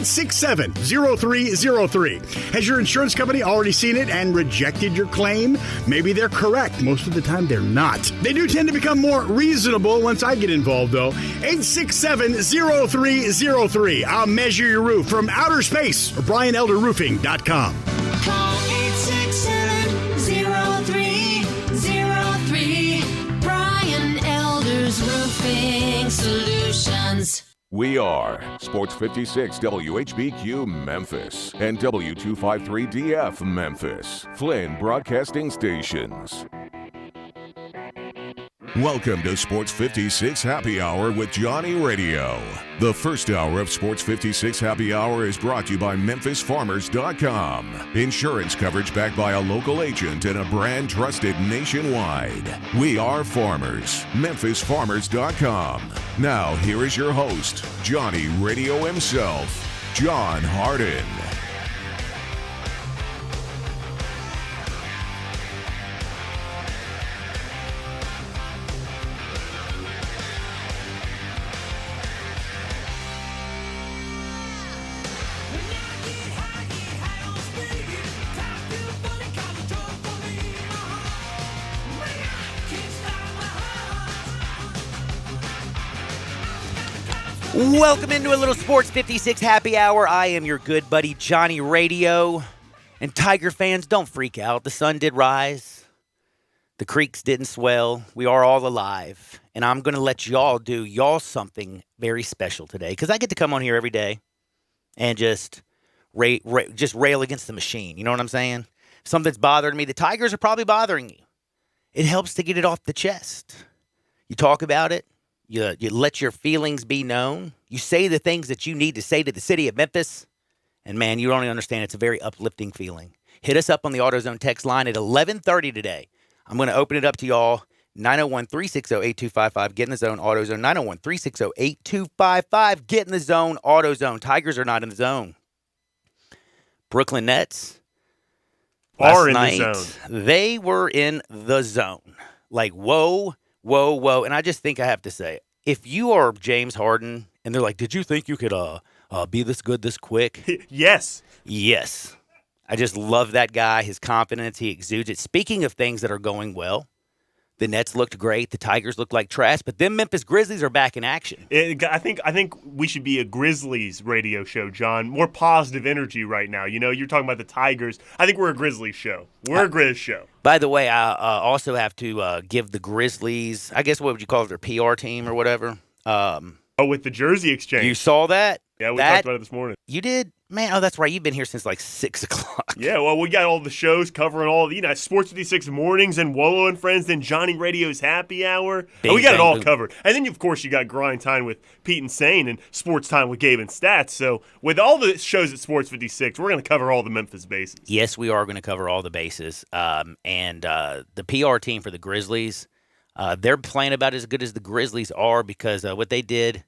867-0303. Has your insurance company already seen it and rejected your claim? Maybe they're correct. Most of the time, they're not. They do tend to become more reasonable once I get involved, though. 867-0303. I'll measure your roof from outer space or BrianElderRoofing.com. Call 867-0303. Brian Elder's Roofing Solutions. We are Sports 56 WHBQ Memphis and W253DF Memphis, Flynn Broadcasting Stations. Welcome to Sports 56 Happy Hour with Johnny Radio. The first hour of Sports 56 Happy Hour is brought to you by MemphisFarmers.com. Insurance coverage backed by a local agent and a brand trusted nationwide. We are farmers. MemphisFarmers.com. Now, here is your host, Johnny Radio himself, John Harden. Welcome into a little Sports 56 Happy Hour. I am your good buddy, Johnny Radio. And Tiger fans, don't freak out. The sun did rise. The creeks didn't swell. We are all alive. And I'm going to let y'all do something very special today. Because I get to come on here every day and just rail against the machine. You know what I'm saying? If something's bothering me, the Tigers are probably bothering you. It helps to get it off the chest. You talk about it. You let your feelings be known. You say the things that you need to say to the city of Memphis. And, man, you don't even understand. It's a very uplifting feeling. Hit us up on the AutoZone text line at 11:30 today. I'm going to open it up to y'all. 901-360-8255. Get in the zone, AutoZone. 901-360-8255. Get in the zone, AutoZone. Tigers are not in the zone. Brooklyn Nets are in night, the zone. They were in the zone. Like, whoa. And I just think I have to say, if you are James Harden and they're like, did you think you could be this good this quick? Yes. Yes. I just love that guy, his confidence. He exudes it. Speaking of things that are going well, the Nets looked great. The Tigers looked like trash. But then Memphis Grizzlies are back in action. I think we should be a Grizzlies radio show, John. More positive energy right now. You know, you're talking about the Tigers. I think we're a Grizzlies show. We're a Grizz show. By the way, I also have to give the Grizzlies, I guess what would you call it, their PR team or whatever. With the jersey exchange. You saw that? Yeah, we talked about it this morning. You did? Man, oh, that's right. You've been here since like 6 o'clock. Yeah, well, we got all the shows covering all, Sports 56 Mornings and Wolo and Friends, then Johnny Radio's Happy Hour. We got it all covered. And then, of course, you got Grindtime with Pete and Sane and Sports Time with Gabe and Stats. So with all the shows at Sports 56, we're going to cover all the Memphis bases. Yes, we are going to cover all the bases. And the PR team for the Grizzlies, they're playing about as good as the Grizzlies are because what they did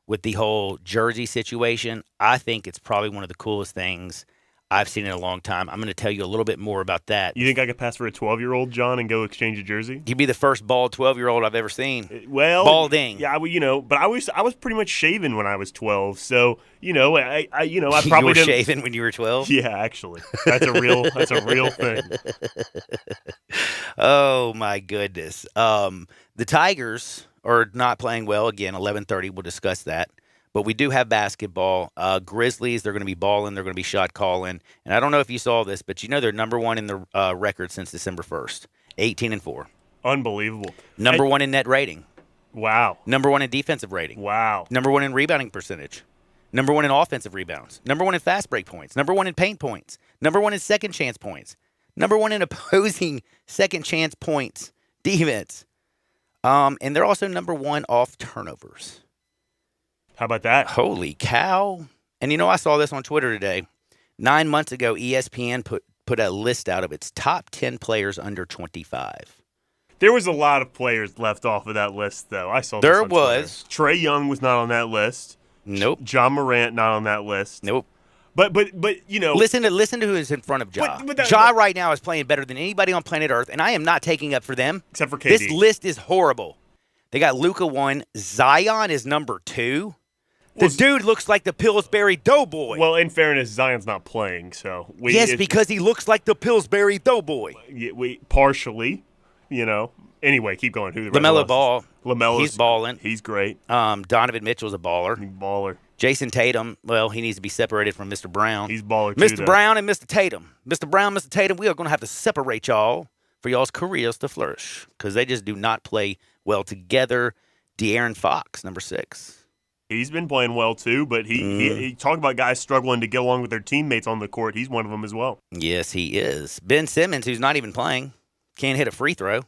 with the whole jersey situation, I think it's probably one of the coolest things I've seen in a long time. I'm going to tell you a little bit more about that. You think I could pass for a 12-year-old, John, and go exchange a jersey? You'd be the first bald 12-year-old I've ever seen. Well, balding. Yeah, but I was pretty much shaven when I was 12. So, I probably you were didn't. shaven when you were 12? Yeah, actually, that's a real thing. Oh my goodness. The Tigers are not playing well. Again, 11:30. We'll discuss that. But we do have basketball. Grizzlies, they're going to be balling. They're going to be shot calling. And I don't know if you saw this, but they're number one in the record since December 1st. 18-4. Unbelievable. Number one in net rating. Wow. Number one in defensive rating. Wow. Number one in rebounding percentage. Number one in offensive rebounds. Number one in fast break points. Number one in paint points. Number one in second chance points. Number one in opposing second chance points defense. And they're also number one off turnovers. How about that? Holy cow. And I saw this on Twitter today. 9 months ago, ESPN put a list out of its top 10 players under 25. There was a lot of players left off of that list, though. I saw there was. Trae Young was not on that list. Nope. John Morant not on that list. Nope. But listen to who is in front of Ja. Ja right now is playing better than anybody on planet Earth, and I am not taking up for them. Except for KD. This list is horrible. They got Luka 1. Zion is number 2. The dude looks like the Pillsbury Doughboy. Well, in fairness, Zion's not playing, so yes, because he looks like the Pillsbury Doughboy. We partially, Anyway, keep going. Who the LaMelo Ball. LaMelo's He's balling. He's great. Donovan Mitchell's a baller. Baller. Jason Tatum, well, he needs to be separated from Mr. Brown. He's baller too. Mr. Brown and Mr. Tatum. Mr. Brown, Mr. Tatum, we are going to have to separate y'all for y'all's careers to flourish because they just do not play well together. De'Aaron Fox, number 6. He's been playing well too, but he talked about guys struggling to get along with their teammates on the court. He's one of them as well. Yes, he is. Ben Simmons, who's not even playing, can't hit a free throw.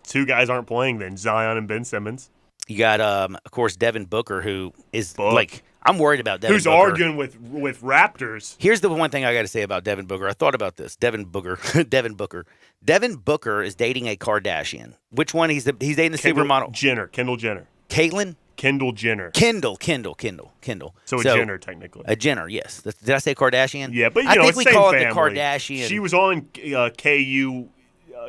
2 guys aren't playing then, Zion and Ben Simmons. You got, of course, Devin Booker, who is I'm worried about Devin Booker. Who's arguing with Raptors. Here's the one thing I got to say about Devin Booker. I thought about this. Devin Booker. Devin Booker is dating a Kardashian. Which one? He's dating the supermodel. Kendall Jenner. Caitlyn? Kendall Jenner. Kendall. So a Jenner, technically. A Jenner, yes. Did I say Kardashian? Yeah, but I think it's we same call family. it the Kardashian. She was on KU,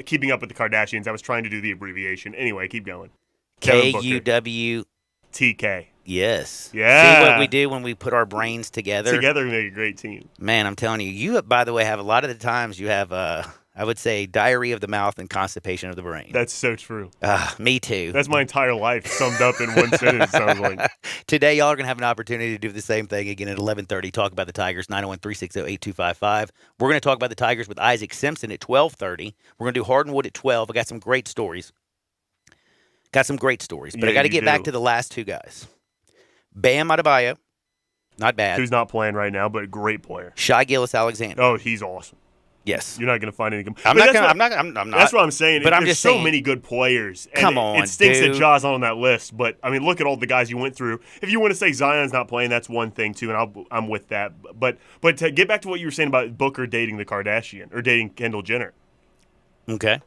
Keeping Up with the Kardashians. I was trying to do the abbreviation. Anyway, keep going. KUW. TK. Yes. Yeah. See what we do when we put our brains together? Together we make a great team. Man, I'm telling you. You, by the way, have a lot of the times you have, I would say, diarrhea of the mouth and constipation of the brain. That's so true. Me too. That's my entire life summed up in one sentence, sounds like. Today, y'all are going to have an opportunity to do the same thing again at 11:30. Talk about the Tigers, 901-360-8255. We're going to talk about the Tigers with Isaac Simpson at 12:30. We're going to do Hardwood at 12. I got some great stories. But I got to get back to the last 2 guys. Bam Adebayo, not bad. Who's not playing right now, but a great player. Shai Gilgeous-Alexander. Oh, he's awesome. Yes. You're not going to find any. I'm not. That's what I'm saying. But I'm There's just so saying, many good players. And come on, it stinks dude. that Ja's on that list. But I mean, look at all the guys you went through. If you want to say Zion's not playing, that's one thing too, and I'm with that. But to get back to what you were saying about Booker dating the Kardashian or dating Kendall Jenner. Okay.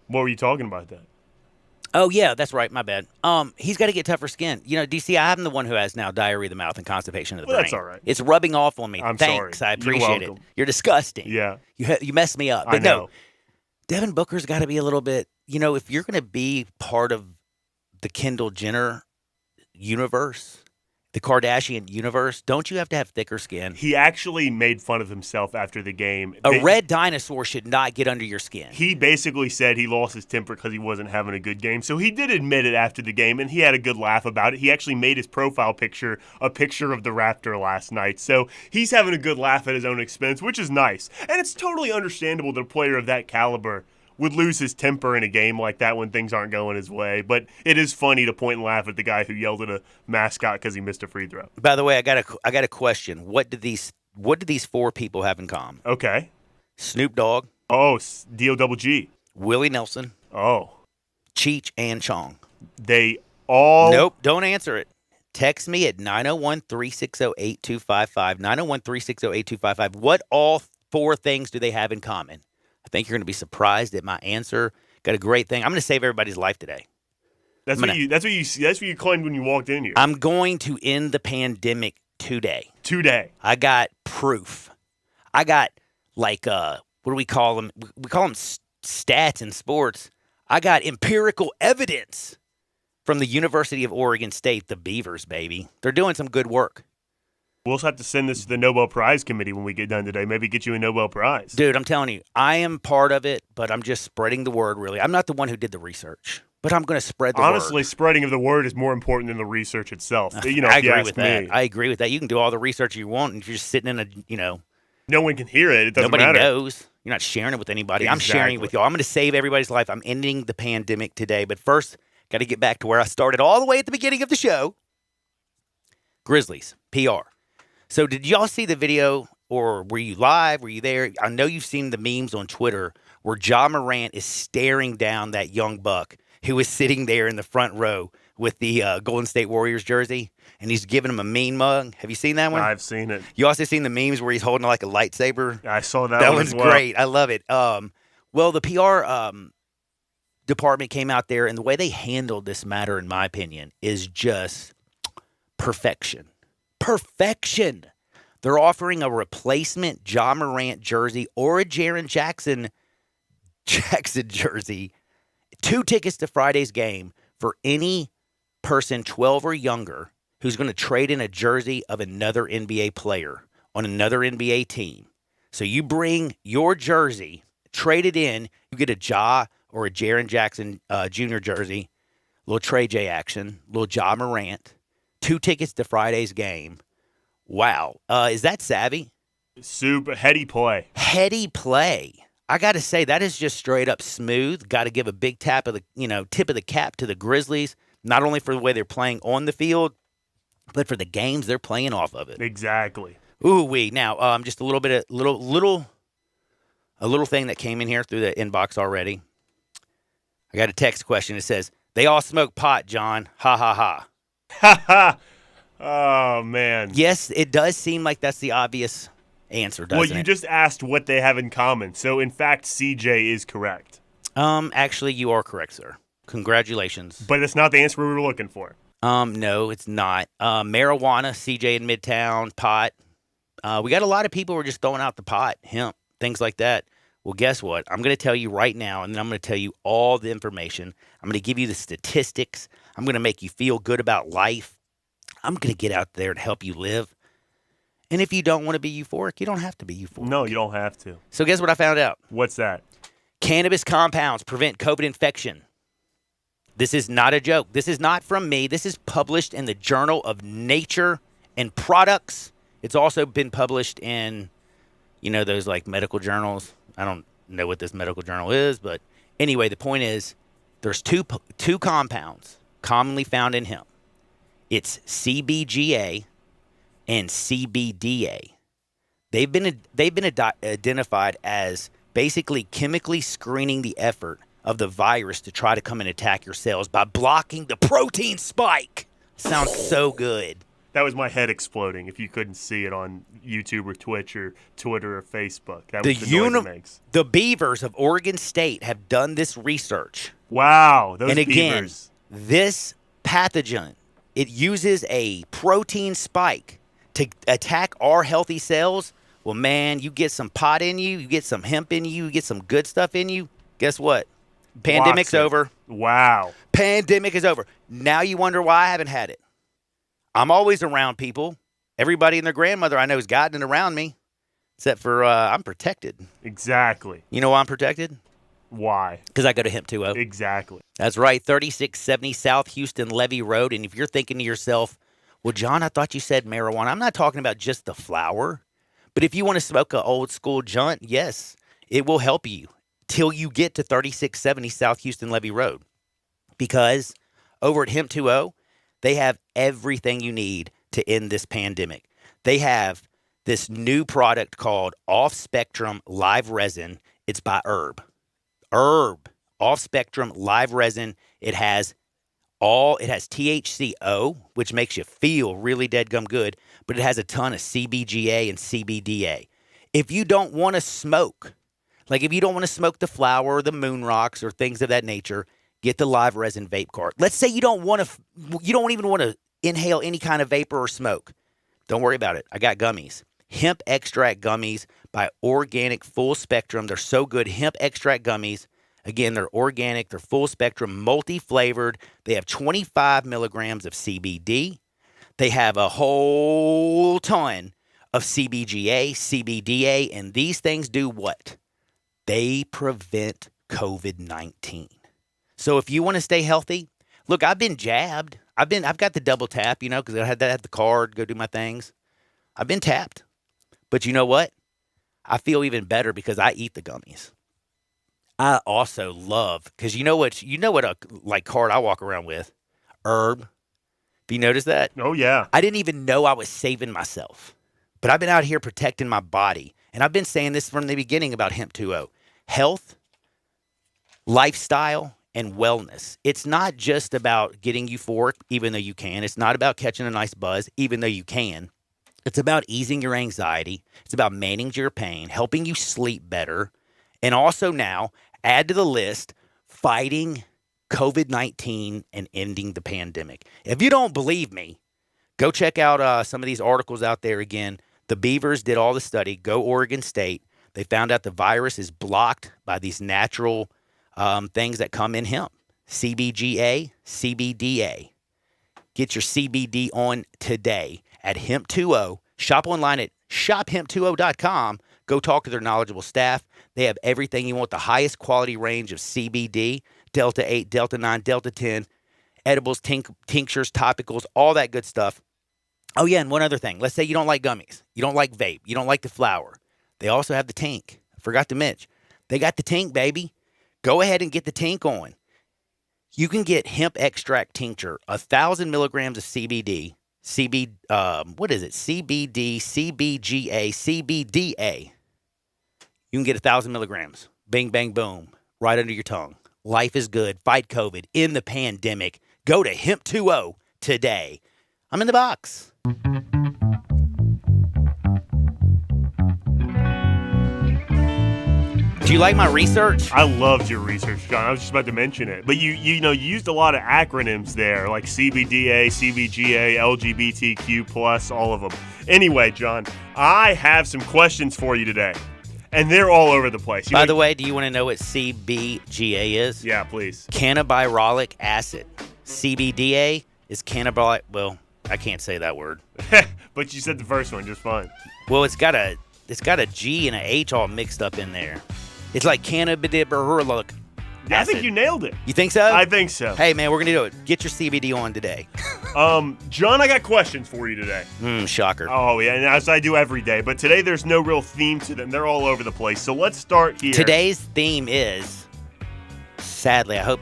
What were you talking about that? Oh, yeah, that's right. My bad. He's got to get tougher skin. DC, I'm the one who has now diarrhea of the mouth and constipation of the brain. That's all right. It's rubbing off on me. I'm Thanks. sorry. I appreciate it. You're disgusting. Yeah. You messed me up. But no, Devin Booker's got to be a little bit, if you're going to be part of the Kendall Jenner universe, the Kardashian universe, don't you have to have thicker skin? He actually made fun of himself after the game. A red dinosaur should not get under your skin. He basically said he lost his temper because he wasn't having a good game. So he did admit it after the game, and he had a good laugh about it. He actually made his profile picture a picture of the Raptor last night. So he's having a good laugh at his own expense, which is nice. And it's totally understandable that a player of that caliber would lose his temper in a game like that when things aren't going his way. But it is funny to point and laugh at the guy who yelled at a mascot because he missed a free throw. By the way, I got a question. What do these 4 people have in common? Okay. Snoop Dogg. Oh, D-O-double-G. Willie Nelson. Oh. Cheech and Chong. They all... Nope, don't answer it. Text me at 901-360-8255. 901-360-8255. What all 4 things do they have in common? I think you're going to be surprised at my answer. Got a great thing. I'm going to save everybody's life today. That's what you claimed when you walked in here. I'm going to end the pandemic today. Today. I got proof. I got what do we call them? We call them stats in sports. I got empirical evidence from the University of Oregon State, the Beavers, baby. They're doing some good work. We'll also have to send this to the Nobel Prize Committee when we get done today. Maybe get you a Nobel Prize. Dude, I'm telling you, I am part of it, but I'm just spreading the word, really. I'm not the one who did the research, but I'm going to spread the word. Honestly, spreading of the word is more important than the research itself. I agree with that. I agree with that. You can do all the research you want, and if you're just sitting in a, no one can hear it. It doesn't matter. Nobody knows. You're not sharing it with anybody. Exactly. I'm sharing it with y'all. I'm going to save everybody's life. I'm ending the pandemic today. But first, got to get back to where I started all the way at the beginning of the show. Grizzlies, PR. So did y'all see the video, or were you live? Were you there? I know you've seen the memes on Twitter where Ja Morant is staring down that young buck who was sitting there in the front row with the Golden State Warriors jersey, and he's giving him a mean mug. Have you seen that one? I've seen it. You also seen the memes where he's holding like a lightsaber? I saw that. That one one's as well. great. I love it. Well, the PR department came out there, and the way they handled this matter, in my opinion, is just perfection. Perfection. They're offering a replacement Ja Morant jersey or a Jaren Jackson jersey, 2 tickets to Friday's game for any person 12 or younger who's going to trade in a jersey of another NBA player on another NBA team. So you bring your jersey, trade it in, you get a Ja or a Jaren Jackson Jr. jersey, little Trey J action, little Ja Morant, 2 tickets to Friday's game. Wow. Is that savvy? Super heady play. Heady play. I got to say, that is just straight up smooth. Got to give a big tip of the cap to the Grizzlies, not only for the way they're playing on the field, but for the games they're playing off of it. Exactly. Ooh-wee. Now, just a little bit of a little thing that came in here through the inbox already. I got a text question. It says, "They all smoke pot, John. Ha, ha, ha." Ha, ha. Oh, man. Yes, it does seem like that's the obvious answer, doesn't it? Well, you just asked what they have in common. So, in fact, CJ is correct. Actually, you are correct, sir. Congratulations. But it's not the answer we were looking for. No, it's not. Marijuana, CJ in Midtown, pot. We got a lot of people who are just throwing out the pot, hemp, things like that. Well, guess what? I'm going to tell you right now, and then I'm going to tell you all the information. I'm going to give you the statistics. I'm going to make you feel good about life. I'm going to get out there and help you live. And if you don't want to be euphoric, you don't have to be euphoric. No, you don't have to. So guess what I found out? What's that? Cannabis compounds prevent COVID infection. This is not a joke. This is not from me. This is published in the Journal of Nature and Products. It's also been published in, those like medical journals. I don't know what this medical journal is, but anyway, the point is there's two compounds commonly found in hemp. It's CBGA and CBDA. They've been identified as basically chemically screening the effort of the virus to try to come and attack your cells by blocking the protein spike. Sounds so good. That was my head exploding if you couldn't see it on YouTube or Twitch or Twitter or Facebook. That was the noise it makes. The Beavers of Oregon State have done this research. Wow, those and again, beavers. This pathogen, it uses a protein spike to attack our healthy cells. Well, man, you get some pot in you, you get some hemp in you, you get some good stuff in you. Guess what? Pandemic's over. Wow. Pandemic is over. Now you wonder why I haven't had it. I'm always around people. Everybody and their grandmother I know has gotten it around me, except for I'm protected. Exactly. You know why I'm protected? Why? Because I go to Hemp 2.0. Exactly. That's right, 3670 South Houston Levee Road. And if you're thinking to yourself, well, John, I thought you said marijuana. I'm not talking about just the flower. But if you want to smoke an old school joint, yes, it will help you till you get to 3670 South Houston Levee Road. Because over at Hemp 2.0, they have everything you need to end this pandemic. They have this new product called Off-Spectrum Live Resin. It's by Herb. Off-Spectrum Live Resin. It has THCO, which makes you feel really deadgum good, but it has a ton of CBGA and CBDA. If you don't want to smoke, like if you don't want to smoke the flower or the moon rocks or things of that nature, get the Live Resin vape cart. Let's say you don't even want to inhale any kind of vapor or smoke. Don't worry about it. I got gummies. Hemp extract gummies by Organic Full Spectrum. They're so good. Hemp extract gummies. Again, they're organic. They're full spectrum, multi-flavored. They have 25 milligrams of CBD. They have a whole ton of CBGA, CBDA, and these things do what? They prevent COVID-19. So if you want to stay healthy, look, I've been jabbed. I've got the double tap, because I had the card, go do my things. I've been tapped. But you know what? I feel even better because I eat the gummies. I also love, because you know what card I walk around with? Herb. Have you noticed that? Oh, yeah. I didn't even know I was saving myself. But I've been out here protecting my body. And I've been saying this from the beginning about Hemp 2.0. Health, lifestyle, and wellness. It's not just about getting euphoric, even though you can. It's not about catching a nice buzz, even though you can. It's about easing your anxiety. It's about managing your pain, helping you sleep better. And also now, add to the list, fighting COVID-19 and ending the pandemic. If you don't believe me, go check out some of these articles out there again. The Beavers did all the study. Go Oregon State. They found out the virus is blocked by these natural things that come in hemp. CBGA, CBDA. Get your CBD on today at Hemp20. Shop online at shophemp20.com. Go talk to their knowledgeable staff. They have everything you want, the highest quality range of CBD, Delta 8, Delta 9, Delta 10, edibles, tinctures, topicals, all that good stuff. Oh, yeah, and one other thing. Let's say you don't like gummies. You don't like vape. You don't like the flower. They also have the tink. I forgot to mention. They got the tink, baby. Go ahead and get the tink on. You can get hemp extract tincture, 1,000 milligrams of CBD, what is it? CBD, CBGA, CBDA. You can get 1,000 milligrams. Bing, bang, boom. Right under your tongue. Life is good. Fight COVID. In the pandemic. Go to Hemp20 today. I'm in the box. Do you like my research? I loved your research, John. I was just about to mention it. But you used a lot of acronyms there, like CBDA, CBGA, LGBTQ+, all of them. Anyway, John, I have some questions for you today. And they're all over the place. By the way, do you want to know what CBGA is? Yeah, please. Cannabidiolic acid. CBDA is cannabinoid. Well, I can't say that word. But you said the first one just fine. Well, it's got a G and an H all mixed up in there. It's like cannabidiolic. Yeah, I think you nailed it. You think so? I think so. Hey, man, we're going to do it. Get your CBD on today. John, I got questions for you today. Shocker. Oh, yeah, and as I do every day. But today there's no real theme to them. They're all over the place. So let's start here. Today's theme is, sadly, I hope,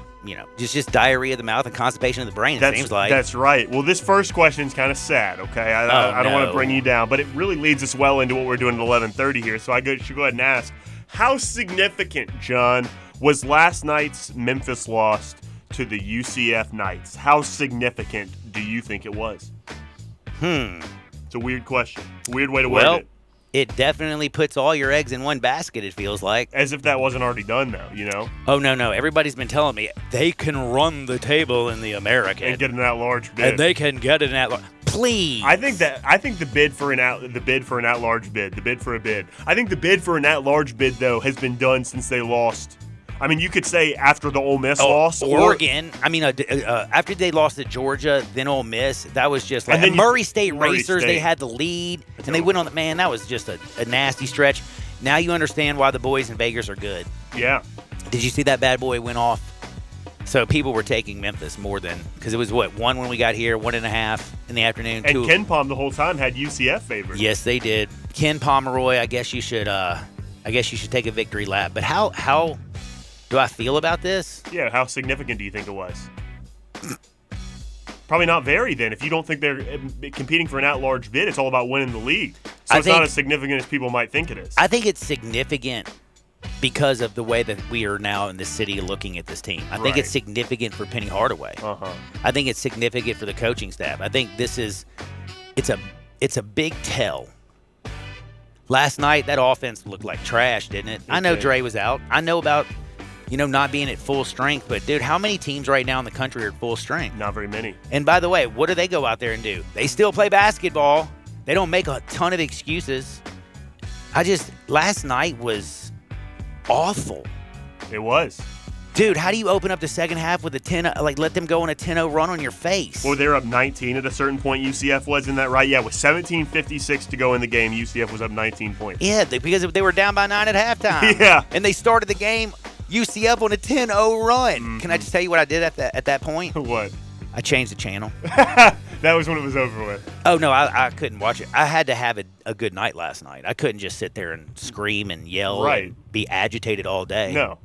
just diarrhea of the mouth and constipation of the brain, it seems like. That's right. Well, this first question is kind of sad, okay? I don't want to bring you down, but it really leads us well into what we're doing at 11:30 here. So should go ahead and ask, how significant, John, was last night's Memphis loss to the UCF Knights? How significant do you think it was? It's a weird question. It's a weird way to word it. It definitely puts all your eggs in one basket, it feels like. As if that wasn't already done, though, Oh, no. Everybody's been telling me they can run the table in the American. And get an at-large bid. And they can get an at-large. Please. I think the bid for an at-large bid, the bid for a bid. I think the bid for an at-large bid, though, has been done since they lost. I mean, you could say after the Ole Miss loss. Oregon. After they lost to Georgia, then Ole Miss, that was just like Murray State Racers. They had the lead, and they went on. Man, that was just a nasty stretch. Now you understand why the boys in Vegas are good. Yeah. Did you see that bad boy went off? So people were taking Memphis more than, because it was 1 when we got here, 1.5 in the afternoon. And Ken Palm the whole time had UCF favored. Yes, they did. Ken Pomeroy, I guess you should take a victory lap. But how do I feel about this? Yeah, how significant do you think it was? Probably not very then. If you don't think they're competing for an at-large bid, it's all about winning the league. So it's not as significant as people might think it is. I think it's significant because of the way that we are now in the city looking at this team. I think it's significant for Penny Hardaway. I think it's significant for the coaching staff. I think it's a big tell. Last night, that offense looked like trash, didn't it? I know Dre was out. I know about not being at full strength. But, dude, how many teams right now in the country are at full strength? Not very many. And, by the way, what do they go out there and do? They still play basketball. They don't make a ton of excuses. Last night was awful. It was. Dude, how do you open up the second half with a 10, let them go on a 10-0 run on your face? Well, they were up 19 at a certain point, UCF was, isn't that right? Yeah, with 17:56 to go in the game, UCF was up 19 points. Yeah, because they were down by 9 at halftime. Yeah. And they started the game, UCF on a 10-0 run. Can I just tell you what I did at that point? What? I changed the channel. That was when it was over with. Oh, no, I couldn't watch it. I had to have a good night last night. I couldn't just sit there and scream and yell and be agitated all day. No.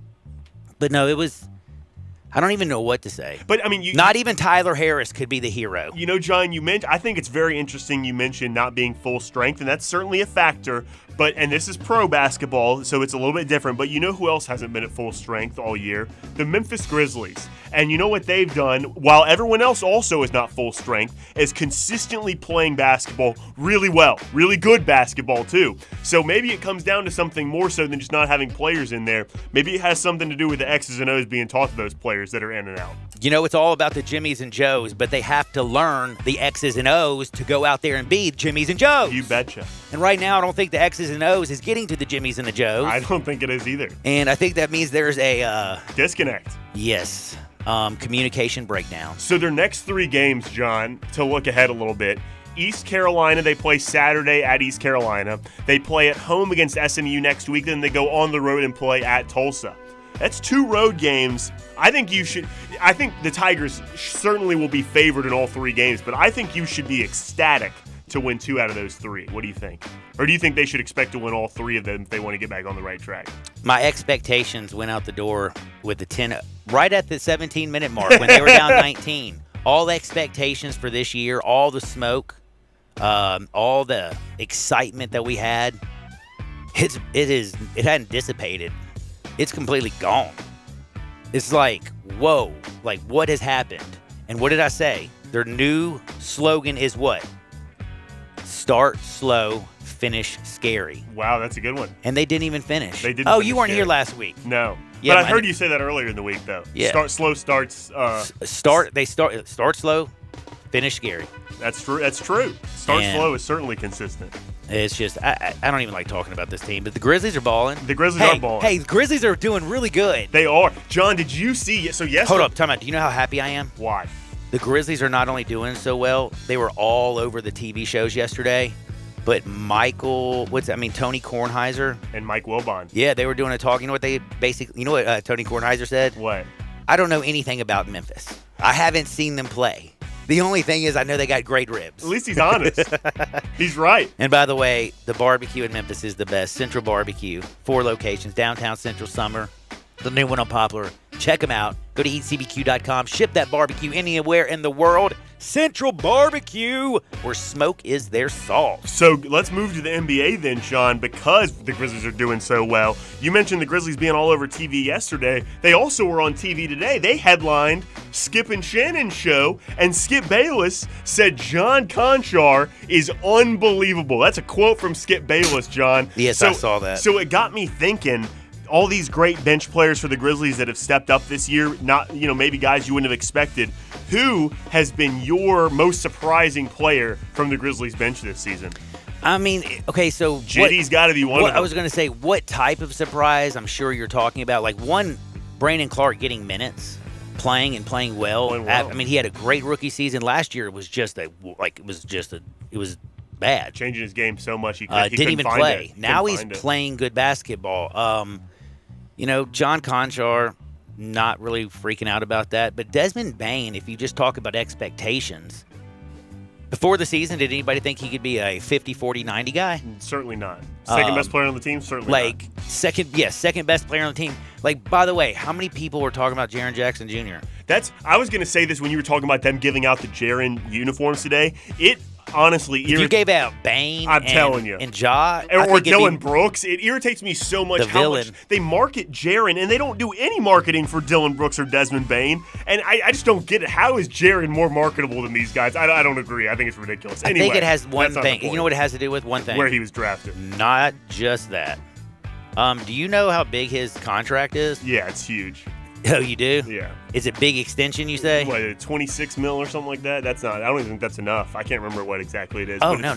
But no, it was – I don't even know what to say. But, I mean, not even Tyler Harris could be the hero. John, I think it's very interesting you mentioned not being full strength, and that's certainly a factor. And this is pro basketball, so it's a little bit different. But you know who else hasn't been at full strength all year? The Memphis Grizzlies. And you know what they've done, while everyone else also is not full strength, is consistently playing basketball really well. Really good basketball, too. So maybe it comes down to something more so than just not having players in there. Maybe it has something to do with the X's and O's being taught to those players that are in and out. It's all about the Jimmies and Joes, but they have to learn the X's and O's to go out there and be Jimmies and Joes. You betcha. And right now, I don't think the X's and O's is getting to the Jimmies and the Joes. I don't think it is either. And I think that means there's a disconnect. Yes. communication breakdown. So their next 3 games, John, to look ahead a little bit. East Carolina, they play Saturday at East Carolina. They play at home against SMU next week. Then they go on the road and play at Tulsa. That's 2 road games. I think the Tigers certainly will be favored in all 3 games, but I think you should be ecstatic to win 2 out of those 3. What do you think? Or do you think they should expect to win all 3 of them if they want to get back on the right track? My expectations went out the door with the 10, right at the 17-minute mark when they were down 19. All expectations for this year, all the smoke, all the excitement that we had, it hadn't dissipated. It's completely gone. It's like, whoa, like what has happened? And what did I say? Their new slogan is what? Start slow, finish scary. Wow, that's a good one. And they didn't even finish. They didn't. Oh, finish you weren't scary. Here last week. No. Yeah, but I heard you say that earlier in the week, though. Yeah. Start slow starts. Start slow, finish scary. That's true. That's true. Start And slow is certainly consistent. It's just I don't even like talking about this team, but the Grizzlies are balling. The Grizzlies are balling. Hey, the Grizzlies are doing really good. They are. John, did you see? So yes. Hold up, time out. Do you know how happy I am? Why? The Grizzlies are not only doing so well, they were all over the TV shows yesterday. But Tony Kornheiser And Mike Wilbon. Yeah, they were doing a talk. You know what they basically? You know what Tony Kornheiser said? What? I don't know anything about Memphis. I haven't seen them play. The only thing is I know they got great ribs. At least he's honest. He's right. And by the way, the barbecue in Memphis is the best. Central Barbecue, 4 locations, downtown Central Summer, the new one on Poplar. Check them out. Go to eatcbq.com. Ship that barbecue anywhere in the world. Central Barbecue, where smoke is their salt. So let's move to the NBA then, Sean, because the Grizzlies are doing so well. You mentioned the Grizzlies being all over TV yesterday. They also were on TV today. They headlined Skip and Shannon's show, and Skip Bayless said John Conchar is unbelievable. That's a quote from Skip Bayless, John. Yes, I saw that. So it got me thinking, all these great bench players for the Grizzlies that have stepped up this year, not, maybe guys you wouldn't have expected. Who has been your most surprising player from the Grizzlies bench this season? I mean, okay, so Jitty's got to be one of them. I was going to say, what type of surprise I'm sure you're talking about? Like, one, Brandon Clark getting minutes, playing well. Playing well. I mean, he had a great rookie season. Last year it was it was bad. Changing his game so much he Didn't couldn't even find play. it. Now he's playing good basketball. John Conchar, not really freaking out about that. But Desmond Bane, if you just talk about expectations, before the season, did anybody think he could be a 50, 40, 90 guy? Certainly not. Second best player on the team? Certainly not. Second best player on the team. Like, by the way, how many people were talking about Jaren Jackson Jr.? I was going to say this when you were talking about them giving out the Jaren uniforms today. It honestly if you gave out Bane telling you. And Ja or Dylan Brooks, it irritates me so much how villain. much they market Jaren, and they don't do any marketing for Dylan Brooks or Desmond Bane. And I just don't get it. How is Jaren more marketable than these guys? I don't agree. I think it's ridiculous. Anyway, I think it has one that's not the thing. point. You know what it has to do with? One thing. Where he was drafted. Not just that. Do you know how big his contract is? Yeah, it's huge. Oh, you do? Yeah. Is it big extension, you say? What, 26 mil or something like that? That's not. I don't even think that's enough. I can't remember what exactly it is. Oh, but no.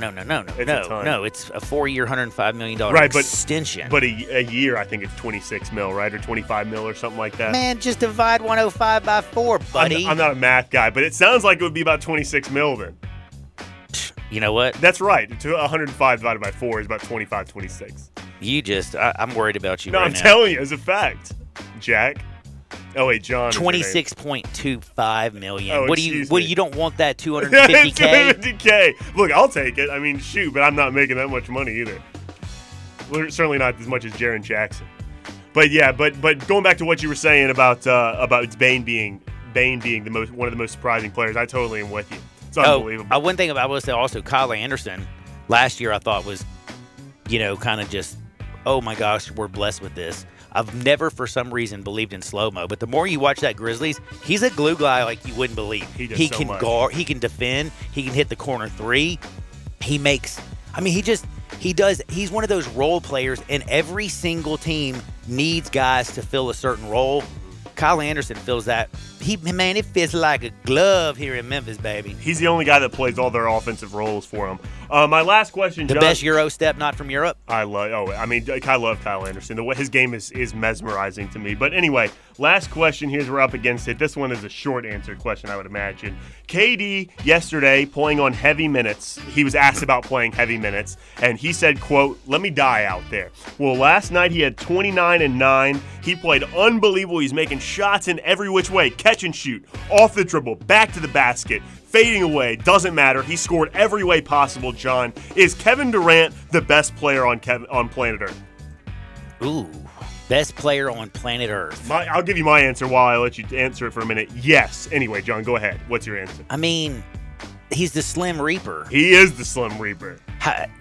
It's a ton. No, it's a 4-year, $105 million extension. But a year, I think it's 26 mil, right? Or 25 mil or something like that. Man, just divide 105 by 4, buddy. I'm not a math guy, but it sounds like it would be about 26 mil then. You know what? That's right. 105 divided by 4 is about 25, 26. I'm worried about you No, right I'm now. telling you, as a fact. Jack. Oh wait, John. 26.25 million. Oh, What excuse do me. you don't want that 250K? 250K. Look, I'll take it. I mean, shoot, but I'm not making that much money either. We're certainly not as much as Jaren Jackson. But yeah, but going back to what you were saying about Bane being one of the most surprising players, I totally am with you. It's unbelievable. One thing I will say also, Kyle Anderson last year I thought was, kind of just, oh my gosh, we're blessed with this. I've never, for some reason, believed in slow-mo, but the more you watch that Grizzlies, he's a glue guy like you wouldn't believe. He does he so can much. guard, he can defend, he can hit the corner 3. He's one of those role players, and every single team needs guys to fill a certain role. Kyle Anderson fills that. It fits like a glove here in Memphis, baby. He's the only guy that plays all their offensive roles for him. My last question, The John. best Euro step not from Europe? I love Kyle Anderson. His game is mesmerizing to me. But anyway, last question. Here's we're up against it. This one is a short answer question, I would imagine. KD yesterday playing on heavy minutes. He was asked about playing heavy minutes, and he said, quote, "Let me die out there." Well, last night he had 29 and 9. He played unbelievable. He's making shots in every which way. Catch and shoot, off the dribble, back to the basket, fading away, doesn't matter. He scored every way possible, John. Is Kevin Durant the best player on planet Earth? Ooh, best player on planet Earth. I'll give you my answer while I let you answer it for a minute. Yes. Anyway, John, go ahead. What's your answer? I mean, he's the Slim Reaper. He is the Slim Reaper.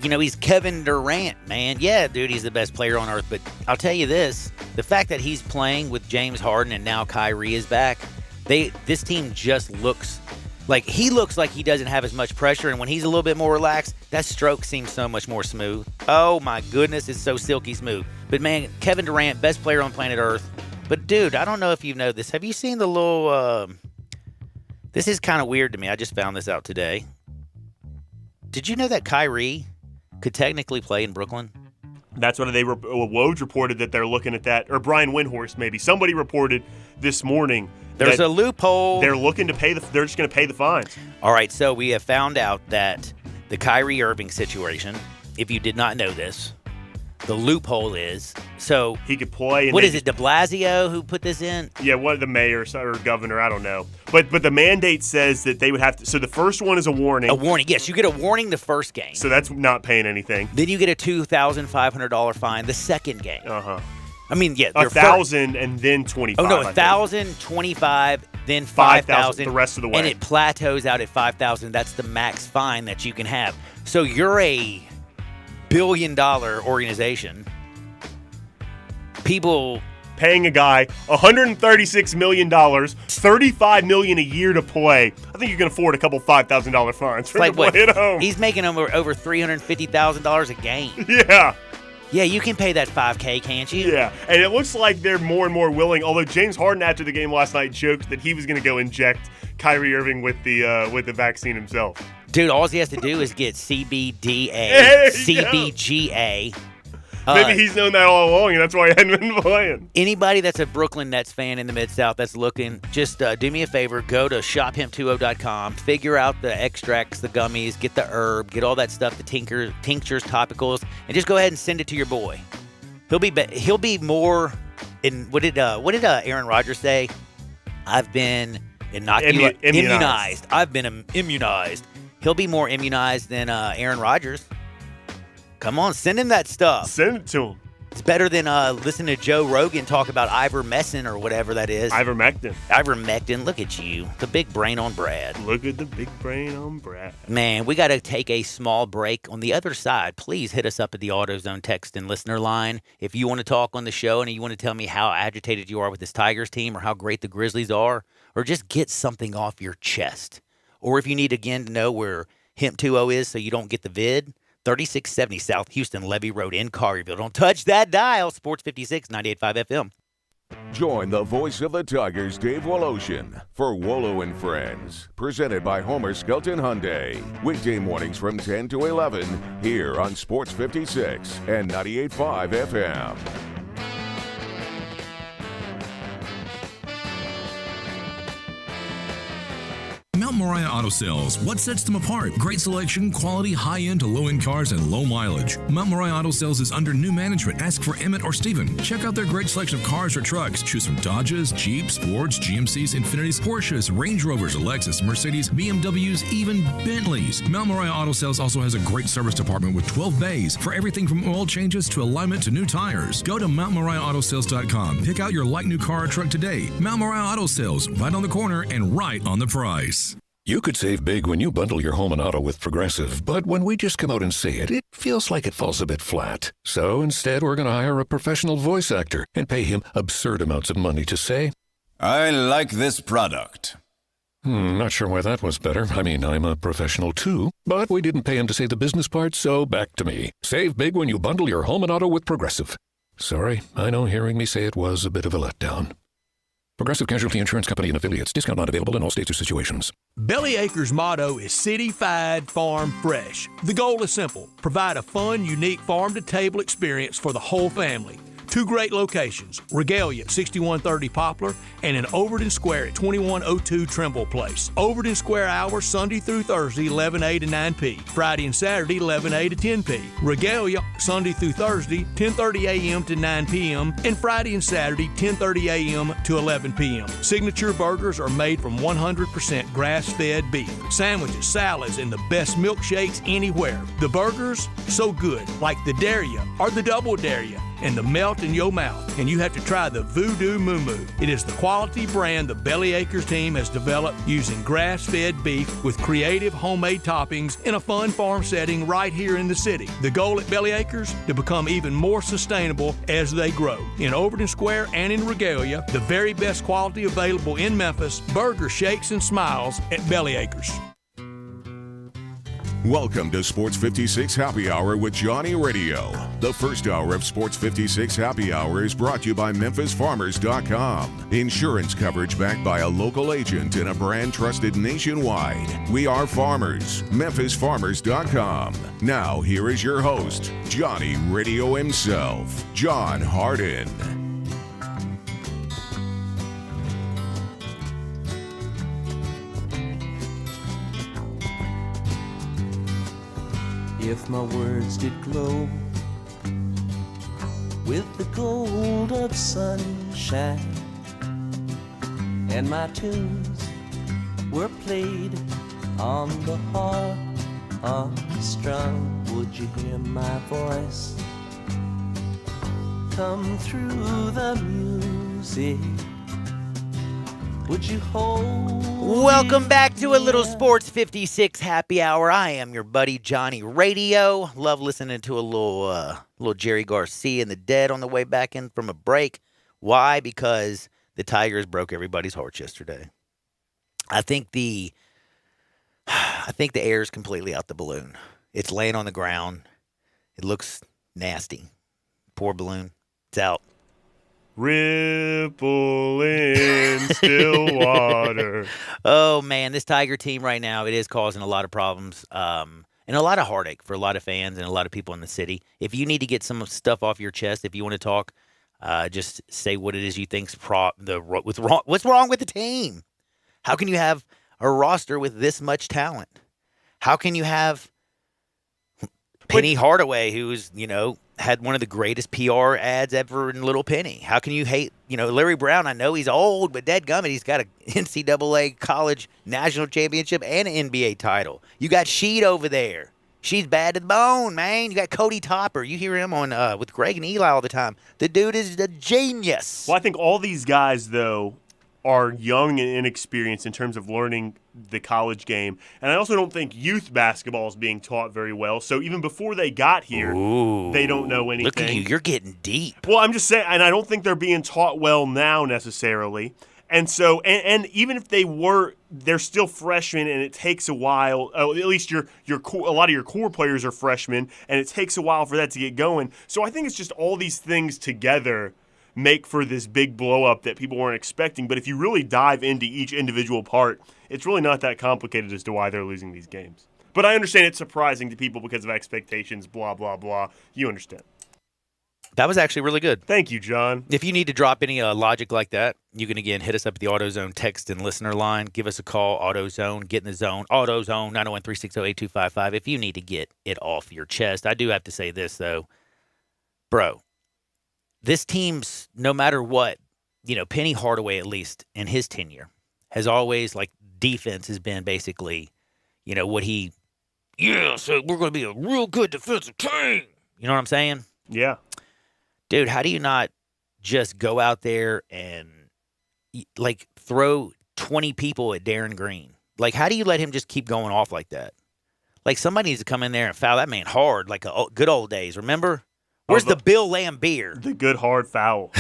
He's Kevin Durant, man. Yeah, dude, he's the best player on earth. But I'll tell you this, the fact that he's playing with James Harden and now Kyrie is back, this team just looks like he doesn't have as much pressure. And when he's a little bit more relaxed, that stroke seems so much more smooth. Oh, my goodness, it's so silky smooth. But, man, Kevin Durant, best player on planet Earth. But, dude, I don't know if you know this. Have you seen the little this is kind of weird to me. I just found this out today. Did you know that Kyrie could technically play in Brooklyn? That's what Woj reported that they're looking at that, or Brian Windhorst maybe. Somebody reported this morning. There's a loophole. They're looking to pay they're just going to pay the fines. All right, so we have found out that the Kyrie Irving situation, if you did not know this, the loophole is, so he could play. What is it, de Blasio who put this in? Yeah, the mayor or governor, I don't know. But the mandate says that they would have to. So the first one is a warning. A warning, yes. You get a warning the first game. So that's not paying anything. Then you get a $2,500 fine the second game. Uh-huh. I mean, yeah. $1,000 and then 25. Oh, no, 1,000, 25, then 5,000. The rest of the way. And it plateaus out at 5,000. That's the max fine that you can have. So you're a billion-dollar organization. People paying a guy $136 million, $35 million a year to play. I think you can afford a couple $5,000 fines for like to play at home. He's making over $350,000 a game. Yeah. Yeah, you can pay that $5K, can't you? Yeah, and it looks like they're more and more willing. Although James Harden after the game last night joked that he was going to go inject Kyrie Irving with the vaccine himself. Dude, all he has to do is get CBDA, CBGA. Maybe he's known that all along, and that's why he hadn't been playing. Anybody that's a Brooklyn Nets fan in the Mid-South that's looking, just do me a favor. Go to shophemp20.com. Figure out the extracts, the gummies, get the herb, get all that stuff, the tinctures, topicals, and just go ahead and send it to your boy. He'll be more in what did Aaron Rodgers say? I've been immunized. I've been immunized. He'll be more immunized than Aaron Rodgers. Come on, send him that stuff. Send it to him. It's better than listening to Joe Rogan talk about ivermectin or whatever that is. Ivermectin. Look at you. The big brain on Brad. Look at the big brain on Brad. Man, we got to take a small break. On the other side, please hit us up at the AutoZone text and listener line. If you want to talk on the show and you want to tell me how agitated you are with this Tigers team or how great the Grizzlies are, or just get something off your chest. Or if you need, again, to know where Hemp20 is so you don't get the vid, 3670 South Houston Levee Road in Collierville. Don't touch that dial. Sports 56, 98.5 FM. Join the voice of the Tigers, Dave Woloshin, for Wolo and Friends. Presented by Homer Skelton Hyundai. Weekday mornings from 10 to 11 here on Sports 56 and 98.5 FM. Mount Moriah Auto Sales. What sets them apart? Great selection, quality, high-end to low-end cars, and low mileage. Mount Moriah Auto Sales is under new management. Ask for Emmett or Steven. Check out their great selection of cars or trucks. Choose from Dodges, Jeeps, Fords, GMCs, Infinitis, Porsches, Range Rovers, Lexus, Mercedes, BMWs, even Bentleys. Mount Moriah Auto Sales also has a great service department with 12 bays for everything from oil changes to alignment to new tires. Go to MountMoriahAutoSales.com. Pick out your like new car or truck today. Mount Moriah Auto Sales, right on the corner and right on the price. You could save big when you bundle your home and auto with Progressive, but when we just come out and say it, it feels like it falls a bit flat. So instead, we're going to hire a professional voice actor and pay him absurd amounts of money to say, I like this product. Not sure why that was better. I mean, I'm a professional too, but we didn't pay him to say the business part, so back to me. Save big when you bundle your home and auto with Progressive. Sorry, I know hearing me say it was a bit of a letdown. Progressive Casualty Insurance Company and affiliates. Discount not available in all states or situations. Bellyacre's motto is City-Fied Farm Fresh. The goal is simple: provide a fun, unique farm-to-table experience for the whole family. 2 great locations, Regalia at 6130 Poplar and in Overton Square at 2102 Trimble Place. Overton Square hours Sunday through Thursday, 11A to 9P. Friday and Saturday, 11A to 10P. Regalia, Sunday through Thursday, 10:30 a.m. to 9 p.m. and Friday and Saturday, 10:30 a.m. to 11 p.m. Signature burgers are made from 100% grass-fed beef. Sandwiches, salads, and the best milkshakes anywhere. The burgers, so good, like the Dare Ya or the Double Dare Ya, and the melt in your mouth. And you have to try the Voodoo Moo Moo. It is the quality brand the Bellyacres team has developed using grass-fed beef with creative homemade toppings in a fun farm setting right here in the city. The goal at Bellyacres, to become even more sustainable as they grow. In Overton Square and in Regalia, the very best quality available in Memphis, burger shakes and smiles at Bellyacres. Welcome to Sports 56 Happy Hour with Johnny Radio. The first hour of Sports 56 Happy Hour is brought to you by MemphisFarmers.com. Insurance coverage backed by a local agent and a brand trusted nationwide. We are farmers. MemphisFarmers.com. Now, here is your host, Johnny Radio himself, John Harden. If my words did glow with the gold of sunshine, and my tunes were played on the harp unstrung, would you hear my voice come through the music? Would you hold? Welcome back to a little Sports 56 Happy Hour. I am your buddy Johnny Radio. Love listening to a little Jerry Garcia and the Dead on the way back in from a break. Why? Because the Tigers broke everybody's hearts yesterday. I think the air is completely out the balloon. It's laying on the ground. It looks nasty. Poor balloon. It's out. Ripple in still water. Oh, man, this Tiger team right now, it is causing a lot of problems and a lot of heartache for a lot of fans and a lot of people in the city. If you need to get some stuff off your chest, if you want to talk, just say what it is you think's what's wrong with the team. How can you have a roster with this much talent? How can you have Penny Hardaway, who's, had one of the greatest PR ads ever in Little Penny? How can you hate, Larry Brown? I know he's old, but dadgummit, he's got an NCAA college national championship and an NBA title. You got Sheed over there. She's bad to the bone, man. You got Cody Topper. You hear him on with Greg and Eli all the time. The dude is a genius. Well, I think all these guys, though, are young and inexperienced in terms of learning the college game. And I also don't think youth basketball is being taught very well. So even before they got here, they don't know anything. Look at you. You're getting deep. Well, I'm just saying, and I don't think they're being taught well now necessarily. And so, and even if they were, they're still freshmen, and it takes a while. At least a lot of your core players are freshmen, and it takes a while for that to get going. So I think it's just all these things together make for this big blow-up that people weren't expecting. But if you really dive into each individual part, it's really not that complicated as to why they're losing these games. But I understand it's surprising to people because of expectations, blah, blah, blah. You understand. That was actually really good. Thank you, John. If you need to drop any logic like that, you can, again, hit us up at the AutoZone text and listener line. Give us a call, AutoZone. Get in the zone. AutoZone, 901-360-8255 if you need to get it off your chest. I do have to say this, though. Bro, this team's, no matter what, Penny Hardaway, at least in his tenure, has always, defense has been basically, so we're going to be a real good defensive team. You know what I'm saying? Yeah. Dude, how do you not just go out there and, throw 20 people at Darren Green? How do you let him just keep going off like that? Somebody needs to come in there and foul that man hard, like good old days, remember? Where's the Bill Lambier? The good hard foul.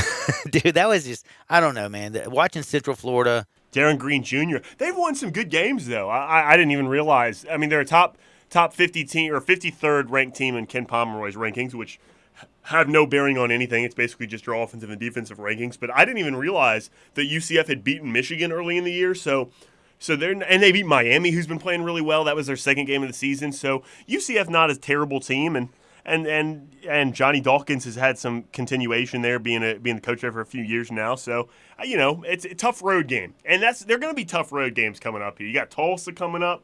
Dude, that was just, I don't know, man. Watching Central Florida. Darren Green Jr. They've won some good games, though. I didn't even realize. I mean, they're a top 50 team or 53rd ranked team in Ken Pomeroy's rankings, which have no bearing on anything. It's basically just your offensive and defensive rankings. But I didn't even realize that UCF had beaten Michigan early in the year. So they beat Miami, who's been playing really well. That was their second game of the season. So UCF not a terrible team, and Johnny Dawkins has had some continuation there, being the coach there for a few years now. So it's a tough road game, and they're going to be tough road games coming up here. You got Tulsa coming up.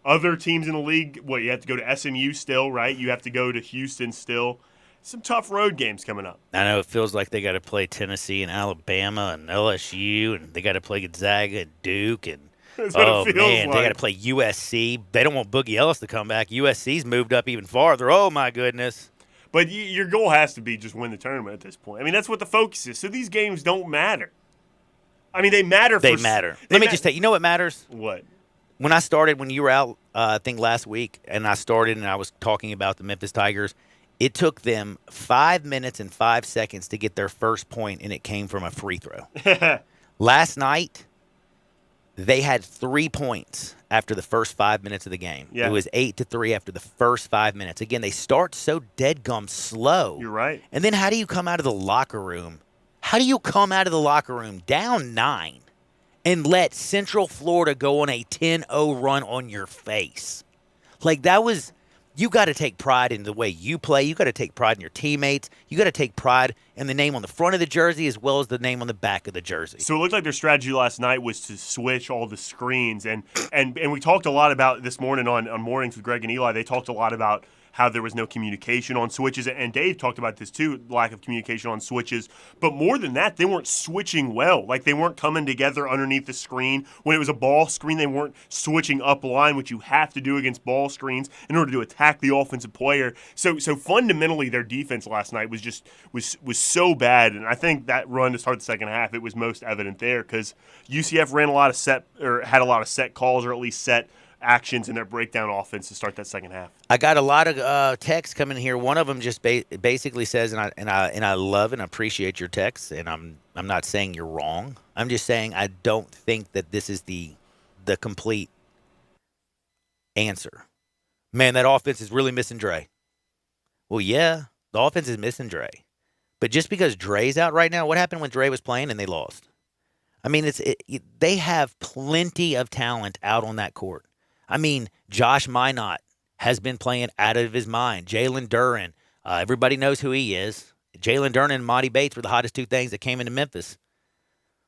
Other teams in the league, you have to go to SMU still, right? You have to go to Houston still. Some tough road games coming up. I know it feels like they got to play Tennessee and Alabama and LSU, and they got to play Gonzaga and Duke, and That's what it feels they like. got to play USC. They don't want Boogie Ellis to come back. USC's moved up even farther. Oh my goodness! But your goal has to be just win the tournament at this point. I mean, that's what the focus is. So these games don't matter. I mean, they matter. They matter. Let me just tell you. You know what matters? What? When I started, when you were out, I think last week, and I started and I was talking about the Memphis Tigers, it took them 5 minutes and 5 seconds to get their first point, and it came from a free throw. Last night, they had 3 points after the first 5 minutes of the game. Yeah. It was 8-3 after the first 5 minutes. Again, they start so dead-gum slow. You're right. And then how do you come out of the locker room? How do you come out of the locker room down 9 and let Central Florida go on a 10-0 run on your face? Like, that was – you got to take pride in the way you play. You got to take pride in your teammates. You got to take pride in the name on the front of the jersey as well as the name on the back of the jersey. So it looked like their strategy last night was to switch all the screens. And we talked a lot about this morning on Mornings with Greg and Eli. They talked a lot about how there was no communication on switches. And Dave talked about this too, lack of communication on switches. But more than that, they weren't switching well. Like, they weren't coming together underneath the screen. When it was a ball screen, they weren't switching up line, which you have to do against ball screens in order to attack the offensive player. So fundamentally, their defense last night was so bad. And I think that run to start the second half, it was most evident there because UCF had a lot of set calls, or at least set actions in their breakdown offense to start that second half. I got a lot of texts coming here. One of them just basically says, and I love and appreciate your texts, and I'm not saying you're wrong. I'm just saying I don't think that this is the complete answer. Man, that offense is really missing Dre. Well, yeah, the offense is missing Dre, but just because Dre's out right now, what happened when Dre was playing and they lost? I mean, they have plenty of talent out on that court. I mean, Josh Minot has been playing out of his mind. Jalen Duren, everybody knows who he is. Jalen Duren and Monty Bates were the hottest two things that came into Memphis.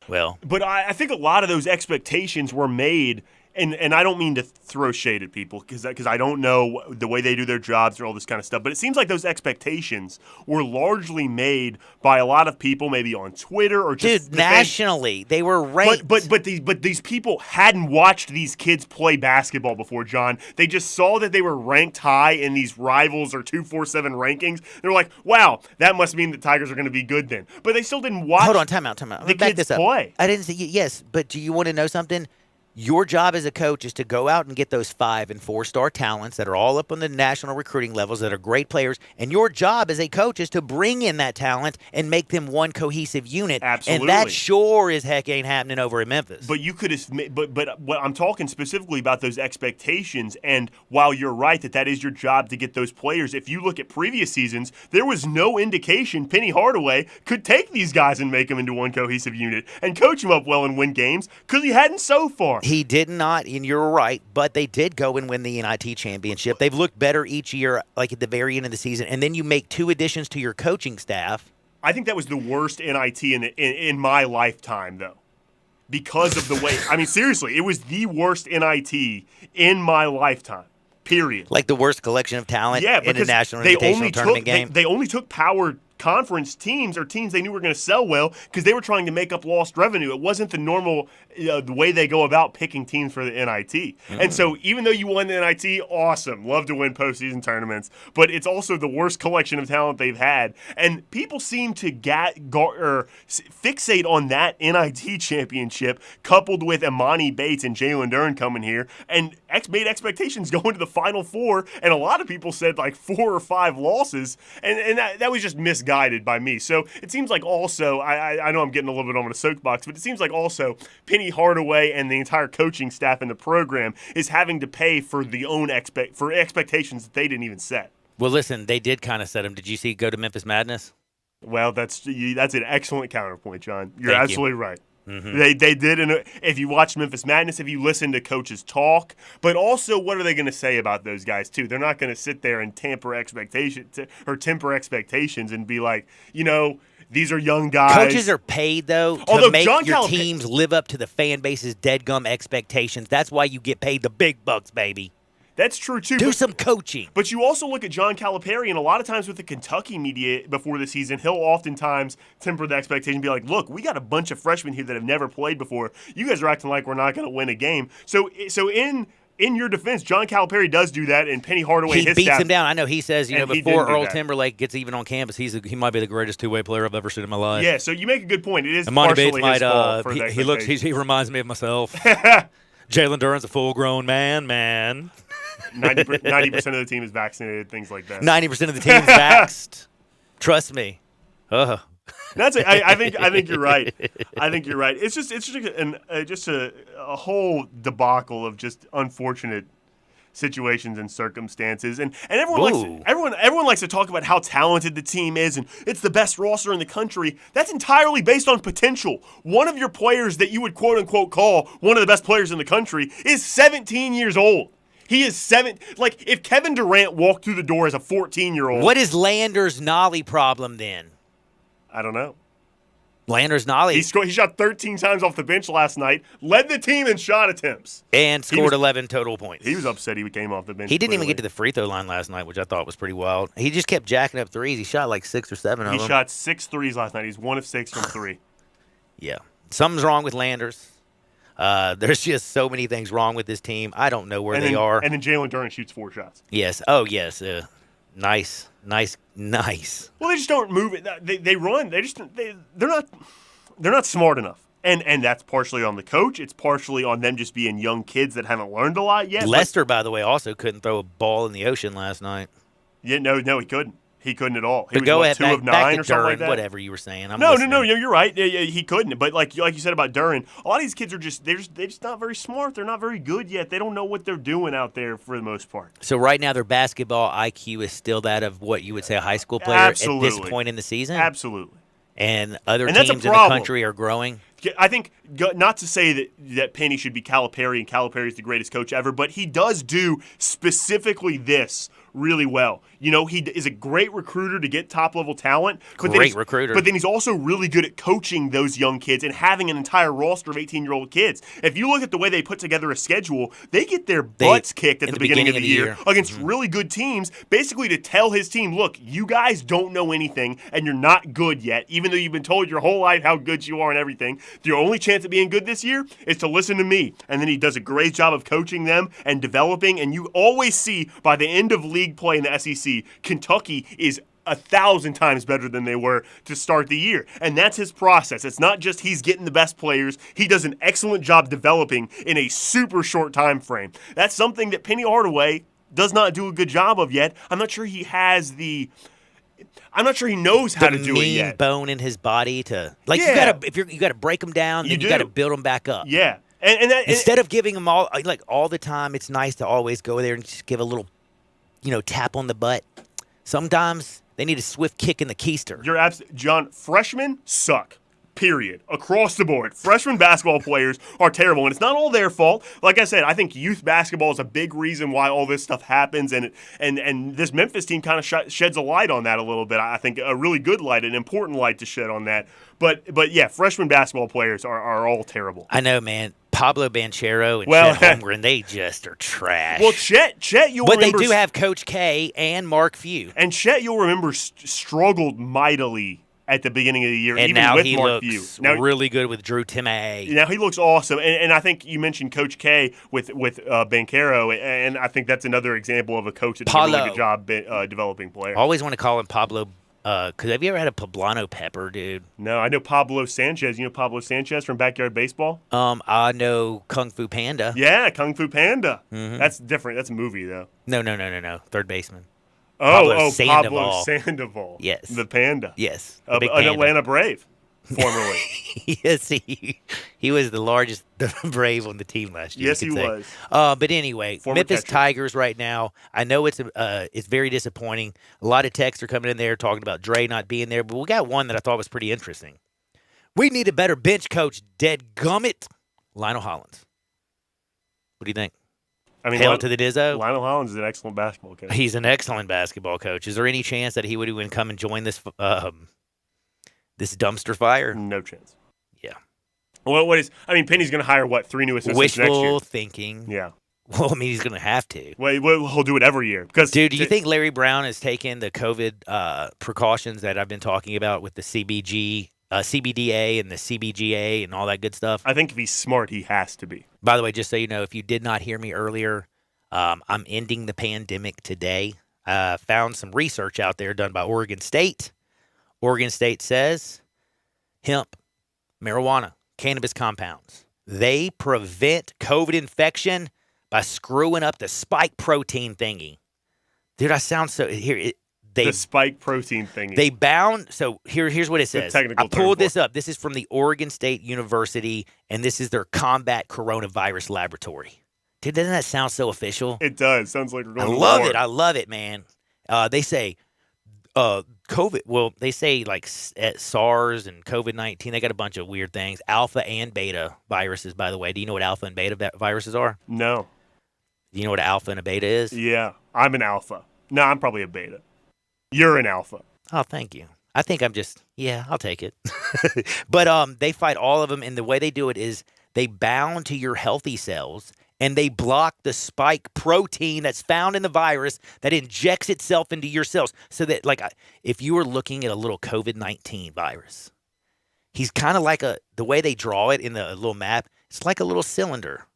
Well, but I think a lot of those expectations were made, and I don't mean to throw shade at people because I don't know the way they do their jobs or all this kind of stuff, but it seems like those expectations were largely made by a lot of people, maybe on Twitter or just nationally. They were ranked. But these people hadn't watched these kids play basketball before, John. They just saw that they were ranked high in these Rivals or 247 rankings. They were like, wow, that must mean the Tigers are going to be good then. But they still didn't watch. Hold on, time out. The kids play. I didn't say yes, but do you want to know something? Your job as a coach is to go out and get those 5- and 4-star talents that are all up on the national recruiting levels that are great players. And your job as a coach is to bring in that talent and make them one cohesive unit. Absolutely. And that sure as heck ain't happening over in Memphis. But you could have. But what I'm talking specifically about those expectations. And while you're right that is your job to get those players, if you look at previous seasons, there was no indication Penny Hardaway could take these guys and make them into one cohesive unit and coach them up well and win games because he hadn't so far. He did not, and you're right, but they did go and win the NIT championship. They've looked better each year, like at the very end of the season, and then you make 2 additions to your coaching staff. I think that was the worst NIT in my lifetime, though, because of the way. I mean, seriously, it was the worst NIT in my lifetime. Period. Like the worst collection of talent in a national invitational tournament game. They only took power conference teams or teams they knew were going to sell well because they were trying to make up lost revenue. It wasn't the normal the way they go about picking teams for the NIT. And so even though you won the NIT, awesome. Love to win postseason tournaments. But it's also the worst collection of talent they've had. And people seem to fixate on that NIT championship coupled with Imani Bates and Jalen Duren coming here and made expectations go into the Final Four. And a lot of people said like 4 or 5 losses. And that was just misguided by me. So it seems like also, I know I'm getting a little bit on a soapbox, but it seems like also Penny Hardaway and the entire coaching staff in the program is having to pay for expectations that they didn't even set. Well, listen, they did kind of set him. Did you see go to Memphis Madness? Well, that's an excellent counterpoint, John. You're Thank absolutely right. Mm-hmm. They did, and if you watch Memphis Madness, if you listen to coaches talk, but also what are they going to say about those guys too? They're not going to sit there and temper expectations and be like, these are young guys. Coaches are paid, though, to make your teams live up to the fan base's deadgum expectations. That's why you get paid the big bucks, baby. That's true, too. Do some coaching. But you also look at John Calipari, and a lot of times with the Kentucky media before the season, he'll oftentimes temper the expectation and be like, look, we got a bunch of freshmen here that have never played before. You guys are acting like we're not going to win a game. So in your defense, John Calipari does do that, and Penny Hardaway, he beats him down. I know he says, before Earl Timberlake gets even on campus, he might be the greatest two-way player I've ever seen in my life. Yeah, so you make a good point. It is Amani partially Bates his fault for the he reminds me of myself. Jalen Duren's a full-grown man. 90% of the team is vaccinated, things like that. 90% of the team's vaxxed. Trust me. I think you're right. I think you're right. It's just a whole debacle of just unfortunate situations and circumstances, and everyone likes to talk about how talented the team is, and it's the best roster in the country. That's entirely based on potential. One of your players that you would quote unquote call one of the best players in the country is 17 years old. He is 7. Like, if Kevin Durant walked through the door as a 14-year-old. What is Landers' Nolly problem then? I don't know. Landers Nolly. He shot 13 times off the bench last night, led the team in shot attempts. And scored 11 total points. He was upset he came off the bench. He didn't even get to the free throw line last night, which I thought was pretty wild. He just kept jacking up threes. He shot like 6 or 7 of them. He shot 6 threes last night. He's 1 of 6 from 3. Yeah. Something's wrong with Landers. There's just so many things wrong with this team. I don't know where they are. And then Jalen Duren shoots 4 shots. Yes. Oh, yes. Nice. Well, they just don't move it. They run. They're not smart enough. And that's partially on the coach. It's partially on them just being young kids that haven't learned a lot yet. Lester, by the way, also couldn't throw a ball in the ocean last night. Yeah, no, he couldn't. He couldn't at all. He but was 2 of 9 or something like that. Whatever you were saying. No, you're right. He couldn't. But like you said about Duren, a lot of these kids are they're just not very smart. They're not very good yet. They don't know what they're doing out there for the most part. So right now their basketball IQ is still that of what you would say a high school player Absolutely. at this point in the season? Absolutely. And other teams in the country are growing? I think, not to say that Penny should be Calipari and Calipari is the greatest coach ever, but he does do specifically this really well. He is a great recruiter to get top-level talent. Great recruiter. But then he's also really good at coaching those young kids and having an entire roster of 18-year-old kids. If you look at the way they put together a schedule, they get their butts kicked at the beginning of the year against really good teams, basically to tell his team, look, you guys don't know anything and you're not good yet, even though you've been told your whole life how good you are and everything. Your only chance of being good this year is to listen to me. And then he does a great job of coaching them and developing, and you always see by the end of league play in the SEC, Kentucky is 1,000 times better than they were to start the year. And that's his process. It's not just he's getting the best players. He does an excellent job developing in a super short time frame. That's something that Penny Hardaway does not do a good job of yet. I'm not sure he knows how to do it yet. Bone in his body to you gotta break them down, then you gotta build them back up. Yeah. Instead of giving them all the time, it's nice to always go there and just give a little tap on the butt. Sometimes they need a swift kick in the keister. You're absolutely, John, freshmen suck. Period. Across the board. Freshman basketball players are terrible, and it's not all their fault. Like I said, I think youth basketball is a big reason why all this stuff happens, and this Memphis team kind of sheds a light on that a little bit. I think a really good light, an important light to shed on that. But yeah, freshman basketball players are all terrible. I know, man. Pablo Banchero and Chet Holmgren, they just are trash. Well, Chet, you'll remember. But they do have Coach K and Mark Few. And Chet, you'll remember, struggled mightily at the beginning of the year, and even now with he Mark looks Few. Now, really good with Drew Timme. Now he looks awesome, and I think you mentioned Coach K with Banchero, and I think that's another example of a coach that does a really good job developing players. Always want to call him Pablo. Because have you ever had a poblano pepper, dude? No, I know Pablo Sanchez. You know Pablo Sanchez from Backyard Baseball? I know Kung Fu Panda. Yeah, Kung Fu Panda. Mm-hmm. That's different. That's a movie, though. No. Third baseman. Pablo Sandoval. Yes. The Panda. Yes. An Atlanta Brave. formerly. Yes, he was the largest Brave on the team last year. Yes, he say. was. But anyway, Former Memphis catcher. Tigers right now. I know it's very disappointing. A lot of texts are coming in there talking about Dre not being there, but we got one that I thought was pretty interesting. We need a better bench coach, dead gummit. Lionel Hollins. What do you think? I mean, Hail to the Dizzo. Lionel Hollins is an excellent basketball coach. He's an excellent basketball coach. Is there any chance that he would even come and join this this dumpster fire? No chance. Yeah. Well, Penny's going to hire, 3 new assistants next year? Wishful thinking. Yeah. Well, I mean, he's going to have to. Well, he'll do it every year. Dude, do you think Larry Brown has taken the COVID precautions that I've been talking about with the CBDA and the CBGA and all that good stuff? I think if he's smart, he has to be. By the way, just so you know, if you did not hear me earlier, I'm ending the pandemic today. Found some research out there done by Oregon State. Oregon State says hemp, marijuana, cannabis compounds, they prevent COVID infection by screwing up the spike protein thingy. Dude, I sound so here. The spike protein thingy. They bound. So here's what it says. Technical I pulled this up. This is from the Oregon State University, and this is their combat coronavirus laboratory. Dude, doesn't that sound so official? It does. Sounds like we're going to war. I love it, man. They say COVID. Well, they say like SARS and COVID-19. They got a bunch of weird things. Alpha and beta viruses, by the way. Do you know what alpha and beta viruses are? No. Do you know what an alpha and a beta is? Yeah, I'm an alpha. No, I'm probably a beta. You're an alpha. Oh, thank you. I think I'm just, I'll take it. But they fight all of them, and the way they do it is they bound to your healthy cells, and they block the spike protein that's found in the virus that injects itself into your cells. So that, like, if you were looking at a little COVID-19 virus, he's kind of like the way they draw it in the little map, it's like a little cylinder.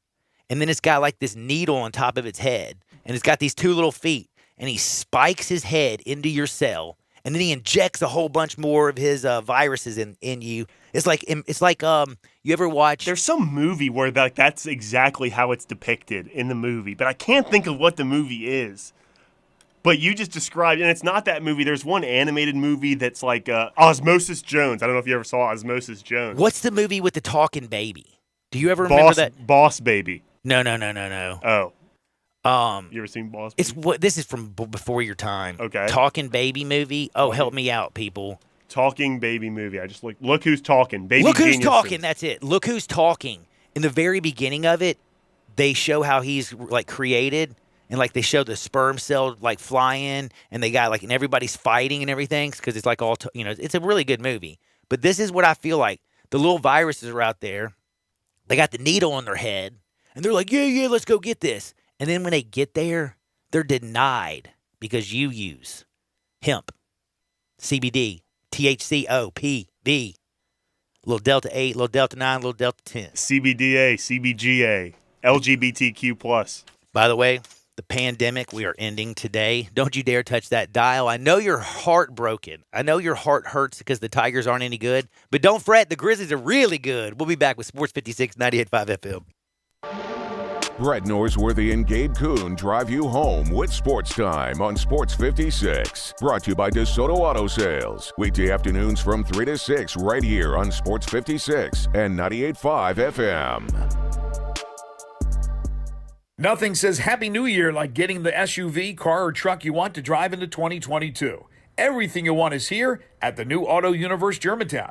And then it's got like this needle on top of its head, and it's got these 2 little feet. And he spikes his head into your cell, and then he injects a whole bunch more of his viruses in you. It's like you ever watch? There's some movie where that's exactly how it's depicted in the movie, but I can't think of what the movie is. But you just described, and it's not that movie. There's one animated movie that's like Osmosis Jones. I don't know if you ever saw Osmosis Jones. What's the movie with the talking baby? Do you ever remember that? Boss Baby. No. Oh. You ever seen Boss Baby? This is from before your time. Okay. Talking baby movie. Oh, help me out, people. Talking baby movie. I just look who's talking. Baby Look who's geniuses. talking. That's it. Look who's talking. In the very beginning of it, they show how he's like created, and like they show the sperm cell like flying, and they got like, and everybody's fighting and everything because it's like all it's a really good movie. But this is what I feel like. The little viruses are out there. They got the needle on their head, and they're like, yeah, let's go get this. And then when they get there, they're denied because you use hemp, CBD, THC, OPB, little Delta 8, little Delta 9, little Delta 10. CBDA, CBGA, LGBTQ+. By the way, the pandemic we are ending today. Don't you dare touch that dial. I know you're heartbroken. I know your heart hurts because the Tigers aren't any good. But don't fret, the Grizzlies are really good. We'll be back with Sports 56, 98.5 FM. Brett Norsworthy and Gabe Kuhn drive you home with Sports Time on Sports 56. Brought to you by DeSoto Auto Sales. Weekday afternoons from 3 to 6 right here on Sports 56 and 98.5 FM. Nothing says Happy New Year like getting the SUV, car, or truck you want to drive into 2022. Everything you want is here at the new Auto Universe Germantown.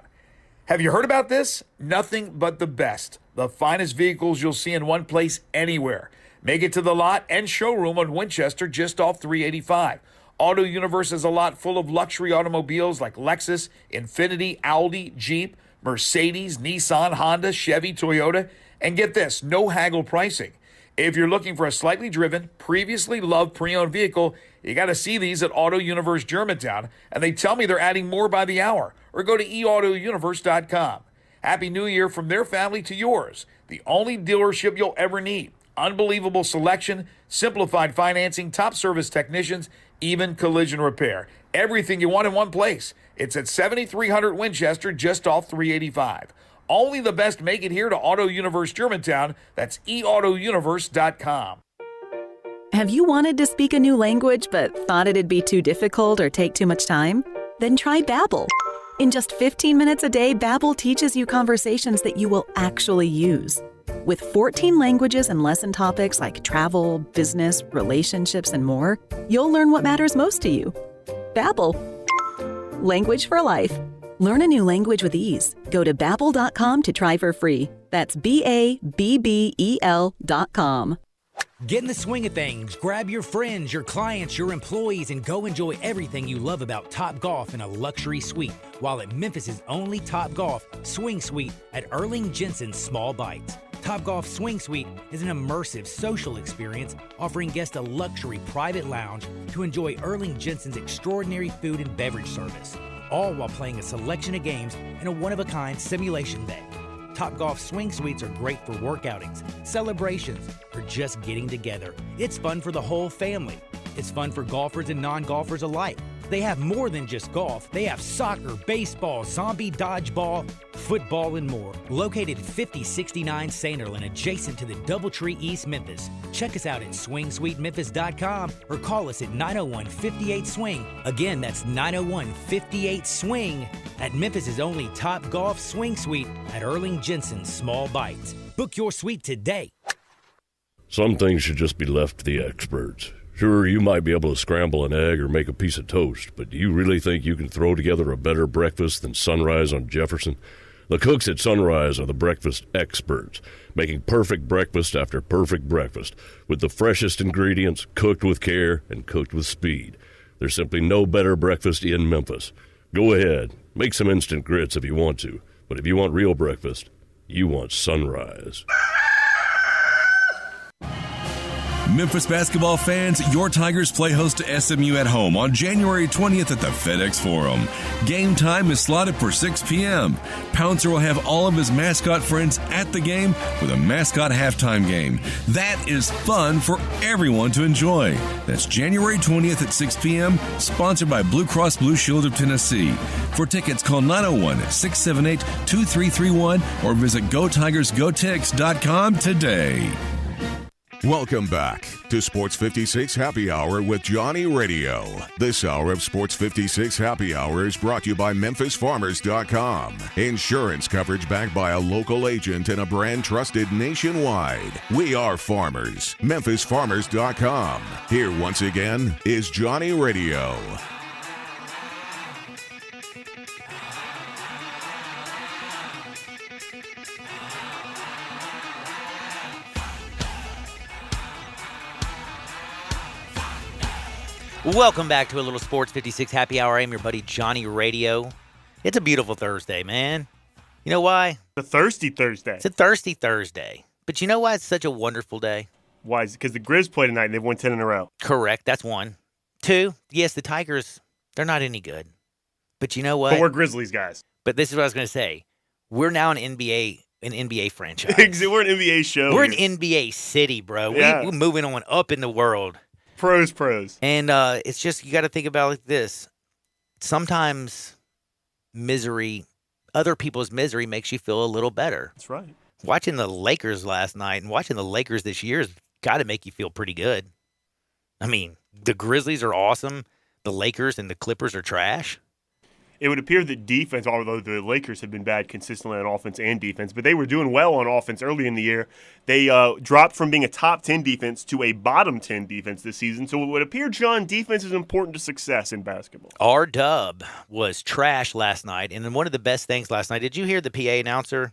Have you heard about this? Nothing but the best. The finest vehicles you'll see in one place anywhere. Make it to the lot and showroom on Winchester just off 385. Auto Universe is a lot full of luxury automobiles like Lexus, Infiniti, Audi, Jeep, Mercedes, Nissan, Honda, Chevy, Toyota. And get this, no haggle pricing. If you're looking for a slightly driven, previously loved pre-owned vehicle, you got to see these at Auto Universe Germantown, and they tell me they're adding more by the hour. Or go to eautouniverse.com. Happy New Year from their family to yours. The only dealership you'll ever need. Unbelievable selection, simplified financing, top service technicians, even collision repair. Everything you want in one place. It's at 7300 Winchester, just off 385. Only the best make it here to Auto Universe Germantown. That's eautouniverse.com. Have you wanted to speak a new language but thought it'd be too difficult or take too much time? Then try Babbel. In just 15 minutes a day, Babbel teaches you conversations that you will actually use. With 14 languages and lesson topics like travel, business, relationships, and more, you'll learn what matters most to you. Babbel. Language for life. Learn a new language with ease. Go to Babbel.com to try for free. That's BABBEL.com. Get in the swing of things. Grab your friends, your clients, your employees, and go enjoy everything you love about Topgolf in a luxury suite while at Memphis' only Topgolf Swing Suite at Erling Jensen's Small Bites. Topgolf Swing Suite is an immersive social experience offering guests a luxury private lounge to enjoy Erling Jensen's extraordinary food and beverage service, all while playing a selection of games in a one-of-a-kind simulation day. Topgolf Swing Suites are great for work outings, celebrations, or just getting together. It's fun for the whole family. It's fun for golfers and non-golfers alike. They have more than just golf. They have soccer, baseball, zombie dodgeball, football, and more. Located at 5069 Sanderlin, adjacent to the Doubletree East Memphis. Check us out at swingsuitememphis.com or call us at 901-58-SWING. Again, that's 901-58-SWING at Memphis' only Topgolf Swing Suite at Erling Jensen's Small Bites. Book your suite today. Some things should just be left to the experts. Sure, you might be able to scramble an egg or make a piece of toast, but do you really think you can throw together a better breakfast than Sunrise on Jefferson? The cooks at Sunrise are the breakfast experts, making perfect breakfast after perfect breakfast, with the freshest ingredients, cooked with care and cooked with speed. There's simply no better breakfast in Memphis. Go ahead, make some instant grits if you want to, but if you want real breakfast, you want Sunrise. Memphis basketball fans, your Tigers play host to SMU at home on January 20th at the FedEx Forum. Game time is slotted for 6 p.m. Pouncer will have all of his mascot friends at the game with a mascot halftime game. That is fun for everyone to enjoy. That's January 20th at 6 p.m., sponsored by Blue Cross Blue Shield of Tennessee. For tickets, call 901-678-2331 or visit GoTigersGoTix.com today. Welcome back to Sports 56 Happy Hour with Johnny Radio. This hour of Sports 56 Happy Hour is brought to you by MemphisFarmers.com. Insurance coverage backed by a local agent and a brand trusted nationwide. We are farmers. MemphisFarmers.com. Here once again is Johnny Radio. Welcome back to a little Sports 56 Happy Hour. I am your buddy Johnny Radio. It's a beautiful Thursday, man. You know why? It's a thirsty Thursday. It's a thirsty Thursday. But you know why it's such a wonderful day? Why? Is it because the Grizz play tonight and they've won 10 in a row? Correct. That's one. Two, yes, the Tigers, they're not any good. But you know what? But we're Grizzlies guys. But this is what I was going to say. We're now an NBA franchise. We're an NBA show. We're an NBA city, bro. Yeah. We're moving on up in the world. Pros. And it's just, you got to think about it like this. Sometimes misery, other people's misery makes you feel a little better. That's right. Watching the Lakers last night and watching the Lakers this year has got to make you feel pretty good. I mean, the Grizzlies are awesome. The Lakers and the Clippers are trash. It would appear that defense, although the Lakers have been bad consistently on offense and defense, but they were doing well on offense early in the year. They dropped from being a top 10 defense to a bottom 10 defense this season. So it would appear, John, defense is important to success in basketball. R-Dub was trash last night. And then one of the best things last night, did you hear the PA announcer?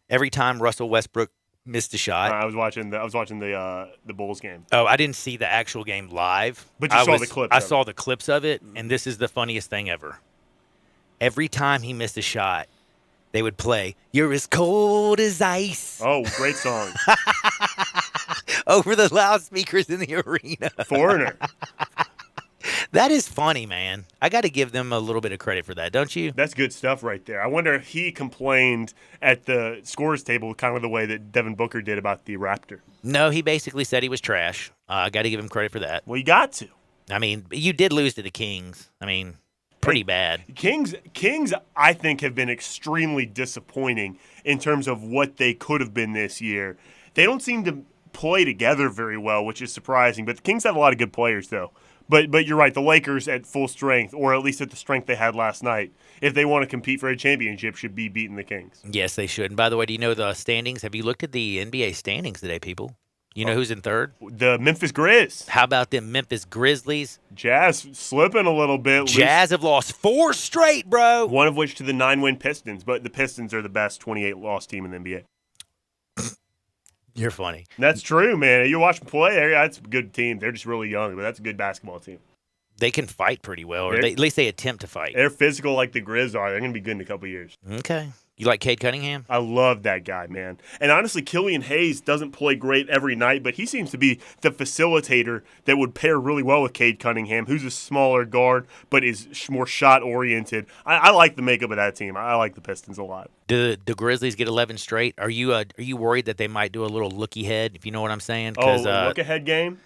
Every time Russell Westbrook missed a shot. I was watching the Bulls game. Oh, I didn't see the actual game live. But you saw the clips. I saw the clips of it, and this is the funniest thing ever. Every time he missed a shot, they would play "You're as Cold as Ice." Oh, great song. Over the loudspeakers in the arena. Foreigner. That is funny, man. I got to give them a little bit of credit for that, don't you? That's good stuff right there. I wonder if he complained at the scores table kind of the way that Devin Booker did about the Raptor. No, he basically said he was trash. I got to give him credit for that. Well, you got to. I mean, you did lose to the Kings. I mean, pretty bad. Kings, I think, have been extremely disappointing in terms of what they could have been this year. They don't seem to play together very well, which is surprising. But the Kings have a lot of good players, though. But you're right. The Lakers at full strength, or at least at the strength they had last night, if they want to compete for a championship, should be beating the Kings. Yes, they should. And by the way, do you know the standings? Have you looked at the NBA standings today, people? You know who's in third? The Memphis Grizz. How about them Memphis Grizzlies? Jazz slipping a little bit. Jazz have lost 4 straight, bro. One of which to the 9-win Pistons, but the Pistons are the best 28-loss team in the NBA. You're funny. That's true, man. You watch them play, that's a good team. They're just really young, but that's a good basketball team. They can fight pretty well, or at least they attempt to fight. They're physical like the Grizz are. They're going to be good in a couple years. Okay. You like Cade Cunningham? I love that guy, man. And honestly, Killian Hayes doesn't play great every night, but he seems to be the facilitator that would pair really well with Cade Cunningham, who's a smaller guard but is more shot-oriented. I like the makeup of that team. I like the Pistons a lot. Do the Grizzlies get 11 straight? Are you worried that they might do a little looky-head, if you know what I'm saying? Look-ahead game?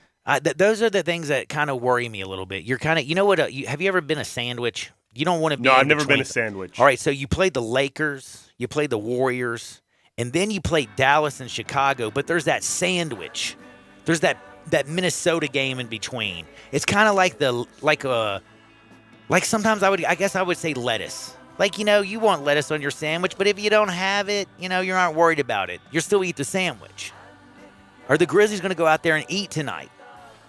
Those are the things that kind of worry me a little bit. You're kind of, you know what? Have you ever been a sandwich? You don't want to be. No, I've never been a sandwich. All right, so you played the Lakers, you played the Warriors, and then you played Dallas and Chicago. But there's that sandwich. There's that Minnesota game in between. It's kind of like sometimes I guess I would say lettuce. Like, you want lettuce on your sandwich, but if you don't have it, you aren't worried about it. You still eat the sandwich. Are the Grizzlies going to go out there and eat tonight?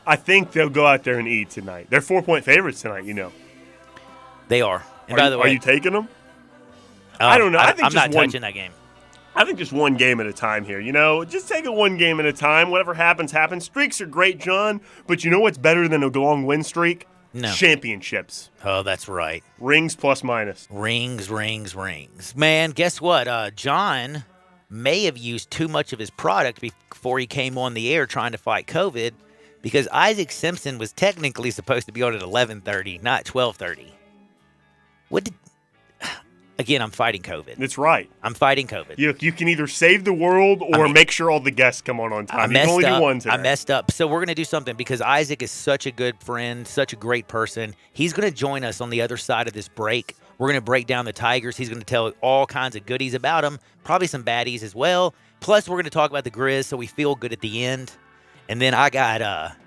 I think they'll go out there and eat tonight. They're 4-point favorites tonight, They are. And by the way, are you taking them? I don't know. I think I'm not touching that game. I think just one game at a time here. Just take it one game at a time. Whatever happens, happens. Streaks are great, John. But you know what's better than a long win streak? No. Championships. Oh, that's right. Rings plus minus. Rings. Man, guess what? John may have used too much of his product before he came on the air trying to fight COVID, because Isaac Simpson was technically supposed to be on at 11:30, not 12:30. Again, I'm fighting COVID. That's right. I'm fighting COVID. You can either save the world or make sure all the guests come on time. You can only do one today. I messed up. So we're going to do something, because Isaac is such a good friend, such a great person. He's going to join us on the other side of this break. We're going to break down the Tigers. He's going to tell all kinds of goodies about them, probably some baddies as well. Plus, we're going to talk about the Grizz so we feel good at the end. And then I got a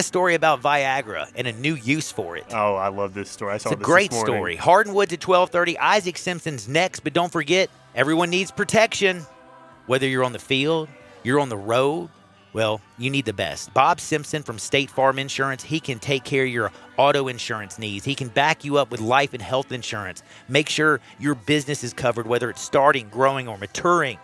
story about Viagra and a new use for it. Oh, I love this story. I saw it's this a great this morning. story. Hardin Woods at 12:30. Isaac Simpson's next, but don't forget, everyone needs protection. Whether you're on the field, you're on the road, well, you need the best. Bob Simpson from State Farm Insurance, he can take care of your auto insurance needs. He can back you up with life and health insurance. Make sure your business is covered, whether it's starting, growing, or maturing.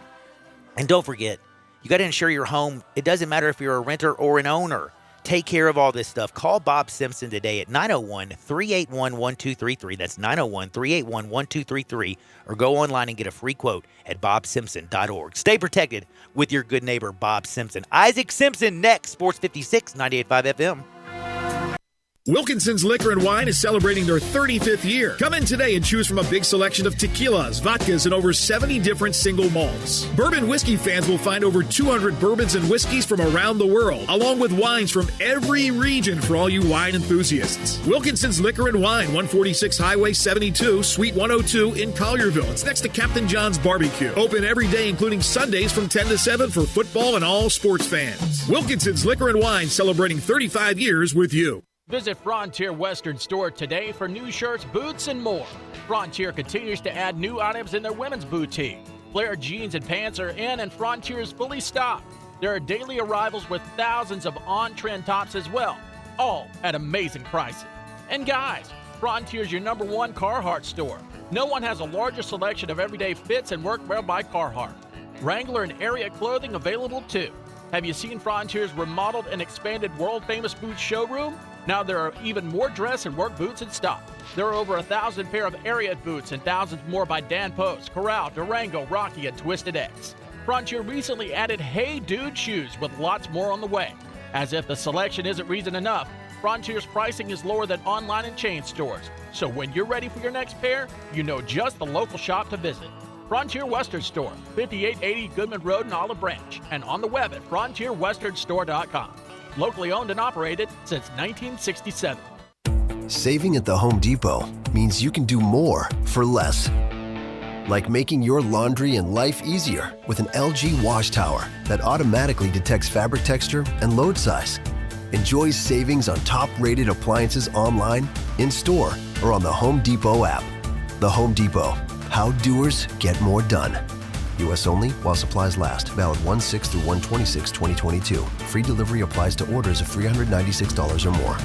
And don't forget, you got to insure your home. It doesn't matter if you're a renter or an owner. Take care of all this stuff. Call Bob Simpson today at 901-381-1233. That's 901-381-1233. Or go online and get a free quote at bobsimpson.org. Stay protected with your good neighbor, Bob Simpson. Isaac Simpson next. Sports 56, 98.5 FM. Wilkinson's Liquor and Wine is celebrating their 35th year. Come in today and choose from a big selection of tequilas, vodkas, and over 70 different single malts. Bourbon whiskey fans will find over 200 bourbons and whiskeys from around the world, along with wines from every region for all you wine enthusiasts. Wilkinson's Liquor and Wine, 146 Highway 72, Suite 102 in Collierville. It's next to Captain John's Barbecue. Open every day, including Sundays from 10 to 7 for football and all sports fans. Wilkinson's Liquor and Wine, celebrating 35 years with you. Visit Frontier Western Store today for new shirts, boots, and more. Frontier continues to add new items in their women's boutique. Flare jeans and pants are in, and Frontier is fully stocked. There are daily arrivals with thousands of on-trend tops as well, all at amazing prices. And guys, Frontier's your #1 Carhartt store. No one has a larger selection of everyday fits and workwear by Carhartt. Wrangler and Area clothing available too. Have you seen Frontier's remodeled and expanded world-famous boots showroom? Now there are even more dress and work boots in stock. There are over 1,000 pair of Ariat boots and thousands more by Dan Post, Corral, Durango, Rocky, and Twisted X. Frontier recently added Hey Dude shoes with lots more on the way. As if the selection isn't reason enough, Frontier's pricing is lower than online and chain stores. So when you're ready for your next pair, you know just the local shop to visit. Frontier Western Store, 5880 Goodman Road in Olive Branch, and on the web at frontierwesternstore.com. Locally owned and operated since 1967. Saving at the Home Depot means you can do more for less. Like making your laundry and life easier with an LG wash tower that automatically detects fabric texture and load size. Enjoy savings on top-rated appliances online, in-store, or on the Home Depot app. The Home Depot. How doers get more done. U.S. only while supplies last. Valid 1/6 through 1/26/2022. Free delivery applies to orders of $396 or more.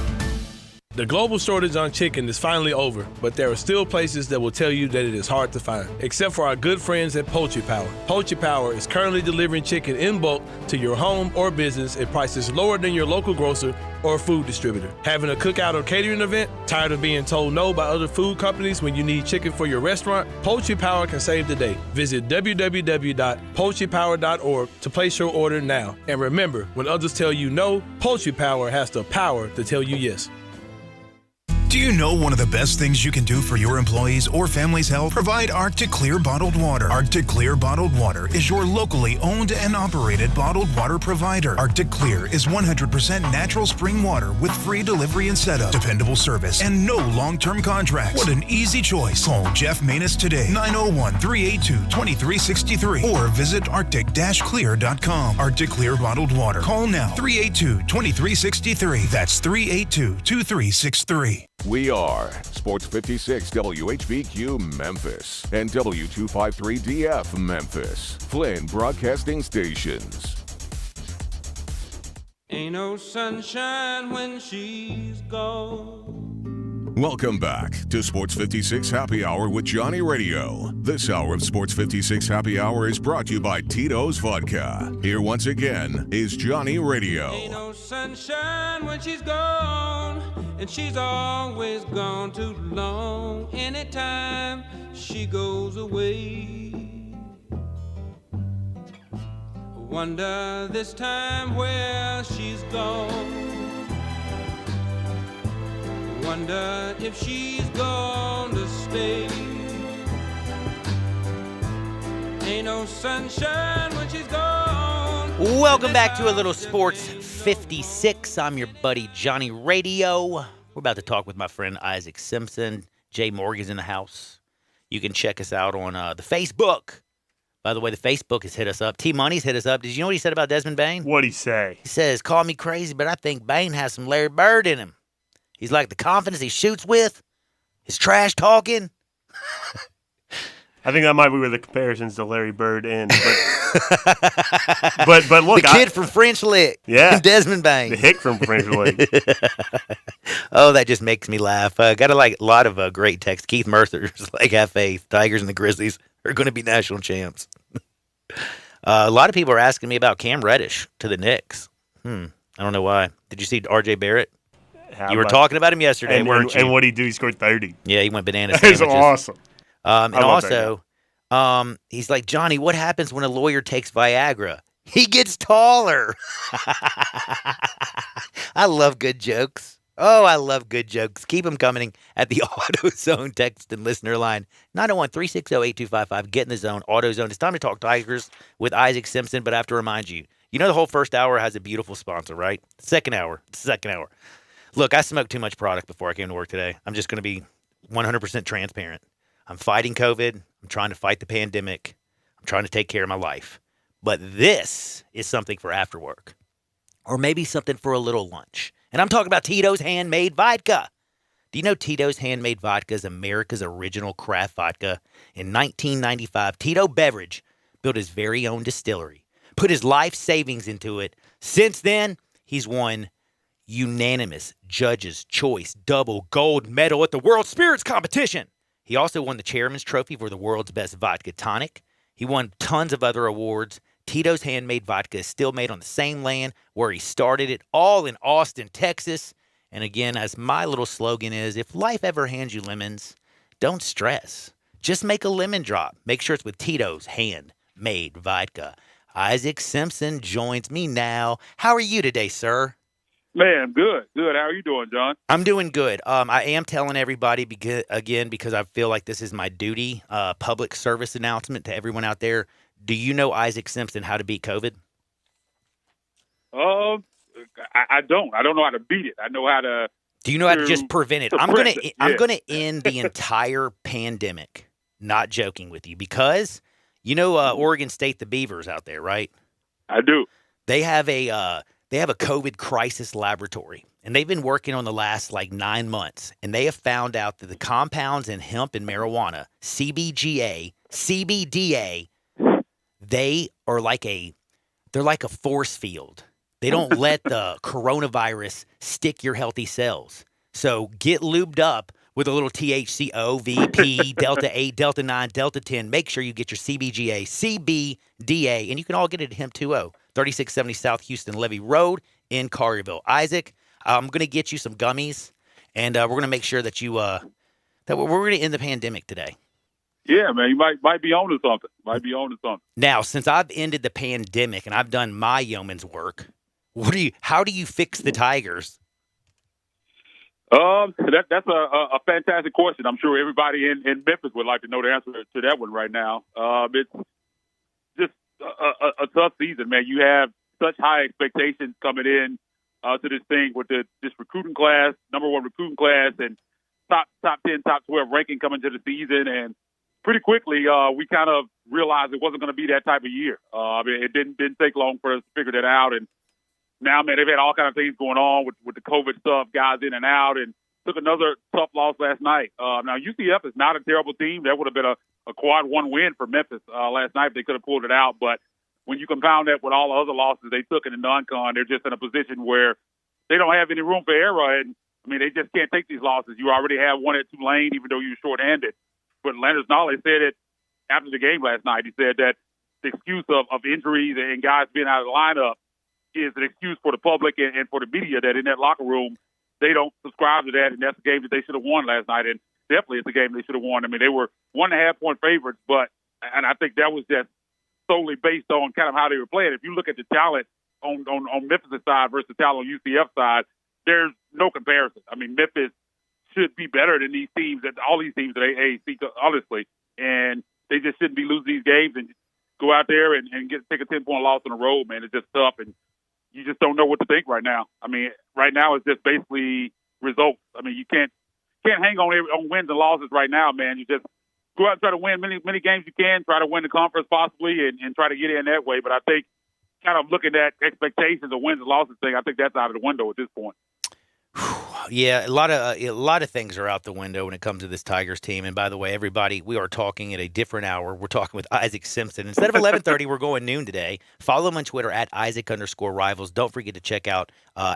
The global shortage on chicken is finally over, but there are still places that will tell you that it is hard to find, except for our good friends at Poultry Power. Poultry Power is currently delivering chicken in bulk to your home or business at prices lower than your local grocer or food distributor. Having a cookout or catering event? Tired of being told no by other food companies when you need chicken for your restaurant? Poultry Power can save the day. Visit www.poultrypower.org to place your order now. And remember, when others tell you no, Poultry Power has the power to tell you yes. Do you know one of the best things you can do for your employees or family's health? Provide Arctic Clear bottled water. Arctic Clear bottled water is your locally owned and operated bottled water provider. Arctic Clear is 100% natural spring water with free delivery and setup, dependable service, and no long-term contracts. What an easy choice. Call Jeff Manus today, 901-382-2363, or visit arctic-clear.com. Arctic Clear bottled water. Call now, 382-2363. That's 382-2363. We are Sports 56 WHVQ Memphis and W253DF Memphis, Flynn Broadcasting Stations. Ain't no sunshine when she's gone. Welcome back to Sports 56 Happy Hour with Johnny Radio. This hour of Sports 56 Happy Hour is brought to you by Tito's Vodka. Here once again is Johnny Radio. Ain't no sunshine when she's gone, and she's always gone too long. Anytime she goes away, wonder this time where she's gone. Wonder if she's going to stay. Ain't no sunshine when she's gone. Welcome back to a little Sports 56. I'm your buddy Johnny Radio. We're about to talk with my friend Isaac Simpson. Jay Morgan's in the house. You can check us out on the Facebook. By the way, the Facebook has hit us up. T-Money's hit us up. Did you know what he said about Desmond Bain? What'd he say? He says, call me crazy, but I think Bain has some Larry Bird in him. He's like the confidence he shoots with, his trash talking. I think that might be where the comparisons to Larry Bird end. But look, the kid from French Lick. Yeah. Desmond Bain. The hick from French Lick. Oh, that just makes me laugh. Got a lot of great texts. Keith Mercer's like, have faith. Tigers and the Grizzlies are going to be national champs. A lot of people are asking me about Cam Reddish to the Knicks. I don't know why. Did you see R.J. Barrett? You were talking about him yesterday, weren't you? And what did he do? He scored 30. Yeah, he went banana That's sandwiches. awesome. And also, he's like, Johnny, what happens when a lawyer takes Viagra? He gets taller. I love good jokes. Oh, I love good jokes. Keep them coming at the AutoZone text and listener line. 901-360-8255. Get in the zone. AutoZone. It's time to talk Tigers with Isaac Simpson, but I have to remind you, the whole first hour has a beautiful sponsor, right? Second hour. Look, I smoked too much product before I came to work today. I'm just going to be 100% transparent. I'm fighting COVID. I'm trying to fight the pandemic. I'm trying to take care of my life. But this is something for after work, or maybe something for a little lunch. And I'm talking about Tito's Handmade Vodka. Do you know Tito's Handmade Vodka is America's original craft vodka? In 1995, Tito Beverage built his very own distillery, put his life savings into it. Since then, he's won unanimous Judges' Choice double gold medal at the World Spirits Competition. He also won the Chairman's Trophy for the world's best vodka tonic. He won tons of other awards. Tito's Handmade Vodka is still made on the same land where he started it, all in Austin, Texas. And again, as my little slogan is, if life ever hands you lemons, don't stress. Just make a lemon drop. Make sure it's with Tito's Handmade Vodka. Isaac Simpson joins me now. How are you today, sir? Man, good. How are you doing, John? I'm doing good. I am telling everybody because I feel like this is my duty, public service announcement to everyone out there. Do you know Isaac Simpson how to beat COVID? I don't. I don't know how to beat it. I know how to. Do you know how to just prevent it? I'm gonna end the entire pandemic. Not joking with you, because you know Oregon State, the Beavers out there, right? I do. They have a they have a COVID crisis laboratory, and they've been working on the last 9 months, and they have found out that the compounds in hemp and marijuana, CBGA, CBDA, they're like a force field. They don't let the coronavirus stick your healthy cells. So get lubed up with a little THCO, VP, Delta 8, Delta 9, Delta 10. Make sure you get your CBGA, CBDA, and you can all get it at Hemp 20, 3670 South Houston Levee Road in Collierville. Isaac, I'm going to get you some gummies, and we're going to make sure that that we're going to end the pandemic today. Yeah, man, you might be on to something. Now, since I've ended the pandemic and I've done my yeoman's work, how do you fix the Tigers? That's a fantastic question. I'm sure everybody in Memphis would like to know the answer to that one right now. It's just a tough season, man. You have such high expectations coming in to this thing with this recruiting class, number 1 recruiting class, and top 10, top 12 ranking coming to the season. And pretty quickly, we kind of realized it wasn't going to be that type of year. It didn't take long for us to figure that out. And now, man, they've had all kinds of things going on with the COVID stuff, guys in and out, and took another tough loss last night. Now, UCF is not a terrible team. That would have been a quad 1 win for Memphis last night if they could have pulled it out. But when you compound that with all the other losses they took in the non-con, they're just in a position where they don't have any room for error. And, they just can't take these losses. You already have one at Tulane, even though you were shorthanded. But Landers Nolley said it after the game last night. He said that the excuse of injuries and guys being out of the lineup is an excuse for the public and for the media that in that locker room, they don't subscribe to that, and that's a game that they should have won last night, and definitely it's a game they should have won. They were 1.5-point favorites, and I think that was just solely based on kind of how they were playing. If you look at the talent on Memphis' side versus the talent on UCF side, there's no comparison. Memphis should be better than these teams, all these teams at AAC, honestly, and they just shouldn't be losing these games and go out there and take a 10-point loss on the road, man. It's just tough, and you just don't know what to think right now. Right now it's just basically results. You can't hang on wins and losses right now, man. You just go out and try to win many games you can, try to win the conference possibly, and try to get in that way. But I think kind of looking at expectations of wins and losses thing, I think that's out of the window at this point. Yeah, a lot of things are out the window when it comes to this Tigers team. And by the way, everybody, we are talking at a different hour. We're talking with Isaac Simpson. Instead of 11:30, we're going noon today. Follow him on Twitter at Isaac_Rivals. Don't forget to check out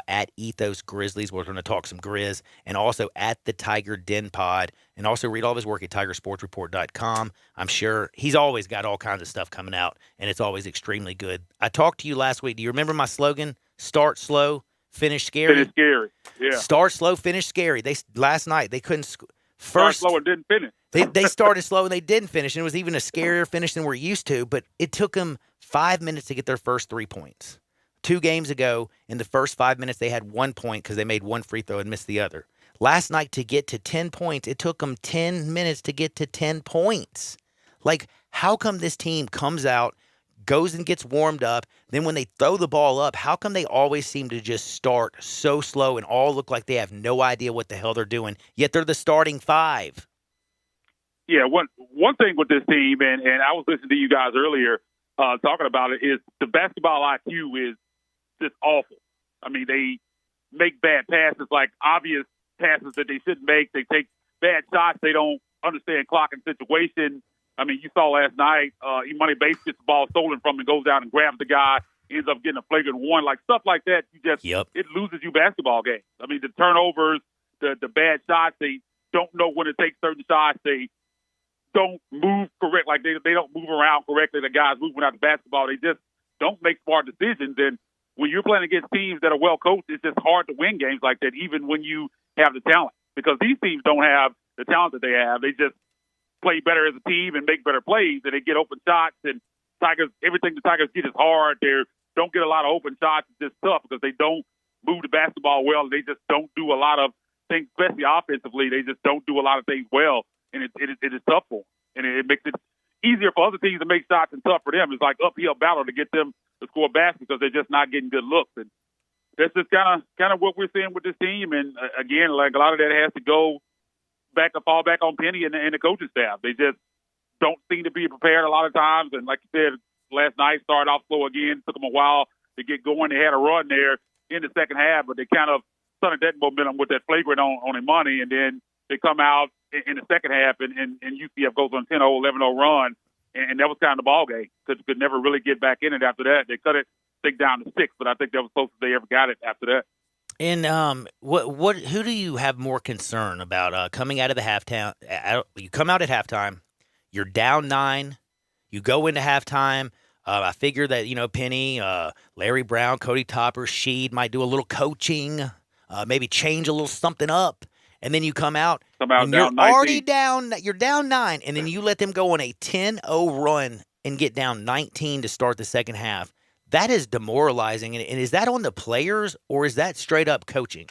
at Ethos Grizzlies. We're going to talk some Grizz. And also at the Tiger Den Pod. And also read all of his work at TigerSportsReport.com. I'm sure he's always got all kinds of stuff coming out, and it's always extremely good. I talked to you last week. Do you remember my slogan? Start slow, finish scary. Finish scary, yeah. Start slow, finish scary. Last night they couldn't start slow and didn't finish. They started slow and they didn't finish, and it was even a scarier finish than we're used to. But it took them 5 minutes to get their first 3 points. 2 games ago, in the first 5 minutes, they had 1 point because they made one free throw and missed the other. Last night, to get to 10 points, it took them 10 minutes to get to 10 points. How come this team comes out, goes and gets warmed up, then when they throw the ball up, how come they always seem to just start so slow and all look like they have no idea what the hell they're doing, yet they're the starting 5? Yeah, one thing with this team, and I was listening to you guys earlier talking about it, is the basketball IQ is just awful. They make bad passes, obvious passes that they shouldn't make. They take bad shots. They don't understand clock and situation. You saw last night, Imani Bates gets the ball stolen from him and goes down and grabs the guy, ends up getting a flagrant 1. Stuff like that, it loses you basketball games. The turnovers, the bad shots, they don't know when to take certain shots. They don't move correct. They don't move around correctly. The guys moving out the basketball, they just don't make smart decisions. And when you're playing against teams that are well coached, it's just hard to win games like that, even when you have the talent. Because these teams don't have the talent that they have. They just play better as a team and make better plays, and they get open shots. And everything the Tigers get is hard. They don't get a lot of open shots. It's just tough because they don't move the basketball well. They just don't do a lot of things, especially offensively. They just don't do a lot of things well, and it is tough for them. And it makes it easier for other teams to make shots and tough for them. It's like uphill battle to get them to score baskets because they're just not getting good looks. And that's just kind of what we're seeing with this team. And again, a lot of that has to go fall back on Penny and the coaching staff. They just don't seem to be prepared a lot of times. And like you said, last night started off slow again. Took them a while to get going. They had a run there in the second half, but they kind of started that momentum with that flagrant on Imani, and then they come out in the second half, and UCF goes on a 10-0, 11-0 run, and that was kind of the ball game. Could never really get back in it after that. They cut it, I think, down to 6, but I think that was close as they ever got it after that. And who do you have more concern about coming out of the halftime? You come out at halftime, you're down 9, you go into halftime. I figure that Penny, Larry Brown, Cody Topper, Sheed might do a little coaching, maybe change a little something up, and then you come out and you're already down. You're down 9, and then you let them go on a 10-0 run and get down 19 to start the second half. That is demoralizing. And is that on the players, or is that straight up coaching?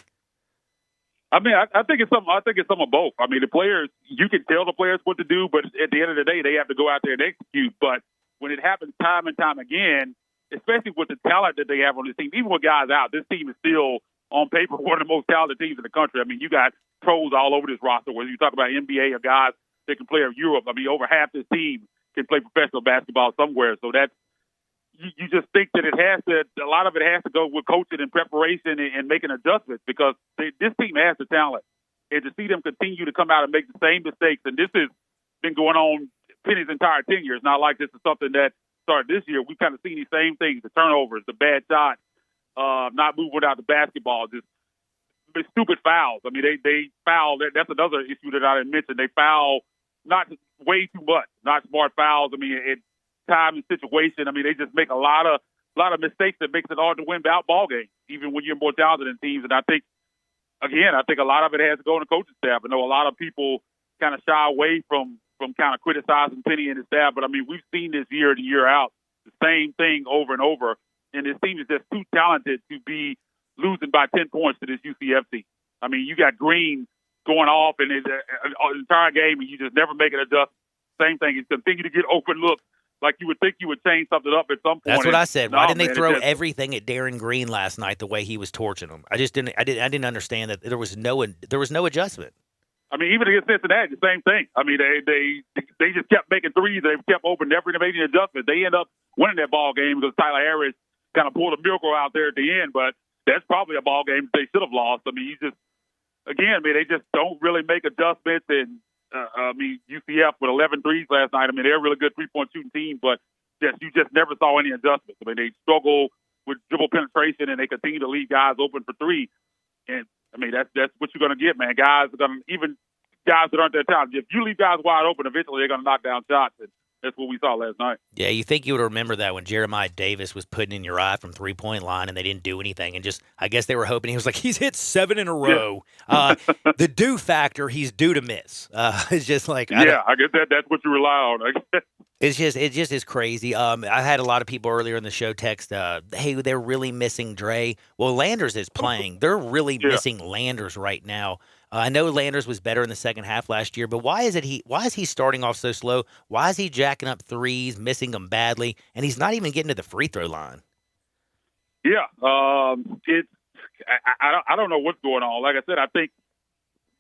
I mean, I think it's some. I think it's some of both. I mean, the players, you can tell the players what to do, but at the end of the day, they have to go out there and execute. But when it happens time and time again, especially with the talent that they have on this team, even with guys out, this team is still on paper one of the most talented teams in the country. I mean, you got pros all over this roster. Whether you talk about NBA or guys that can play in Europe, I mean, over half this team can play professional basketball somewhere. So that's. You just think that a lot of it has to go with coaching and preparation and making adjustments, because this team has the talent. And to see them continue to come out and make the same mistakes, and this has been going on Penny's entire tenure. It's not like this is something that started this year. We've kind of seen these same things, the turnovers, the bad shots, not moving without the basketball, just stupid fouls. I mean, they foul. That's another issue that I didn't mention. They foul not way too much, not smart fouls. I mean, time and situation. I mean, they just make a lot of mistakes that makes it hard to win ball games, even when you're more talented in teams. And I think a lot of it has to go on the coaching staff. I know a lot of people kind of shy away from kind of criticizing Penny and his staff, but I mean, we've seen this year in and year out, the same thing over and over. And this team is just too talented to be losing by 10 points to this UCF team. I mean, you got Green going off in the entire game, and you just never make an adjustment. Same thing. He's continue to get open looks. Like you would think you would change something up at some point. That's what I said. Why didn't they throw everything at Darren Green last night the way he was torching them? I didn't understand that there was no adjustment. I mean, even against Cincinnati, the same thing. I mean, they just kept making threes. They kept open, never made any adjustments. They end up winning that ball game because Tyler Harris kind of pulled a miracle out there at the end. But that's probably a ball game they should have lost. I mean, they just don't really make adjustments. And UCF with 11 threes last night. I mean, they're a really good three-point shooting team, but you just never saw any adjustments. I mean, they struggle with dribble penetration, and they continue to leave guys open for three. And I mean, that's what you're going to get, man. Even guys that aren't that talented. If you leave guys wide open, eventually they're going to knock down shots. And that's what we saw last night. Yeah, you think you would remember that when Jeremiah Davis was putting in your eye from three-point line and they didn't do anything. And I guess they were hoping he was like, he's hit 7 in a row. Yeah. The due factor, he's due to miss. It's just like. I guess that's what you rely on. It just is crazy. I had a lot of people earlier in the show text, hey, they're really missing Dre. Well, Landers is playing. They're really missing Landers right now. I know Landers was better in the second half last year, but why is he starting off so slow? Why is he jacking up threes, missing them badly, and he's not even getting to the free throw line? Yeah, I don't know what's going on. Like I said, I think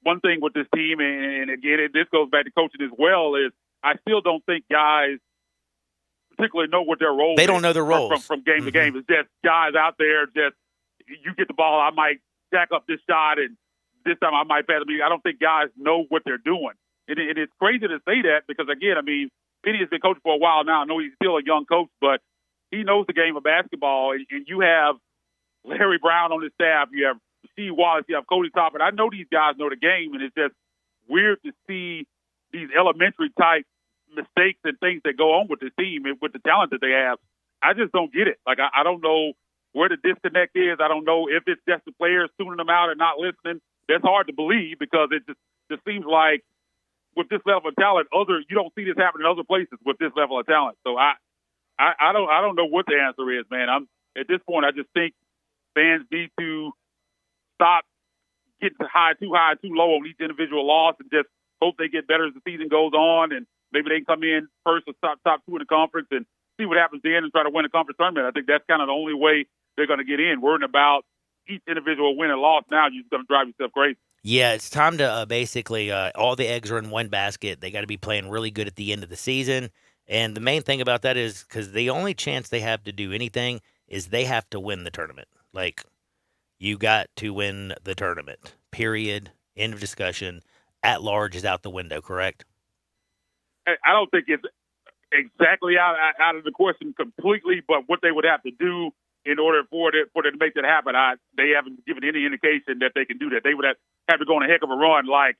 one thing with this team, and again, this goes back to coaching as well, is I still don't think guys particularly know what their role is. They don't know their roles. From game to game. It's just guys out there, you get the ball, I might jack up this shot, and this time I might pass. I don't think guys know what they're doing. And it's crazy to say that because, again, I mean, Penny has been coaching for a while now. I know he's still a young coach, but he knows the game of basketball. And you have Larry Brown on his staff. You have Steve Wallace. You have Cody Topper. I know these guys know the game, and it's just weird to see these elementary-type mistakes and things that go on with this team and with the talent that they have. I just don't get it. Like, I don't know where the disconnect is. I don't know if it's just the players tuning them out and not listening. That's hard to believe because it just seems like with this level of talent, you don't see this happen in other places with this level of talent. So I don't know what the answer is, man. At this point, I just think fans need to stop getting too high, too low on each individual loss and just hope they get better as the season goes on, and maybe they can come in first or top 2 in the conference and see what happens then and try to win a conference tournament. I think that's kind of the only way they're going to get in. Worrying about each individual win and loss now, you're just going to drive yourself crazy. Yeah, it's time to basically all the eggs are in one basket. They got to be playing really good at the end of the season. And the main thing about that is because the only chance they have to do anything is they have to win the tournament. Like, you got to win the tournament. Period. End of discussion. At large is out the window, correct? I don't think it's exactly out of the question completely, but what they would have to do in order for it to make that happen, they haven't given any indication that they can do that. They would have to go on a heck of a run, like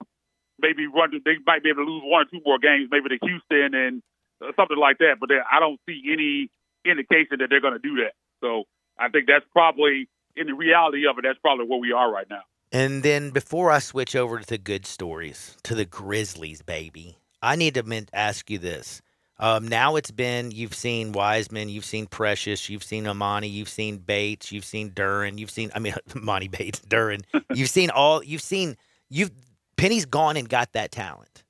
maybe they might be able to lose one or two more games, maybe to Houston and something like that. But I don't see any indication that they're going to do that. So I think that's probably, in the reality of it, that's probably where we are right now. And then before I switch over to the good stories, to the Grizzlies, baby, I need to ask you this. Now you've seen Wiseman, you've seen Precious, you've seen Amani, you've seen Bates, you've seen Duran, Amani Bates, Duran. Penny's gone and got that talent.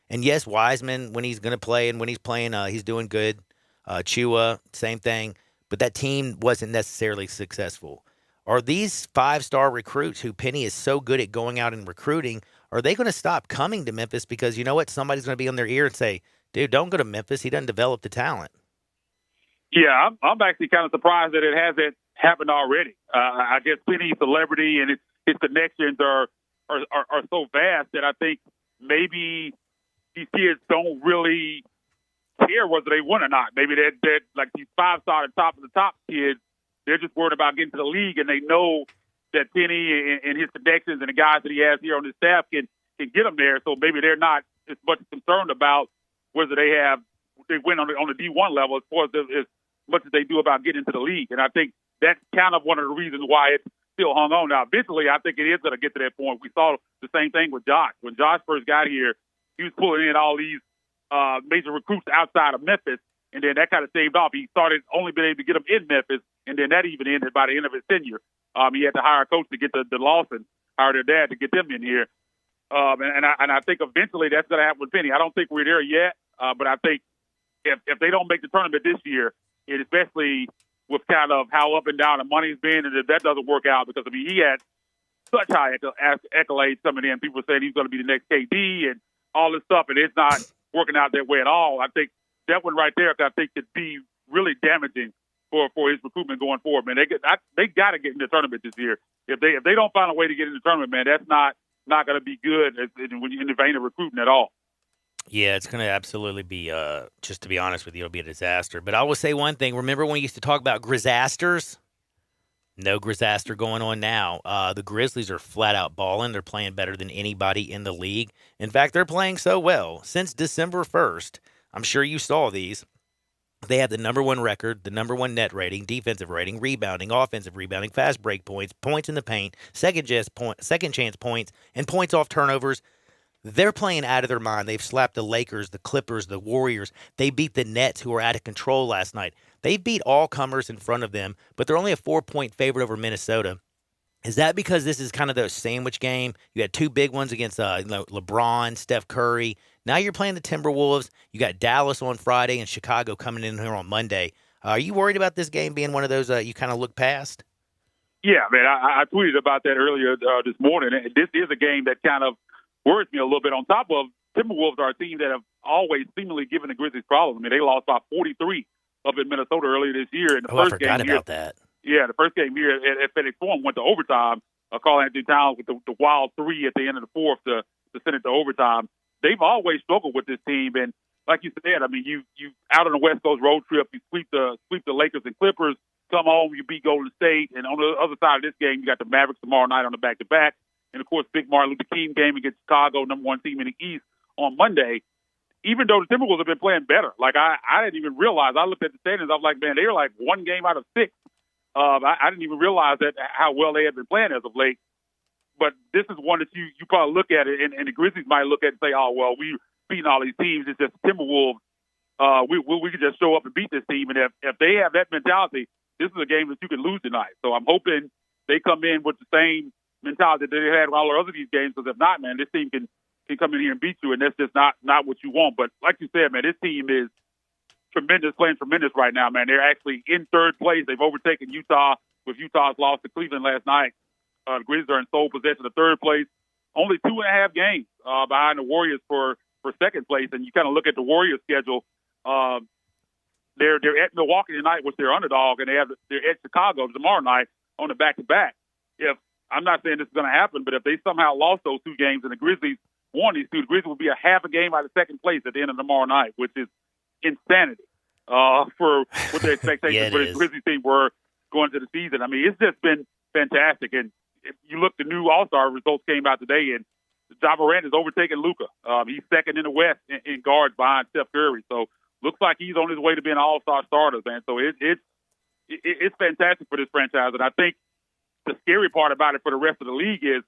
And yes, Wiseman, when he's going to play and when he's playing, he's doing good. Chua, same thing. But that team wasn't necessarily successful. Are these 5-star recruits who Penny is so good at going out and recruiting, are they going to stop coming to Memphis because you know what? Somebody's going to be on their ear and say, dude, don't go to Memphis. He doesn't develop the talent. Yeah, I'm actually kind of surprised that it hasn't happened already. I guess Penny's celebrity and his connections are so vast that I think maybe these kids don't really care whether they win or not. Maybe they're like these 5-star top of the top kids, they're just worried about getting to the league, and they know that Penny and his connections and the guys that he has here on his staff can get them there. So maybe they're not as much concerned about whether they win on the D1 level as much as they do about getting into the league. And I think that's kind of one of the reasons why it's still hung on. Now, eventually, I think it is going to get to that point. We saw the same thing with Josh. When Josh first got here, he was pulling in all these major recruits outside of Memphis, and then that kind of saved off. He started only being able to get them in Memphis, and then that even ended by the end of his tenure. He had to hire a coach to get the Lawson, hire their dad to get them in here. And I think eventually that's going to happen with Penny. I don't think we're there yet, but I think if they don't make the tournament this year, and especially with kind of how up and down the money's been, and if that doesn't work out, because he had such high accolades coming in. People saying he's going to be the next KD and all this stuff, and it's not working out that way at all. I think that one right there, I think, could be really damaging for his recruitment going forward. Man, they got to get in the tournament this year. If they don't find a way to get in the tournament, man, that's not going to be good when you're in the vein of recruiting at all. Yeah, it's going to absolutely be, just to be honest with you, it'll be a disaster. But I will say one thing. Remember when we used to talk about Grizzasters? No Grizaster going on now. The Grizzlies are flat out balling. They're playing better than anybody in the league. In fact, they're playing so well. Since December 1st, I'm sure you saw these. They have the number one record, the number one net rating, defensive rating, rebounding, offensive rebounding, fast break points, points in the paint, second chance points, and points off turnovers. They're playing out of their mind. They've slapped the Lakers, the Clippers, the Warriors. They beat the Nets, who were out of control last night. They beat all comers in front of them, but they're only a 4-point favorite over Minnesota. Is that because this is kind of the sandwich game? You had two big ones against LeBron, Steph Curry. Now you're playing the Timberwolves. You got Dallas on Friday and Chicago coming in here on Monday. Are you worried about this game being one of those you kind of look past? Yeah, man, I tweeted about that earlier this morning. This is a game that kind of worries me a little bit. On top of Timberwolves are a team that have always seemingly given the Grizzlies problems. I mean, they lost by 43 up in Minnesota earlier this year. In the first I forgot game about that. Yeah, the first game here at FedEx Forum went to overtime. Karl Anthony Towns with the wild three at the end of the fourth to send it to overtime. They've always struggled with this team, and like you said, I mean, you out on the West Coast road trip, you sweep the Lakers and Clippers, come home, you beat Golden State, and on the other side of this game, you got the Mavericks tomorrow night on the back-to-back, and of course, big Martin Luther King game against Chicago, number one team in the East on Monday. Even though the Timberwolves have been playing better, like I didn't even realize. I looked at the standings, I was like, man, they were like one game out of six. I didn't even realize that how well they had been playing as of late. But this is one that you probably look at it, and the Grizzlies might look at it and say, oh, well, we beating all these teams. It's just Timberwolves. We could just show up and beat this team. And if they have that mentality, this is a game that you can lose tonight. So I'm hoping they come in with the same mentality that they had with all the other these games. Because if not, man, this team can come in here and beat you, and that's just not what you want. But like you said, man, this team is tremendous, playing tremendous right now, man. They're actually in third place. They've overtaken Utah with Utah's loss to Cleveland last night. The Grizzlies are in sole possession of third place, only 2.5 games behind the Warriors for second place. And you kind of look at the Warriors' schedule. they're at Milwaukee tonight, which they're underdog, and they're at Chicago tomorrow night on the back-to-back. If I'm not saying this is going to happen, but if they somehow lost those 2 games and the Grizzlies won these 2, the Grizzlies would be a half a game out of second place at the end of tomorrow night, which is insanity for what the expectations for the Grizzlies team were going to the season. I mean, it's just been fantastic. And if you look, the new All-Star results came out today, and Ja Morant has overtaken Luka. He's second in the West in guards behind Steph Curry. So looks like he's on his way to being an All-Star starter, man. So it's fantastic for this franchise. And I think the scary part about it for the rest of the league is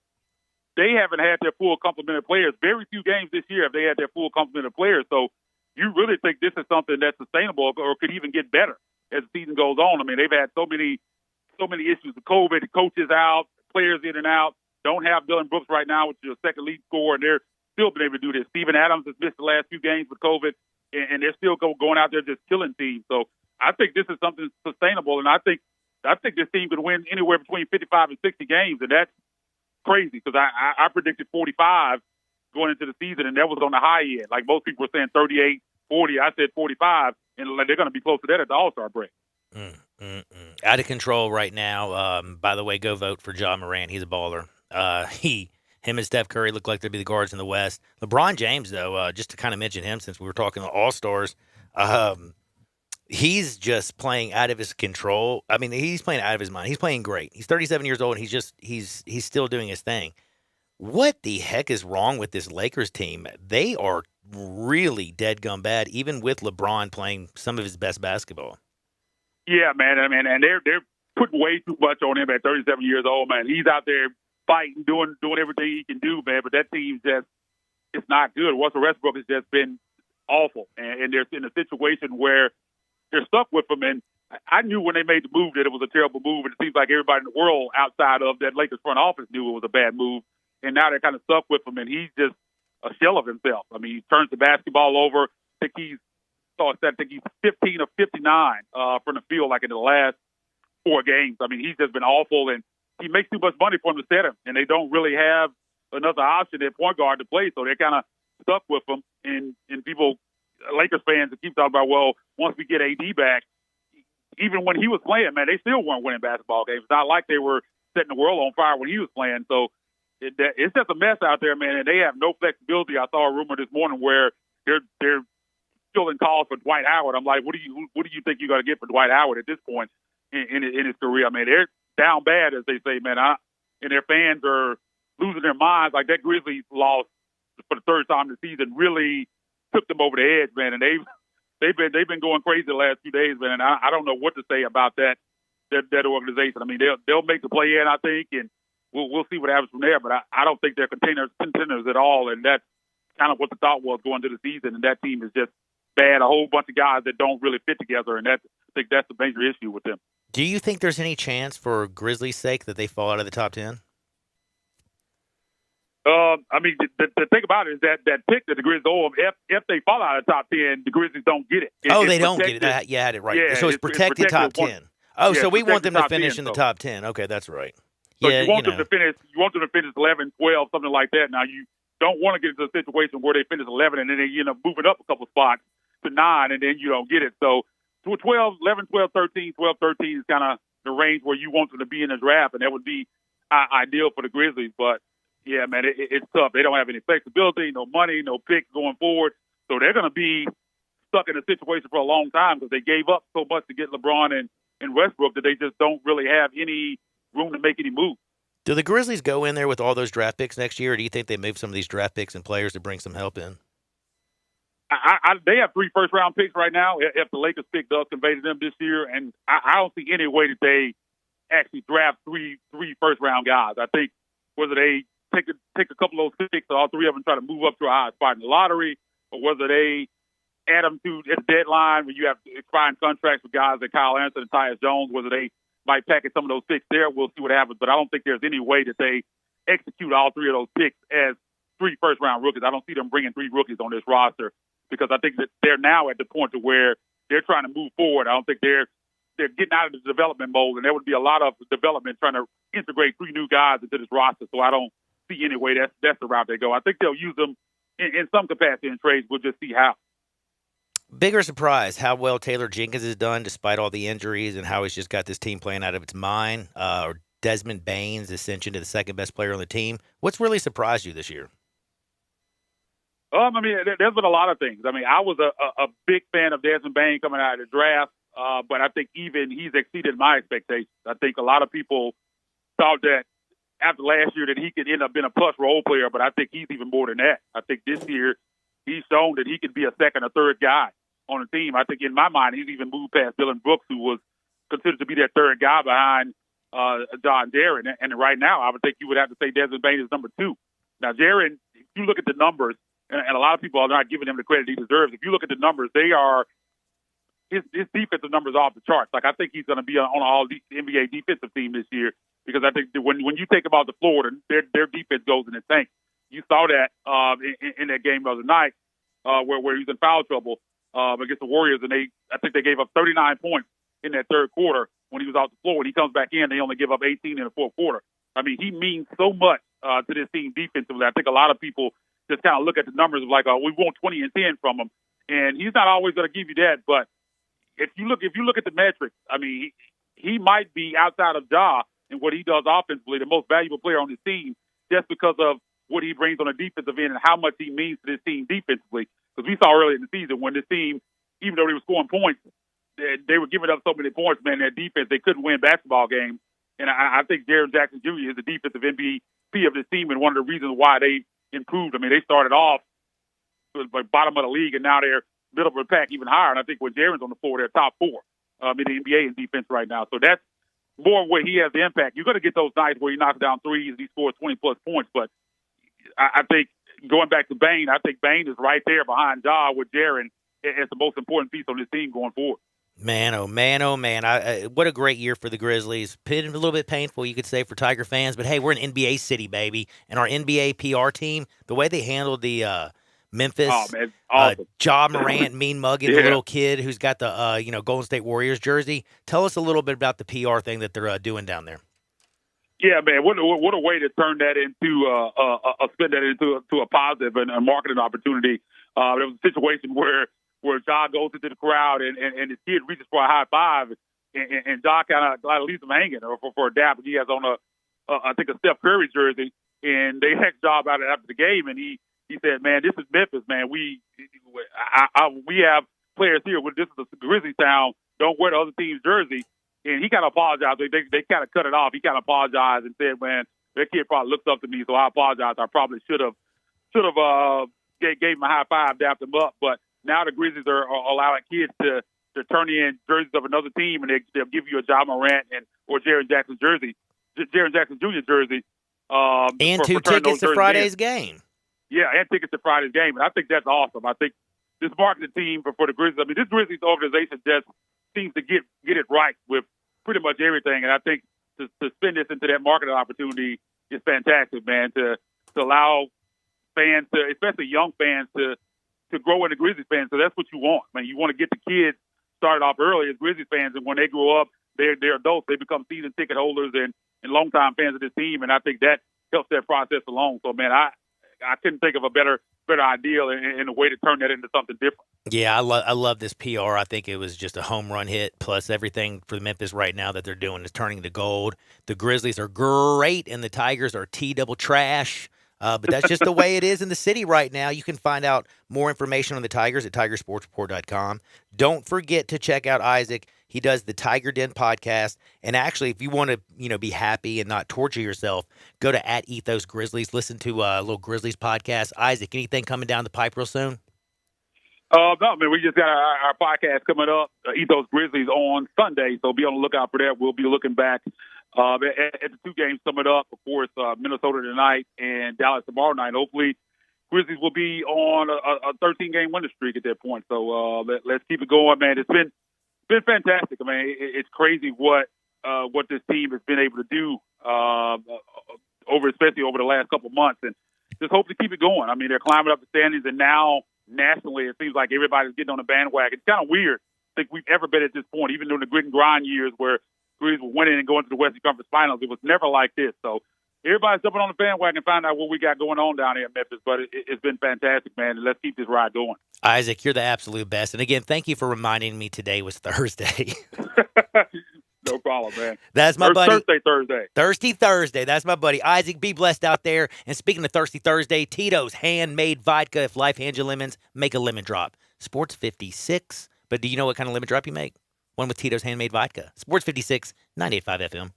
they haven't had their full complement of players. Very few games this year have they had their full complement of players. So you really think this is something that's sustainable or could even get better as the season goes on. I mean, they've had so many issues with COVID, the coaches out, players in and out. Don't have Dylan Brooks right now, which is a second lead scorer, and they're still been able to do this. Steven Adams has missed the last few games with COVID, and they're still going out there just killing teams. So I think this is something sustainable, and I think this team could win anywhere between 55 and 60 games, and that's crazy because I predicted 45 going into the season, and that was on the high end. Like most people were saying 38, 40. I said 45, and they're going to be close to that at the All-Star break. Out of control right now. By the way, go vote for Ja Morant. He's a baller. Him and Steph Curry look like they'll be the guards in the West. LeBron James, though, just to kind of mention him since we were talking All-Stars, he's just playing out of his control. I mean, he's playing out of his mind. He's playing great. He's 37 years old, and he's still doing his thing. What the heck is wrong with this Lakers team? They are really dead-gum bad, even with LeBron playing some of his best basketball. Yeah, man. I mean, and they're putting way too much on him at 37 years old, man. He's out there fighting, doing everything he can do, man. But that team it's not good. Russell Westbrook has just been awful, and they're in a situation where they're stuck with him. And I knew when they made the move that it was a terrible move, and it seems like everybody in the world outside of that Lakers front office knew it was a bad move. And now they're kind of stuck with him, and he's just a shell of himself. I mean, he turns the basketball over. I think he's 15 of 59 from the field, like in the last 4 games. I mean, he's just been awful, and he makes too much money for him to set him, and they don't really have another option at point guard to play, so they're kind of stuck with him. And people, Lakers fans, keep talking about, well, once we get AD back, even when he was playing, man, they still weren't winning basketball games. It's not like they were setting the world on fire when he was playing. So it's just a mess out there, man, and they have no flexibility. I saw a rumor this morning where they're still in calls for Dwight Howard. I'm like, what do you think you're going to get for Dwight Howard at this point in his career? I mean, they're down bad, as they say, man. And their fans are losing their minds. Like that Grizzlies loss for the 3rd time this season really took them over the edge, man. And they've been going crazy the last few days, man. And I don't know what to say about that organization. I mean, they'll make the play in, I think, and we'll see what happens from there. But I don't think they're contenders at all. And that's kind of what the thought was going into the season. And that team is just bad. A whole bunch of guys that don't really fit together, and I think that's the major issue with them. Do you think there's any chance, for Grizzlies' sake, that they fall out of the top 10? I mean, the thing about it is that pick that the Grizzlies owe them, if they fall out of the top 10, the Grizzlies don't get it. They don't get it. You had it right. Yeah, so it's protected top 10. So we want them to finish in the top 10. Okay, that's right. So you want them to finish. You want them to finish 11, 12, something like that. Now you don't want to get into a situation where they finish 11 and then they end up moving up a couple spots to 9, and then you don't get it. So 12, 11, 12, 13, 12, 13 is kind of the range where you want them to be in the draft, and that would be ideal for the Grizzlies. But, yeah, man, it's tough. They don't have any flexibility, no money, no picks going forward. So they're going to be stuck in a situation for a long time because they gave up so much to get LeBron and Westbrook that they just don't really have any room to make any moves. Do the Grizzlies go in there with all those draft picks next year, or do you think they move some of these draft picks and players to bring some help in? They have 3 first-round picks right now if the Lakers pick does convey to them this year, and I don't see any way that they actually draft three first-round guys. I think whether they take a couple of those picks, or all 3 of them try to move up to a high spot in the lottery, or whether they add them to at the deadline when you have expiring contracts with guys like Kyle Anderson and Tyus Jones, whether they might package some of those picks there. We'll see what happens, but I don't think there's any way that they execute all 3 of those picks as 3 first-round rookies. I don't see them bringing 3 rookies on this roster, because I think that they're now at the point to where they're trying to move forward. I don't think they're getting out of the development mode, and there would be a lot of development trying to integrate 3 new guys into this roster. So I don't see any way that's the route they go. I think they'll use them in some capacity in trades. We'll just see how. Bigger surprise, how well Taylor Jenkins has done despite all the injuries and how he's just got this team playing out of its mind. Or Desmond Bain's ascension to the second best player on the team. What's really surprised you this year? I mean, there's been a lot of things. I mean, I was a big fan of Desmond Bain coming out of the draft, but I think even he's exceeded my expectations. I think a lot of people thought that after last year that he could end up being a plus role player, but I think he's even more than that. I think this year he's shown that he could be a second or third guy on the team. I think in my mind he's even moved past Dylan Brooks, who was considered to be that third guy behind John Darren. And right now I would think you would have to say Desmond Bain is number 2. Now, Darren, if you look at the numbers, and a lot of people are not giving him the credit he deserves. If you look at the numbers, they are his defensive numbers off the charts. Like, I think he's going to be on all the NBA defensive team this year because I think that when you take them out the floor, their defense goes in the tank. You saw that in that game the other night where he was in foul trouble against the Warriors, and I think they gave up 39 points in that third quarter when he was out the floor. When he comes back in, they only give up 18 in the fourth quarter. I mean, he means so much to this team defensively. I think a lot of people just kind of look at the numbers of like, we want 20 and 10 from him, and he's not always going to give you that. But if you look at the metrics, I mean, he might be outside of Ja and what he does offensively, the most valuable player on this team, just because of what he brings on the defensive end and how much he means to this team defensively. Because we saw earlier in the season when this team, even though they were scoring points, they were giving up so many points, man. Their defense, they couldn't win basketball games. And I think Jaren Jackson Jr. is the defensive MVP of this team, and one of the reasons why they improved. I mean, they started off like bottom of the league, and now they're middle of the pack, even higher. And I think when Jaren's on the floor, they're top 4 in the NBA in defense right now. So that's more where he has the impact. You're going to get those nights where he knocks down threes and he scores 20-plus points. But I think going back to Bain, I think Bain is right there behind Ja with Jaren as the most important piece on this team going forward. Man, oh man, oh man! What a great year for the Grizzlies. A little bit painful, you could say, for Tiger fans, but hey, we're an NBA city, baby, and our NBA PR team, the way they handled the Memphis, awesome. Ja Morant, mean mugging the little kid who's got the Golden State Warriors jersey. Tell us a little bit about the PR thing that they're doing down there. Yeah, man, what a way to turn that into spin that into a positive and a marketing opportunity. There was a situation where Ja goes into the crowd and his kid reaches for a high five, and Ja kind of leaves him hanging for a dap. He has on I think a Steph Curry jersey, and they hecked Ja about it after the game, and he said, "Man, this is Memphis, man. We have players here. This is the Grizzlies town. Don't wear the other team's jersey." And he kind of apologized. They kind of cut it off. He kind of apologized and said, "Man, that kid probably looks up to me, so I apologize. I probably should have gave him a high five, dapped him up." But now the Grizzlies are allowing kids to turn in jerseys of another team, and they'll give you a Ja Morant or Jaren Jackson Jr. jersey. And 2 tickets to Friday's game. Yeah, and tickets to Friday's game. And I think that's awesome. I think this marketing team for the Grizzlies, I mean, this Grizzlies organization just seems to get it right with pretty much everything. And I think to spin this into that marketing opportunity is fantastic, man, to allow fans, especially young fans, to grow into Grizzlies fans. So that's what you want, man. You want to get the kids started off early as Grizzlies fans, and when they grow up, they're adults. They become season ticket holders and longtime fans of this team, and I think that helps that process along. So, man, I couldn't think of a better idea and a way to turn that into something different. Yeah, I love this PR. I think it was just a home run hit, plus everything for Memphis right now that they're doing is turning to gold. The Grizzlies are great, and the Tigers are T-double trash. But that's just the way it is in the city right now. You can find out more information on the Tigers at TigerSportsReport.com. Don't forget to check out Isaac. He does the Tiger Den podcast. And actually, if you want to, be happy and not torture yourself, go to @EthosGrizzlies. Listen to a little Grizzlies podcast. Isaac, anything coming down the pipe real soon? No, man, we just got our podcast coming up, Ethos Grizzlies, on Sunday. So be on the lookout for that. We'll be looking back at the 2 games coming up. Of course, Minnesota tonight and Dallas tomorrow night. Hopefully, Grizzlies will be on a 13-game winning streak at that point. So let's keep it going, man. It's been fantastic. I mean, it's crazy what this team has been able to do especially over the last couple of months, and just hope to keep it going. I mean, they're climbing up the standings, and now nationally, it seems like everybody's getting on the bandwagon. It's kind of weird. I think we've ever been at this point, even during the grit and grind years where Grizzlies were winning and going to the Western Conference Finals. It was never like this. So everybody's jumping on the bandwagon and find out what we got going on down here in Memphis. But it's been fantastic, man. And let's keep this ride going. Isaac, you're the absolute best. And again, thank you for reminding me today was Thursday. No problem, man. That's my buddy. Thursday. Thursday. That's my buddy. Isaac, be blessed out there. And speaking of Thirsty Thursday, Tito's handmade vodka. If life hands you lemons, make a lemon drop. Sports 56. But do you know what kind of lemon drop you make? One with Tito's handmade vodka. Sports 56, 98.5 FM.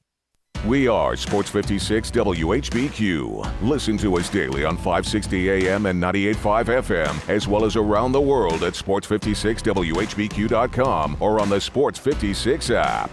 We are Sports 56 WHBQ. Listen to us daily on 560 AM and 98.5 FM, as well as around the world at sports56whbq.com or on the Sports 56 app.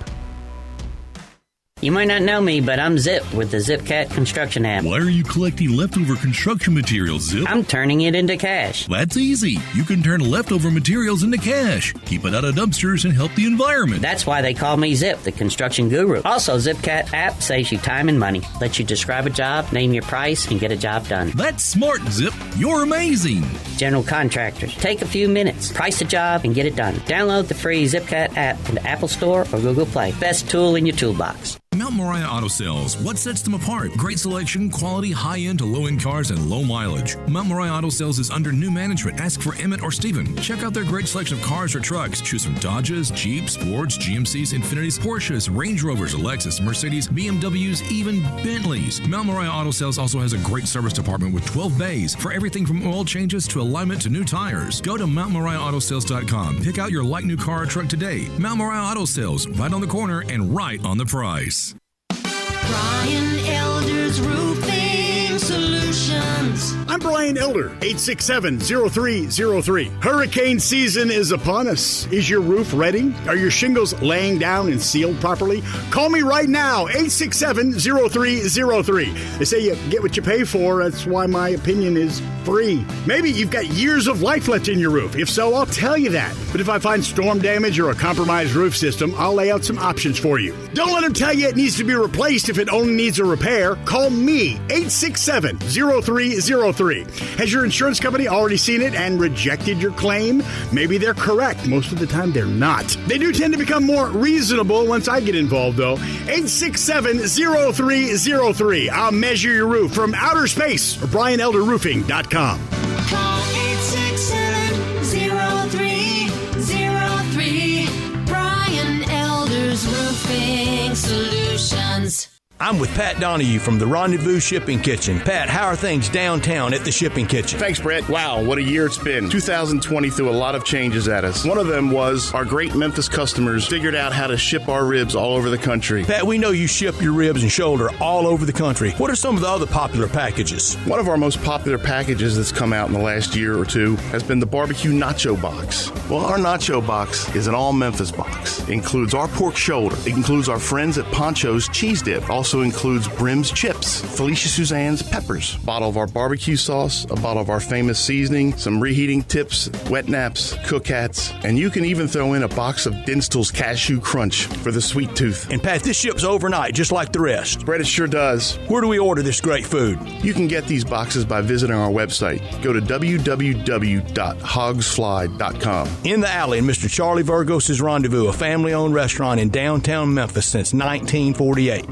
You might not know me, but I'm Zip with the ZipCat construction app. Why are you collecting leftover construction materials, Zip? I'm turning it into cash. That's easy. You can turn leftover materials into cash. Keep it out of dumpsters and help the environment. That's why they call me Zip, the construction guru. Also, ZipCat app saves you time and money. Lets you describe a job, name your price, and get a job done. That's smart, Zip. You're amazing. General contractors, take a few minutes, price a job, and get it done. Download the free ZipCat app from the Apple Store or Google Play. Best tool in your toolbox. Mount Moriah Auto Sales. What sets them apart? Great selection, quality, high-end to low-end cars and low mileage. Mount Moriah Auto Sales is under new management. Ask for Emmett or Steven. Check out their great selection of cars or trucks. Choose from Dodges, Jeeps, Fords, GMCs, Infinitis, Porsches, Range Rovers, Lexus, Mercedes, BMWs, even Bentleys. Mount Moriah Auto Sales also has a great service department with 12 bays for everything from oil changes to alignment to new tires. Go to MountMoriahAutoSales.com. Pick out your like new car or truck today. Mount Moriah Auto Sales, right on the corner and right on the price. Brian Elder's Roofing Solutions. I'm Brian Elder, 867-0303. Hurricane season is upon us. Is your roof ready? Are your shingles laying down and sealed properly? Call me right now, 867-0303. They say you get what you pay for. That's why my opinion is free. Maybe you've got years of life left in your roof. If so, I'll tell you that. But if I find storm damage or a compromised roof system, I'll lay out some options for you. Don't let them tell you it needs to be replaced if it only needs a repair. Call me, 867-0303. Has your insurance company already seen it and rejected your claim? Maybe they're correct. Most of the time, they're not. They do tend to become more reasonable once I get involved, though. 867-0303. I'll measure your roof from outer space or BrianElderRoofing.com. Call 867-0303. Brian Elder's Roofing Solutions. I'm with Pat Donahue from the Rendezvous Shipping Kitchen. Pat, how are things downtown at the Shipping Kitchen? Thanks, Brett. Wow, what a year it's been. 2020 threw a lot of changes at us. One of them was our great Memphis customers figured out how to ship our ribs all over the country. Pat, we know you ship your ribs and shoulder all over the country. What are some of the other popular packages? One of our most popular packages that's come out in the last year or two has been the barbecue nacho box. Well, our nacho box is an all Memphis box. It includes our pork shoulder. It includes our friends at Poncho's cheese dip. Also includes Brim's chips, Felicia Suzanne's peppers, a bottle of our barbecue sauce, a bottle of our famous seasoning, some reheating tips, wet naps, cook hats, and you can even throw in a box of Dinstall's Cashew Crunch for the sweet tooth. And Pat, this ships overnight just like the rest. Brett, it sure does. Where do we order this great food? You can get these boxes by visiting our website. Go to www.hogsfly.com. In the Alley in Mr. Charlie Virgos' Rendezvous, a family-owned restaurant in downtown Memphis since 1948.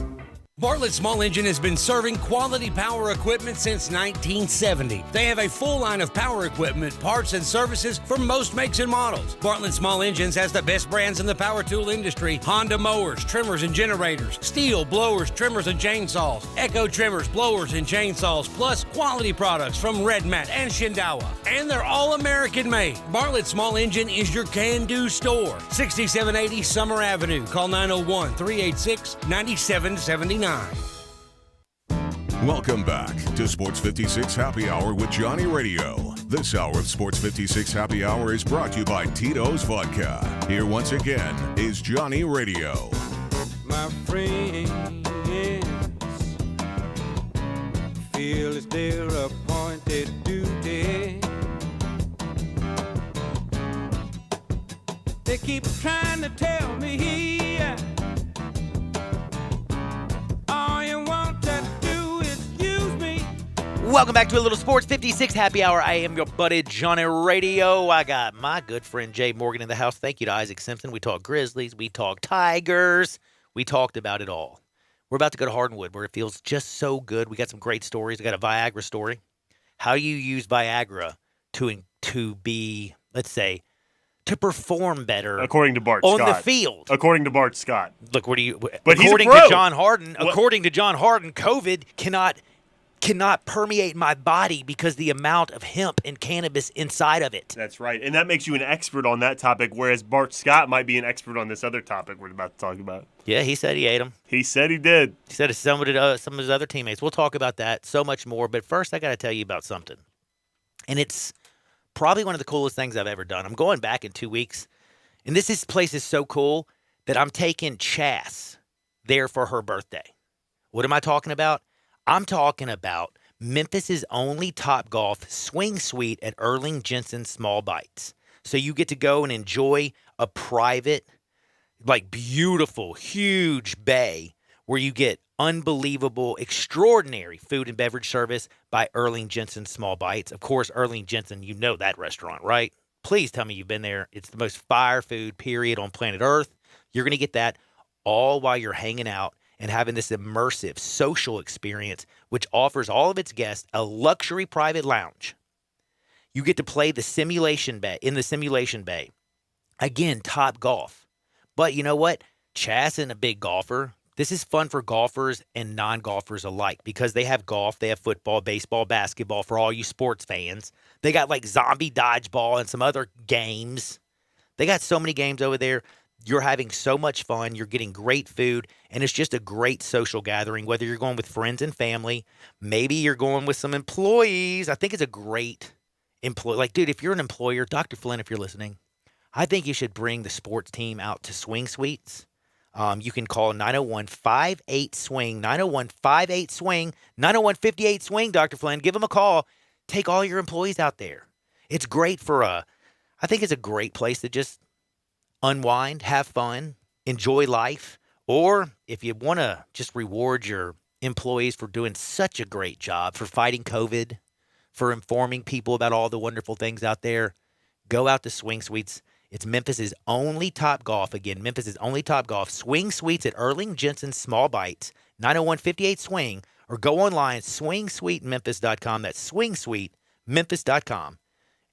Bartlett Small Engine has been serving quality power equipment since 1970. They have a full line of power equipment, parts, and services for most makes and models. Bartlett Small Engines has the best brands in the power tool industry: Honda mowers, trimmers, and generators, Steel blowers, trimmers, and chainsaws, Echo trimmers, blowers, and chainsaws, plus quality products from Red Mat and Shindawa. And they're all American made. Bartlett Small Engine is your can-do store. 6780 Summer Avenue. Call 901-386-9779. Welcome back to Sports 56 Happy Hour with Johnny Radio. This hour of Sports 56 Happy Hour is brought to you by Tito's Vodka. Here once again is Johnny Radio. My friends feel it's their appointed duty. They keep trying to tell me all you want to do is use me. Welcome back to a little Sports 56 Happy Hour. I am your buddy Johnny Radio. I got my good friend Jay Morgan in the house. Thank you to Isaac Simpson. We talked Grizzlies. We talked Tigers. We talked about it all. We're about to go to Hardwood, where it feels just so good. We got some great stories. I got a Viagra story. How do you use Viagra to be, let's say, to perform better according to Bart on Scott. the field? According to Bart Scott. Look, what do you? But according he's a pro. to John Harden, What? according to John Harden, COVID cannot permeate my body because the amount of hemp and cannabis inside of it. That's right. And that makes you an expert on that topic, whereas Bart Scott might be an expert on this other topic we're about to talk about. Yeah, he said he ate them. He said he did. He said it's some of his other teammates. We'll talk about that, so much more. But first, I got to tell you about something. And it's probably one of the coolest things I've ever done. I'm going back in 2 weeks. And this place is so cool that I'm taking Chas there for her birthday. What am I talking about? I'm talking about Memphis's only Topgolf swing suite at Erling Jensen Small Bites. So you get to go and enjoy a private, like beautiful, huge bay where you get unbelievable, extraordinary food and beverage service by Erling Jensen Small Bites. Of course, Erling Jensen, you know that restaurant, right? Please tell me you've been there. It's the most fire food, period, on planet Earth. You're going to get that all while you're hanging out and having this immersive social experience, which offers all of its guests a luxury private lounge. You get to play the simulation bay in the simulation bay. Again, Topgolf. But you know what? Chas isn't a big golfer. This is fun for golfers and non-golfers alike because they have golf, they have football, baseball, basketball for all you sports fans. They got like zombie dodgeball and some other games. They got so many games over there. You're having so much fun. You're getting great food, and it's just a great social gathering, whether you're going with friends and family. Maybe you're going with some employees. I think it's a great employee. Like, dude, if you're an employer, Dr. Flynn, if you're listening, I think you should bring the sports team out to Swing Suites. You can call 901-58-SWING, 901-58-SWING, 901-58-SWING, Dr. Flynn. Give them a call. Take all your employees out there. It's great I think it's a great place to just unwind, have fun, enjoy life. Or if you want to just reward your employees for doing such a great job, for fighting COVID, for informing people about all the wonderful things out there, go out to Swing Suites. It's Memphis's only Topgolf. Again, Memphis's only Topgolf. Swing Suites at Erling Jensen Small Bites, 901-58-SWING, or go online, swingsuitememphis.com. That's swingsuitememphis.com,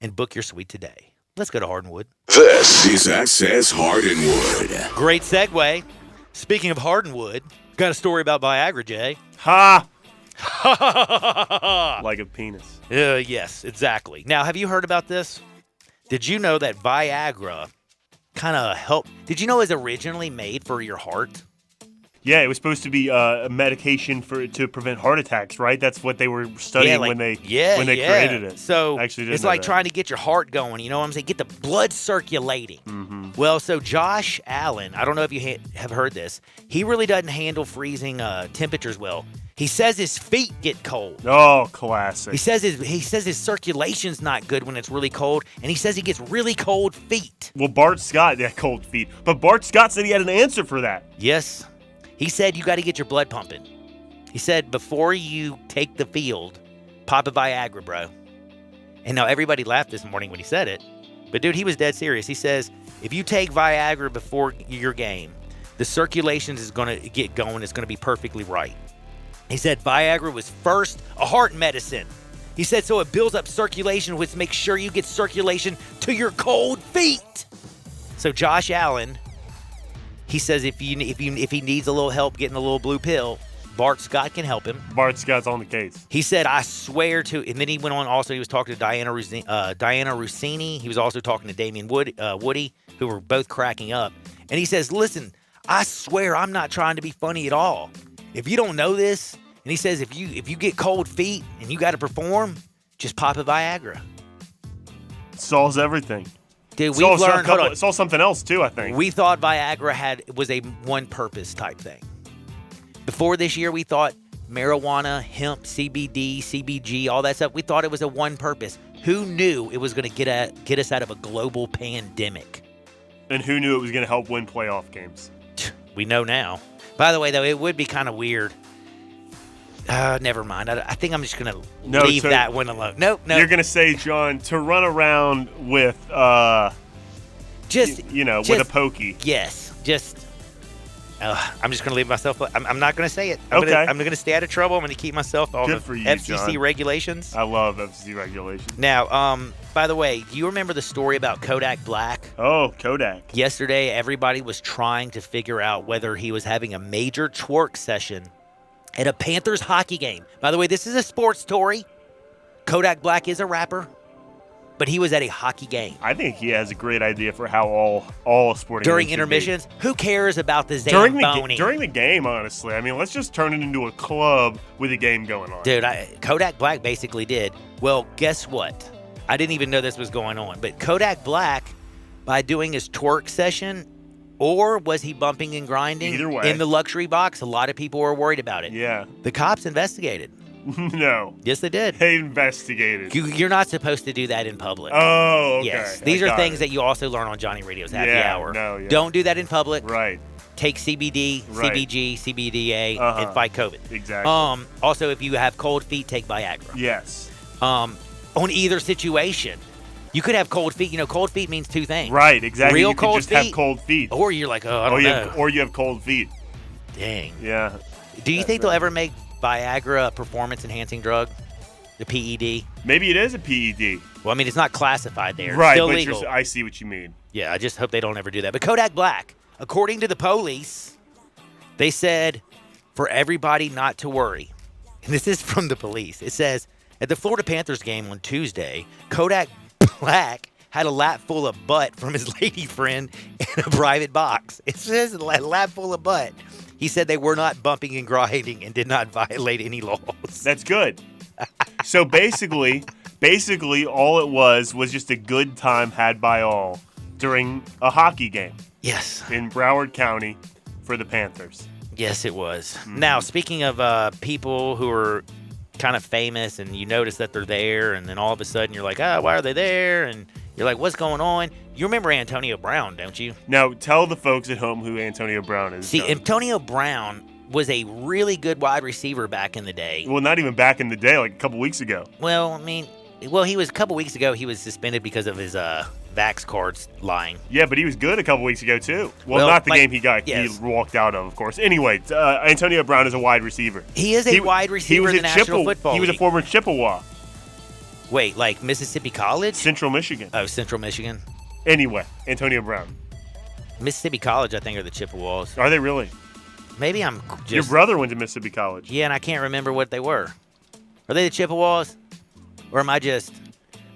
and book your suite today. Let's go to Hardwood. This is Access Hardwood. Great segue. Speaking of Hardwood, got a story about Viagra, Jay. Ha! Like a penis. Yes, exactly. Now, have you heard about this? Did you know that Viagra kind of helped? Did you know it was originally made for your heart? Yeah, it was supposed to be a medication to prevent heart attacks, right? That's what they were studying when they created it. So Actually, it's like trying to get your heart going. You know what I'm saying? Get the blood circulating. Mm-hmm. Well, so Josh Allen, I don't know if you have heard this. He really doesn't handle freezing temperatures well. He says his feet get cold. Oh, classic. He says his circulation's not good when it's really cold, and he says he gets really cold feet. Well, Bart Scott had cold feet, but Bart Scott said he had an answer for that. Yes. He said you got to get your blood pumping. He said before you take the field, pop a Viagra, bro. And now everybody laughed this morning when he said it, but dude, he was dead serious. He says if you take Viagra before your game, the circulation is going to get going. It's going to be perfectly right. He said Viagra was first a heart medicine. He said so it builds up circulation, which makes sure you get circulation to your cold feet. So Josh Allen, he says if he needs a little help getting a little blue pill, Bart Scott can help him. Bart Scott's on the case. He said, I swear to, and then he went on also, he was talking to Diana Rossini. He was also talking to Damian Woody, who were both cracking up. And he says, listen, I swear I'm not trying to be funny at all. If you don't know this, and he says if you get cold feet and you got to perform, just pop a Viagra. Solves everything. Dude, we've learned. It solves something else too, I think. We thought Viagra was a one-purpose type thing. Before this year, we thought marijuana, hemp, CBD, CBG, all that stuff. We thought it was a one-purpose. Who knew it was going to get us out of a global pandemic? And who knew it was going to help win playoff games? We know now. By the way, though, it would be kind of weird. Never mind. I think I'm just going to leave that one alone. Nope. You're going to say, John, to run around with, with a pokey. Yes. Just I'm just going to leave myself. I'm not going to say it. I'm going to stay out of trouble. I'm going to keep myself off of FCC regulations. I love FCC regulations. Now, by the way, do you remember the story about Kodak Black? Oh, Kodak. Yesterday, everybody was trying to figure out whether he was having a major twerk session at a Panthers hockey game. By the way, this is a sports story. Kodak Black is a rapper, but he was at a hockey game. I think he has a great idea for how all sporting during events intermissions. should be. Who cares about the Zamboni? During the game, honestly. I mean, let's just turn it into a club with a game going on. Dude, Kodak Black basically did. Well, guess what? I didn't even know this was going on. But Kodak Black, by doing his twerk session, or was he bumping and grinding Either way. in the luxury box? A lot of people were worried about it. Yeah. The cops investigated. No. Yes, they did. They investigated. You're not supposed to do that in public. Oh, okay. Yes. These are things that you also learn on Johnny Radio's Happy Hour. No, yeah. Don't do that in public. Right. Take CBD, Right. CBG, CBDA, and fight COVID. Exactly. Also, if you have cold feet, take Viagra. Yes. On either situation. You could have cold feet. You know, cold feet means two things. Right, exactly. Real you cold could just feet. have cold feet. Or you're like, I don't know. Or you have cold feet. Dang. Yeah. Do you think they'll ever make Viagra a performance-enhancing drug? The PED? Maybe it is a PED. Well, I mean, it's not classified there. Right, It's still but legal. I see what you mean. Yeah, I just hope they don't ever do that. But Kodak Black, according to the police, they said for everybody not to worry. And this is from the police. It says, at the Florida Panthers game on Tuesday, Kodak Black had a lap full of butt from his lady friend in a private box. It says a lap full of butt. He said they were not bumping and grinding and did not violate any laws. That's good. So basically, all it was just a good time had by all during a hockey game. Yes. In Broward County for the Panthers. Yes, it was. Now, speaking of people who are kind of famous and you notice that they're there and then all of a sudden you're like, why are they there? And you're like, what's going on? You remember Antonio Brown, don't you? Now, tell the folks at home who Antonio Brown is. See, Antonio Brown was a really good wide receiver back in the day. Well, not even back in the day, like a couple weeks ago. Well, I mean, he was a couple weeks ago. He was suspended because of his Vax cards lying. Yeah, but he was good a couple weeks ago, too. Well, not the game he walked out of course. Anyway, Antonio Brown is a wide receiver. He is a wide receiver in the National Football League. He was a former Chippewa. Wait, like Mississippi College? Central Michigan. Oh, Central Michigan. Anyway, Antonio Brown. Mississippi College, I think, are the Chippewas. Are they really? Maybe I'm just... Your brother went to Mississippi College. Yeah, and I can't remember what they were. Are they the Chippewas? Or am I just...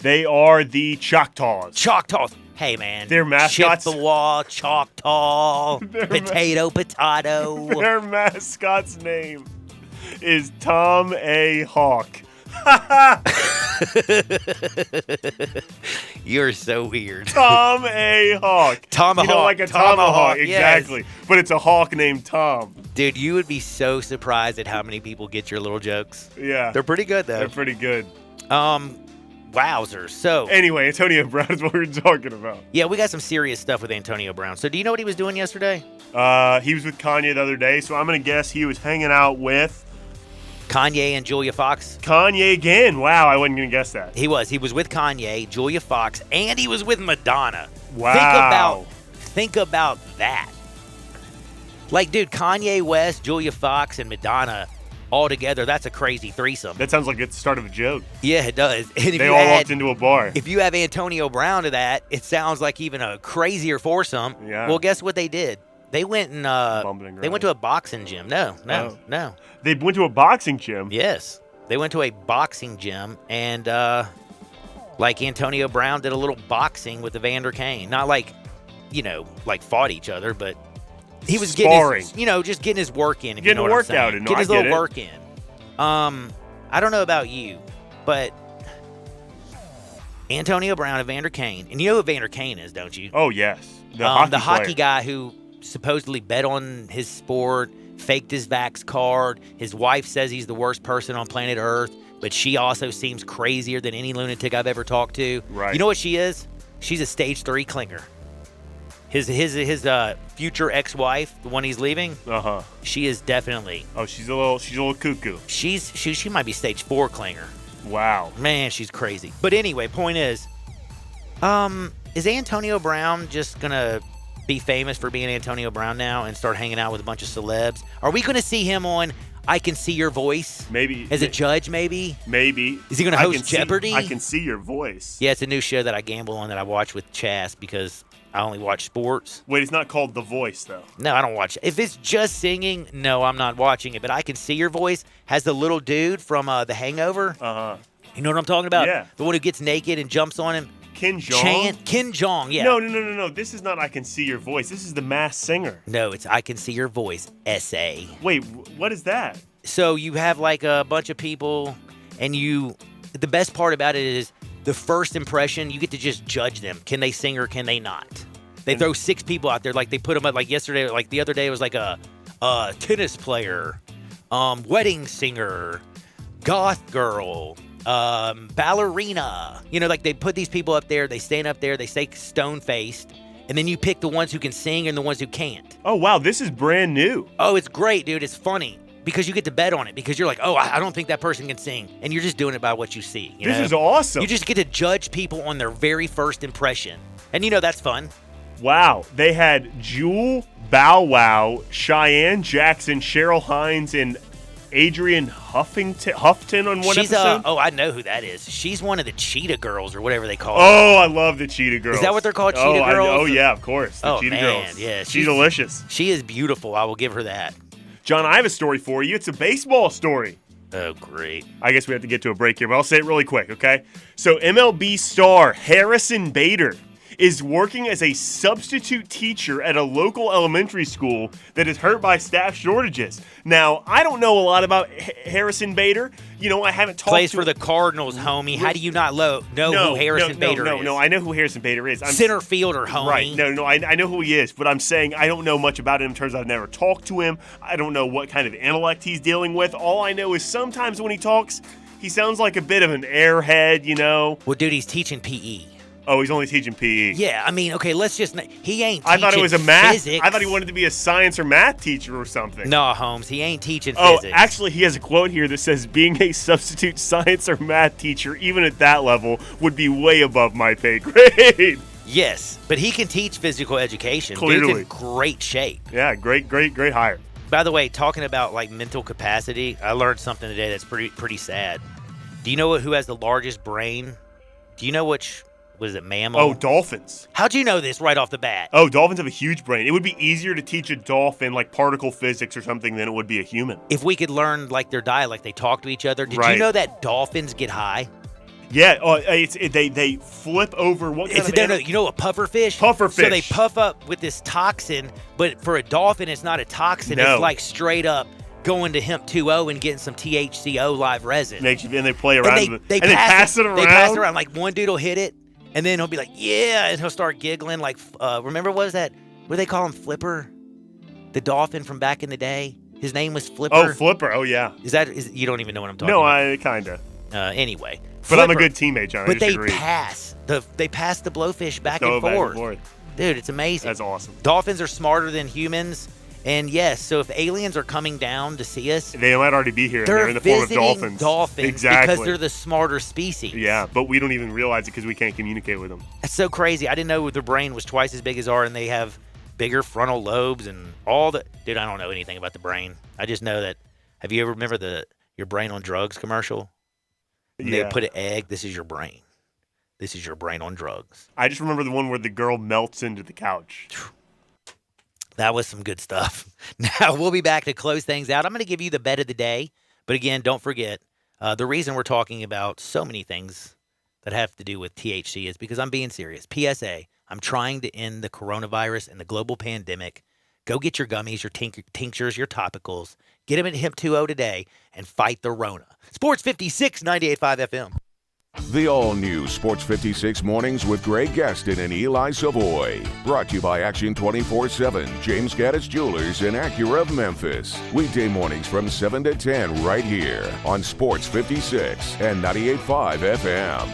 They are the Choctaws. Choctaws. Hey, man. Their mascots... Chippewa, Choctaw, potato. Their mascot's name is Tom A. Hawk. You're so weird. Tom A. Hawk. Tomahawk. You know, like a tomahawk. Yes. Exactly. But it's a hawk named Tom. Dude, you would be so surprised at how many people get your little jokes. Yeah. They're pretty good, though. They're pretty good. Wowzers. So anyway, Antonio Brown is what we were talking about. Yeah, we got some serious stuff with Antonio Brown. So do you know what he was doing yesterday? He was with Kanye the other day, so I'm going to guess he was hanging out with... Kanye and Julia Fox. Kanye again. Wow, I wasn't going to guess that. He was. He was with Kanye, Julia Fox, and he was with Madonna. Wow. Think about that. Like, dude, Kanye West, Julia Fox, and Madonna all together, that's a crazy threesome. That sounds like it's the start of a joke. Yeah, it does. And if they all walked into a bar. If you have Antonio Brown to that, it sounds like even a crazier foursome. Yeah. Well, guess what they did? They went and they went to a boxing gym. No. They went to a boxing gym? Yes. They went to a boxing gym and like Antonio Brown did a little boxing with Evander Kane. Not like, fought each other, but he was sparring. Just getting his work in. Getting a workout in. Getting his little work in. I don't know about you, but Antonio Brown, Evander Kane, and you know who Evander Kane is, don't you? Oh, yes. The hockey guy who supposedly bet on his sport, faked his Vax card. His wife says he's the worst person on planet Earth, but she also seems crazier than any lunatic I've ever talked to. Right. You know what she is? She's a stage 3 clinger. His future ex-wife, the one he's leaving. She is definitely. Oh, she's a little cuckoo. She might be stage 4 clinger. Wow. Man, she's crazy. But anyway, point is Antonio Brown just gonna be famous for being Antonio Brown now and start hanging out with a bunch of celebs? Are we going to see him on I Can See Your Voice? Maybe. As a judge, maybe? Maybe. Is he going to host Jeopardy? I Can See Your Voice. Yeah, it's a new show that I gamble on that I watch with Chas because I only watch sports. Wait, it's not called The Voice, though. No, I don't watch it. If it's just singing, no, I'm not watching it. But I Can See Your Voice has the little dude from The Hangover. Uh-huh. You know what I'm talking about? Yeah. The one who gets naked and jumps on him. Ken Jeong? Ken Jeong, yeah. No. This is not I Can See Your Voice. This is The Masked Singer. No, it's I Can See Your Voice, essay. Wait, what is that? So you have like a bunch of people, and the best part about it is the first impression, you get to just judge them. Can they sing or can they not? They throw 6 people out there. Like they put them up like yesterday, like the other day it was like a tennis player, wedding singer, goth girl, ballerina. You know, like they put these people up there, they stand up there, they stay stone-faced, and then you pick the ones who can sing and the ones who can't. Oh, wow, this is brand new. Oh, it's great, dude. It's funny because you get to bet on it because you're like, oh, I don't think that person can sing, and you're just doing it by what you see. This is awesome. You just get to judge people on their very first impression, and that's fun. Wow, they had Jewel, Bow Wow, Cheyenne Jackson, Cheryl Hines, and Adrian Houghton on one episode. I know who that is. She's one of the Cheetah Girls or whatever they call Oh, I love the Cheetah Girls. Is that what they're called, Cheetah Girls? Yeah, of course. The Cheetah Girls. Yeah, she's delicious. She is beautiful. I will give her that. John, I have a story for you. It's a baseball story. Oh, great. I guess we have to get to a break here, but I'll say it really quick, okay? So MLB star Harrison Bader is working as a substitute teacher at a local elementary school that is hurt by staff shortages. Now, I don't know a lot about Harrison Bader. I haven't talked Plays to for the Cardinals, homie. How do you not know who Harrison Bader is? No, I know who Harrison Bader is. Center fielder, homie. Right. No, I know who he is, but I'm saying I don't know much about him in terms of I've never talked to him. I don't know what kind of intellect he's dealing with. All I know is sometimes when he talks, he sounds like a bit of an airhead, Well, dude, he's teaching PE. Oh, he's only teaching PE. Yeah, I mean, okay, he ain't teaching I thought it was a math. physics. I thought he wanted to be a science or math teacher or something. No, Holmes, he ain't teaching Oh, physics. actually, he has a quote here that says, being a substitute science or math teacher, even at that level, would be way above my pay grade. Yes, but he can teach physical education. Clearly. Dude's in great shape. Yeah, great hire. By the way, talking about like mental capacity, I learned something today that's pretty sad. Do you know who has the largest brain? Do you know which... Was it mammal? Oh, dolphins. How'd you know this right off the bat? Oh, dolphins have a huge brain. It would be easier to teach a dolphin like particle physics or something than it would be a human. If we could learn like their dialect, they talk to each other. Did you know that dolphins get high? Yeah, they flip over. What kind of no, you know a pufferfish? Pufferfish. So they puff up with this toxin, but for a dolphin, it's not a toxin. No. It's like straight up going to hemp 2.0 and getting some THCO live resin. And they play around and with it. And they pass it around. They pass it around. Like one dude will hit it. And then he'll be like, yeah, and he'll start giggling. Like, remember, what was that? What do they call him? Flipper? The dolphin from back in the day? His name was Flipper? Oh, Flipper. Oh, yeah. You don't even know what I'm talking about? No, I kind of. Anyway. But Flipper. I'm a good teammate, John. But they pass the blowfish back and forth. Dude, it's amazing. That's awesome. Dolphins are smarter than humans. And yes, so if aliens are coming down to see us, they might already be here. They're in the form of dolphins. Exactly. Because they're the smarter species. Yeah, but we don't even realize it because we can't communicate with them. That's so crazy. I didn't know their brain was twice as big as ours, and they have bigger frontal lobes and all the. Dude, I don't know anything about the brain. I just know that. Have you ever remember your brain on drugs commercial? Yeah. They put an egg. This is your brain. This is your brain on drugs. I just remember the one where the girl melts into the couch. That was some good stuff. Now, we'll be back to close things out. I'm going to give you the bet of the day. But again, don't forget, the reason we're talking about so many things that have to do with THC is because I'm being serious. PSA, I'm trying to end the coronavirus and the global pandemic. Go get your gummies, your tinctures, your topicals. Get them at Hemp 2.0 today and fight the Rona. Sports 56, 98.5 FM. The all-new Sports 56 Mornings with Greg Gaston and Eli Savoy. Brought to you by Action 24/7, James Gaddis Jewelers, and Acura of Memphis. Weekday mornings from 7 to 10 right here on Sports 56 and 98.5 FM.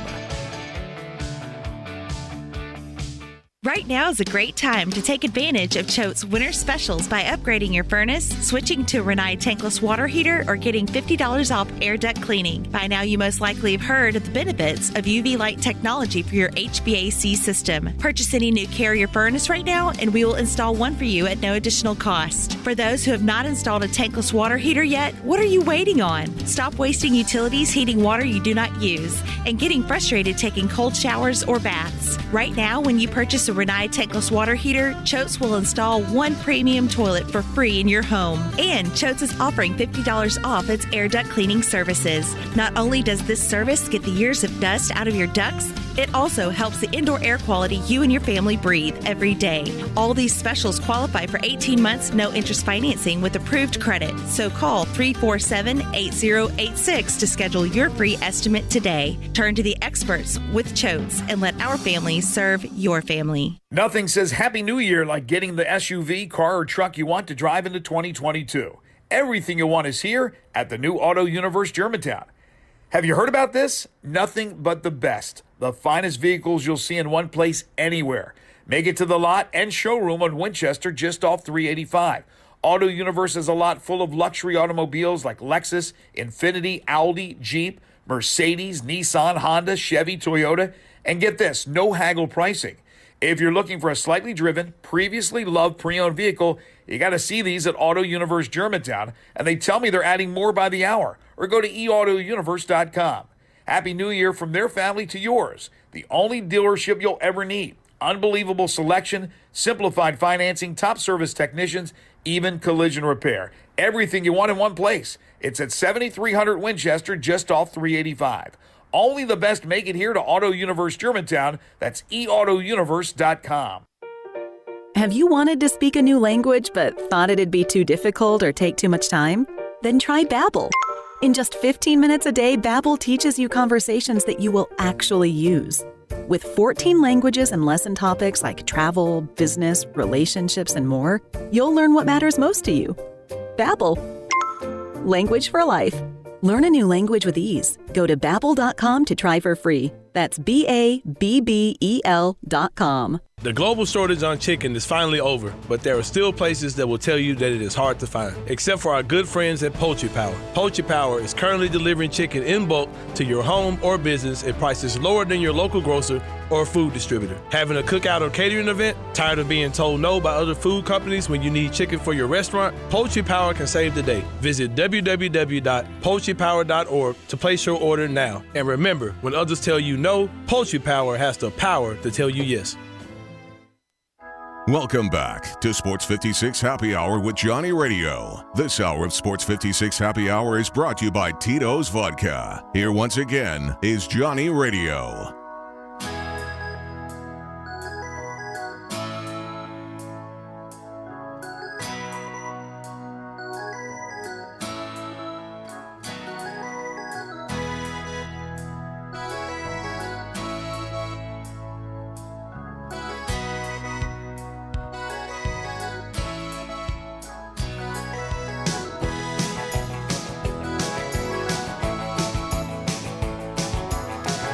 Right now is a great time to take advantage of Choate's winter specials by upgrading your furnace, switching to a Rinnai tankless water heater, or getting $50 off air duct cleaning. By now, you most likely have heard of the benefits of UV light technology for your HVAC system. Purchase any new Carrier furnace right now, and we will install one for you at no additional cost. For those who have not installed a tankless water heater yet, what are you waiting on? Stop wasting utilities heating water you do not use and getting frustrated taking cold showers or baths. Right now, when you purchase a Rinnai tankless water heater, Choates will install one premium toilet for free in your home. And Choates is offering $50 off its air duct cleaning services. Not only does this service get the years of dust out of your ducts, it also helps the indoor air quality you and your family breathe every day. All these specials qualify for 18 months no interest financing with approved credit. So call 347-8086 to schedule your free estimate today. Turn to the experts with Choates and let our family serve your family. Nothing says Happy New Year like getting the SUV, car, or truck you want to drive into 2022. Everything you want is here at the new Auto Universe Germantown. Have you heard about this? Nothing but the best. The finest vehicles you'll see in one place anywhere. Make it to the lot and showroom on Winchester just off 385. Auto Universe is a lot full of luxury automobiles like Lexus, Infiniti, Audi, Jeep, Mercedes, Nissan, Honda, Chevy, Toyota. And get this, no haggle pricing. If you're looking for a slightly driven, previously loved pre-owned vehicle, you got to see these at Auto Universe Germantown, and they tell me they're adding more by the hour. Or go to eautouniverse.com. Happy New Year from their family to yours. The only dealership you'll ever need. Unbelievable selection, simplified financing, top service technicians, even collision repair. Everything you want in one place. It's at 7300 Winchester, just off 385. Only the best make it here to Auto Universe Germantown. That's eautouniverse.com. Have you wanted to speak a new language but thought it'd be too difficult or take too much time? Then try Babbel. In just 15 minutes a day, Babbel teaches you conversations that you will actually use. With 14 languages and lesson topics like travel, business, relationships, and more, you'll learn what matters most to you. Babbel. Language for life. Learn a new language with ease. Go to Babbel.com to try for free. That's BABBEL.com. The global shortage on chicken is finally over, but there are still places that will tell you that it is hard to find, except for our good friends at Poultry Power. Poultry Power is currently delivering chicken in bulk to your home or business at prices lower than your local grocer or food distributor. Having a cookout or catering event? Tired of being told no by other food companies when you need chicken for your restaurant? Poultry Power can save the day. Visit www.poultrypower.org to place your order now. And remember, when others tell you no, Poultry Power has the power to tell you yes. Welcome back to Sports 56 Happy Hour with Johnny Radio. This hour of Sports 56 Happy Hour is brought to you by Tito's Vodka. Here once again is Johnny Radio.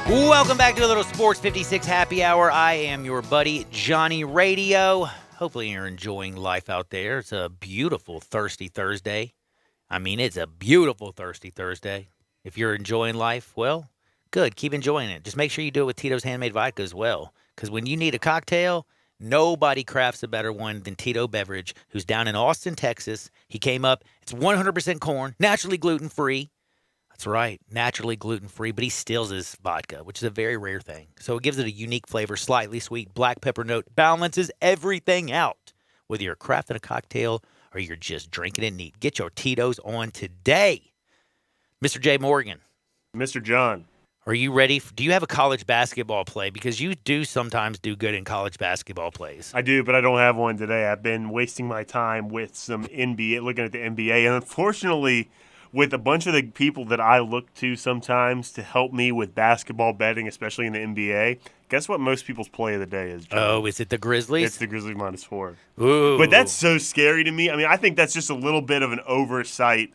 Welcome back to a little Sports 56 Happy Hour. I am your buddy, Johnny Radio. Hopefully you're enjoying life out there. It's a beautiful, thirsty Thursday. I mean, it's a beautiful, thirsty Thursday. If you're enjoying life, well, good. Keep enjoying it. Just make sure you do it with Tito's Handmade Vodka as well. Because when you need a cocktail, nobody crafts a better one than Tito Beverage, who's down in Austin, Texas. He came up. It's 100% corn, naturally gluten-free. That's right, naturally gluten-free, but he stills his vodka, which is a very rare thing. So it gives it a unique flavor, slightly sweet, black pepper note, balances everything out. Whether you're crafting a cocktail or you're just drinking it neat, get your Tito's on today. Mr. J. Morgan. Mr. John. Are you ready? Do you have a college basketball play? Because you do sometimes do good in college basketball plays. I do, but I don't have one today. I've been wasting my time with some NBA, looking at the NBA, and unfortunately, with a bunch of the people that I look to sometimes to help me with basketball betting, especially in the NBA, guess what most people's play of the day is, John? Oh, is it the Grizzlies? It's the Grizzlies -4. Ooh. But that's so scary to me. I mean, I think that's just a little bit of an oversight.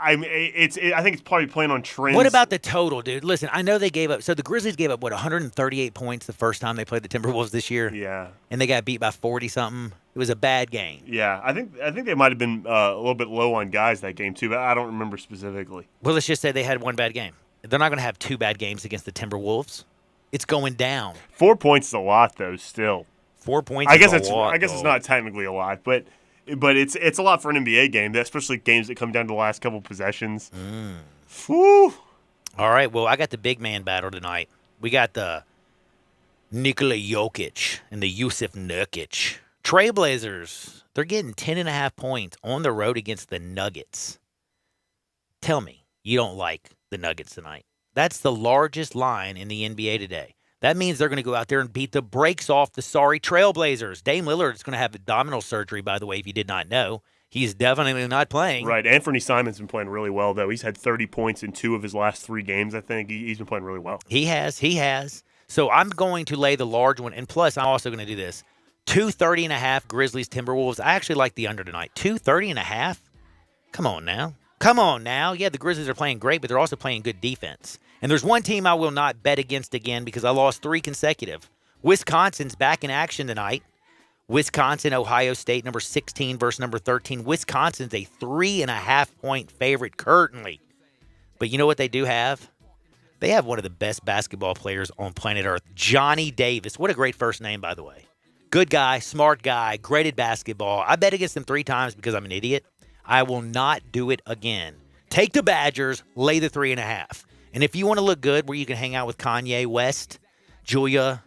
I think it's probably playing on trends. What about the total, dude? Listen, I know they gave up. So the Grizzlies gave up, 138 points the first time they played the Timberwolves this year? Yeah. And they got beat by 40-something. It was a bad game. Yeah, I think they might have been a little bit low on guys that game, too, but I don't remember specifically. Well, let's just say they had one bad game. They're not going to have two bad games against the Timberwolves. It's going down. 4 points is a lot, though, still. 4 points I guess is a lot, I guess it's not technically a lot, but it's a lot for an NBA game, especially games that come down to the last couple possessions. Whew. All right, well, I got the big man battle tonight. We got the Nikola Jokic and the Yusuf Nurkic. Trailblazers, they're getting 10.5 points on the road against the Nuggets. Tell me you don't like the Nuggets tonight. That's the largest line in the NBA today. That means they're going to go out there and beat the brakes off the sorry Trailblazers. Dame Lillard is going to have abdominal surgery, by the way, if you did not know. He's definitely not playing. Right. Anthony Simon's been playing really well, though. He's had 30 points in 2 of his last 3 games, I think. He's been playing really well. He has. So I'm going to lay the large one. And plus, I'm also going to do this. 230.5 Grizzlies Timberwolves. I actually like the under tonight. 230.5? Come on now. Yeah, the Grizzlies are playing great, but they're also playing good defense. And there's one team I will not bet against again because I lost 3 consecutive. Wisconsin's back in action tonight. Wisconsin, Ohio State, number 16 versus number 13. Wisconsin's a 3.5-point favorite currently. But you know what they do have? They have one of the best basketball players on planet Earth, Johnny Davis. What a great first name, by the way. Good guy, smart guy, great at basketball. I bet against them 3 times because I'm an idiot. I will not do it again. Take the Badgers, lay the 3.5. And if you want to look good where you can hang out with Kanye West, Julia,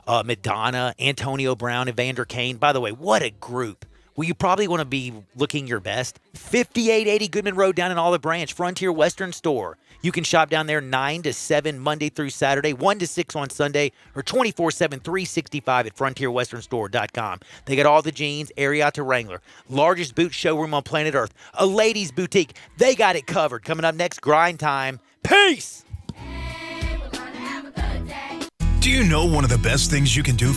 Madonna, Antonio Brown, Evander Kane. By the way, what a group. Well, you probably want to be looking your best. 5880 Goodman Road down in Olive Branch, Frontier Western Store. You can shop down there 9 to 7 Monday through Saturday, 1 to 6 on Sunday, or 24/7, 365 at frontierwesternstore.com. They got all the jeans, Ariat Wrangler, largest boot showroom on planet Earth, a ladies' boutique. They got it covered. Coming up next, Grind Time. Peace! Do you know one of the best things you can do